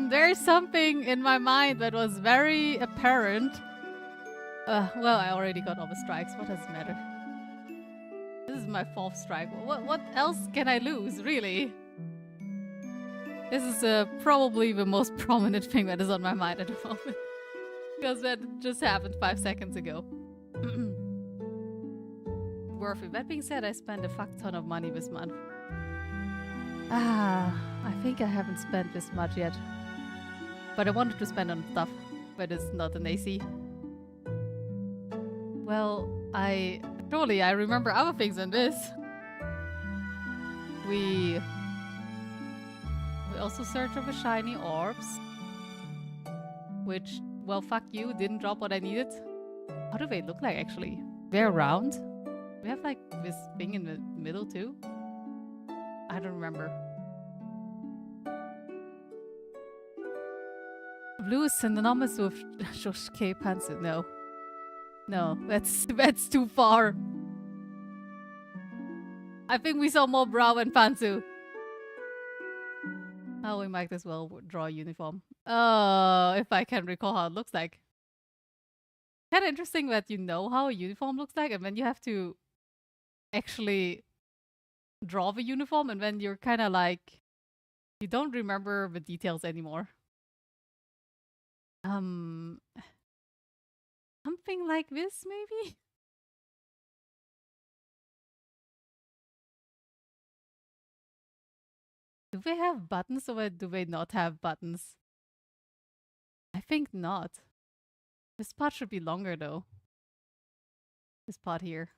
There's something in my mind that was very apparent. Well, I already got all the strikes. What does it matter? This is my 4th strike. What else can I lose, really? This is probably the most prominent thing that is on my mind at the moment. Because that just happened 5 seconds ago. Worth it. That being said, I spent a fuck ton of money this month. I think I haven't spent this much yet. But I wanted to spend on stuff that is not an AC. Well, surely I remember other things than this. We also searched for the shiny orbs. Which, well, fuck you, didn't drop what I needed. How do they look like, actually? They're round? We have, like, this thing in the middle, too? I don't remember. Blue is synonymous with Shosuke Pantsu. No. No, that's too far. I think we saw more brow and Pantsu. Oh, we might as well draw a uniform. If I can recall how it looks like. Kind of interesting that you know how a uniform looks like, and then you have to actually draw the uniform, and then you're kind of like, you don't remember the details anymore. Something like this, maybe? Do they have buttons or do they not have buttons? I think not. This part should be longer though. This part here.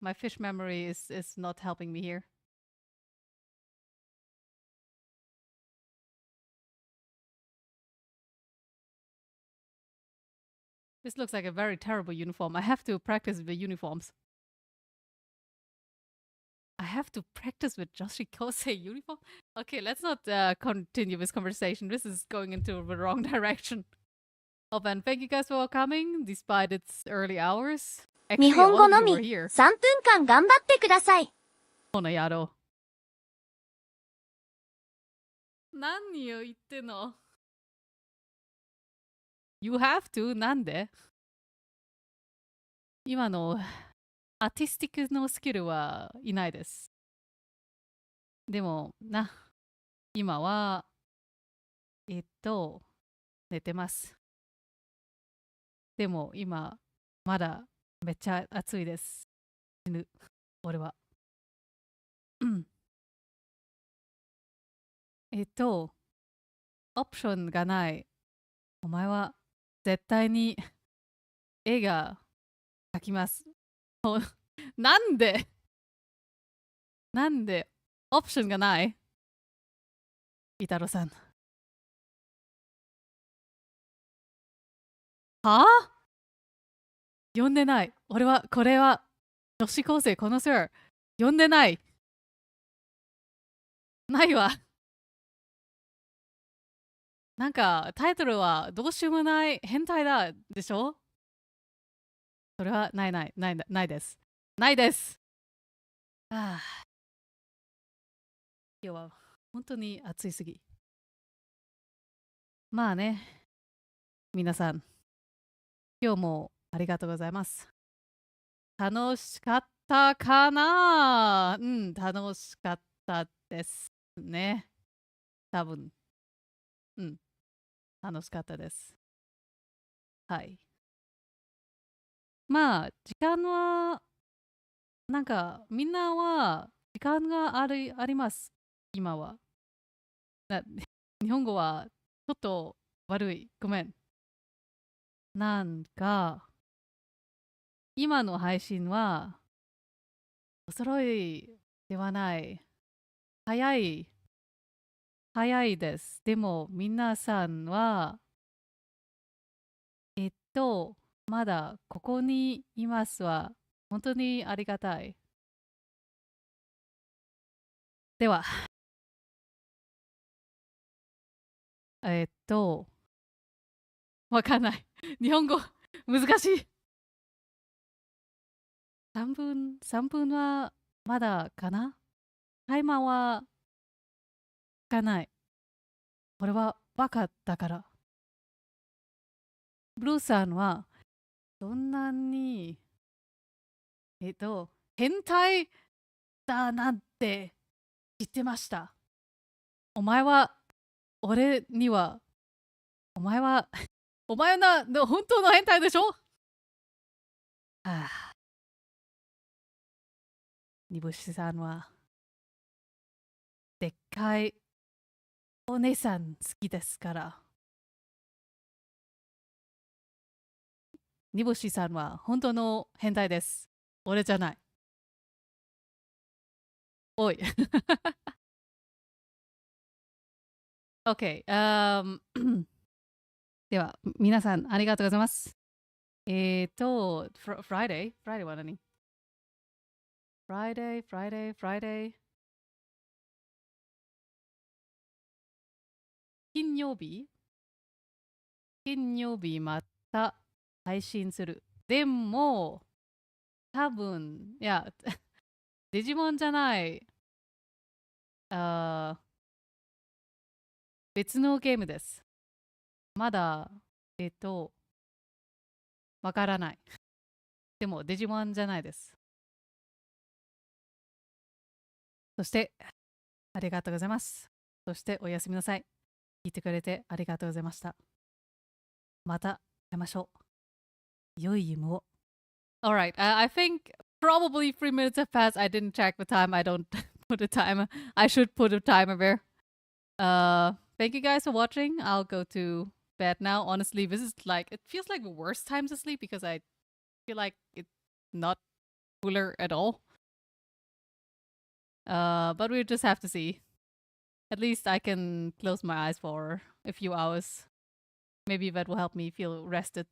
My fish memory is not helping me here. This looks like a very terrible uniform. I have to practice the uniforms. I have to practice with Joshi Kosei uniform? Okay, let's not continue this conversation. This is going into the wrong direction. Oh, and thank you guys for coming, despite its early hours. 日 Actually, 本 all 語 of の you み were here. 3分間頑張ってください。この野郎。何を言ってんの？ You have to? なんで？今のアーティスティックのスキルはいないです。でも今は寝てます。でも今まだめっちゃ暑いです。死ぬ。俺は。オプションがない。お前は絶対に絵が描きます。なんでオプションがないイタロさん。はぁ？呼んでない。これは、女子高生このスー呼んでない。ないわ。なんか、タイトルは、どうしようもない変態だでしょ？それは、ないです。ないです。今日は、本当に暑いすぎ。まあね、皆さん、今日もありがとうございます。楽しかったかな？うん、楽しかったですね。多分。うん、楽しかったです。はい。まあ、時間は、なんか、みんなは時間があります。今は。な日本語はちょっと悪い。ごめん。なんか、今の配信は、遅いではない。早い。早いです。でも、皆さんは、まだここにいますは、本当にありがたい。では、わかんない。日本語、難しい。3分はまだかな？タイマーはつかない。これはバカだから。ブルーさんは、そんなに、変態だなんて知ってました。お前は、俺には、お前は、お前は本当の変態でしょ？はあ、煮干しさんは、でっかいお姉さん好きですから。煮干しさんは本当の変態です。俺じゃない。おい。OK。では、皆さんありがとうございます。Friday は何？ Friday。金曜日また配信する。でも、多分、いや、デジモンじゃない、あ別のゲームです。まだ、わからない。でも、デジモンじゃないです。そして、ありがとうございます。そして、おやすみなさい。聞いてくれてありがとうございました。また会いましょう。良い夢を。Alright, I think probably 3 minutes have passed. I didn't check the time. I don't put a timer. I should put a timer there. Thank you guys for watching. I'll go to bed now. Honestly, this is like, it feels like the worst time to sleep because I feel like it's not cooler at all. But we'll just have to see. At least I can close my eyes for a few hours. Maybe that will help me feel rested.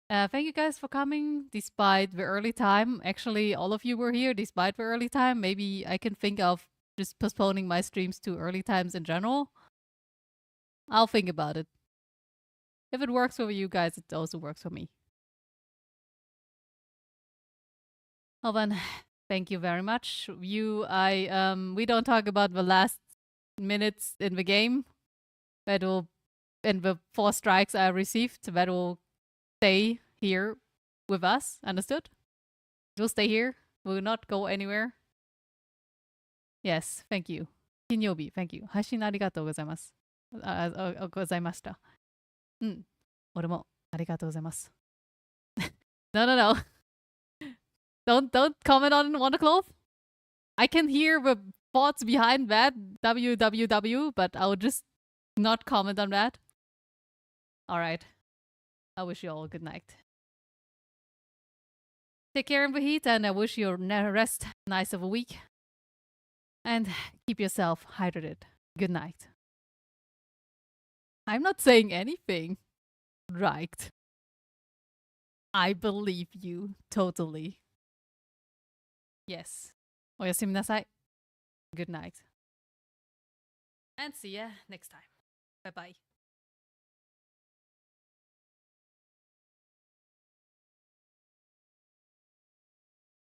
Thank you guys for coming despite the early time. Actually, all of you were here despite the early time. Maybe I can think of just postponing my streams to early times in general. I'll think about it. If it works for you guys, it also works for me. Well then, thank you very much. We don't talk about the last minutes in the game. That will, and the 4 strikes I received, that will stay here with us. Understood? We'll stay here. We'll not go anywhere. Yes, thank you. 金曜日、thank you. 配信ありがとうございます。ございました。うん。俺もありがとうございます。No, no, no. Don't comment on Wondercloth. I can hear the thoughts behind that www, but I'll just not comment on that. Alright. I wish you all a good night. Take care in the heat, and I wish you a rest nice of a week. And keep yourself hydrated. Good night. I'm not saying anything. Right. I believe you totally. Yes. おやすみなさい. Good night. And see ya next time. Bye bye.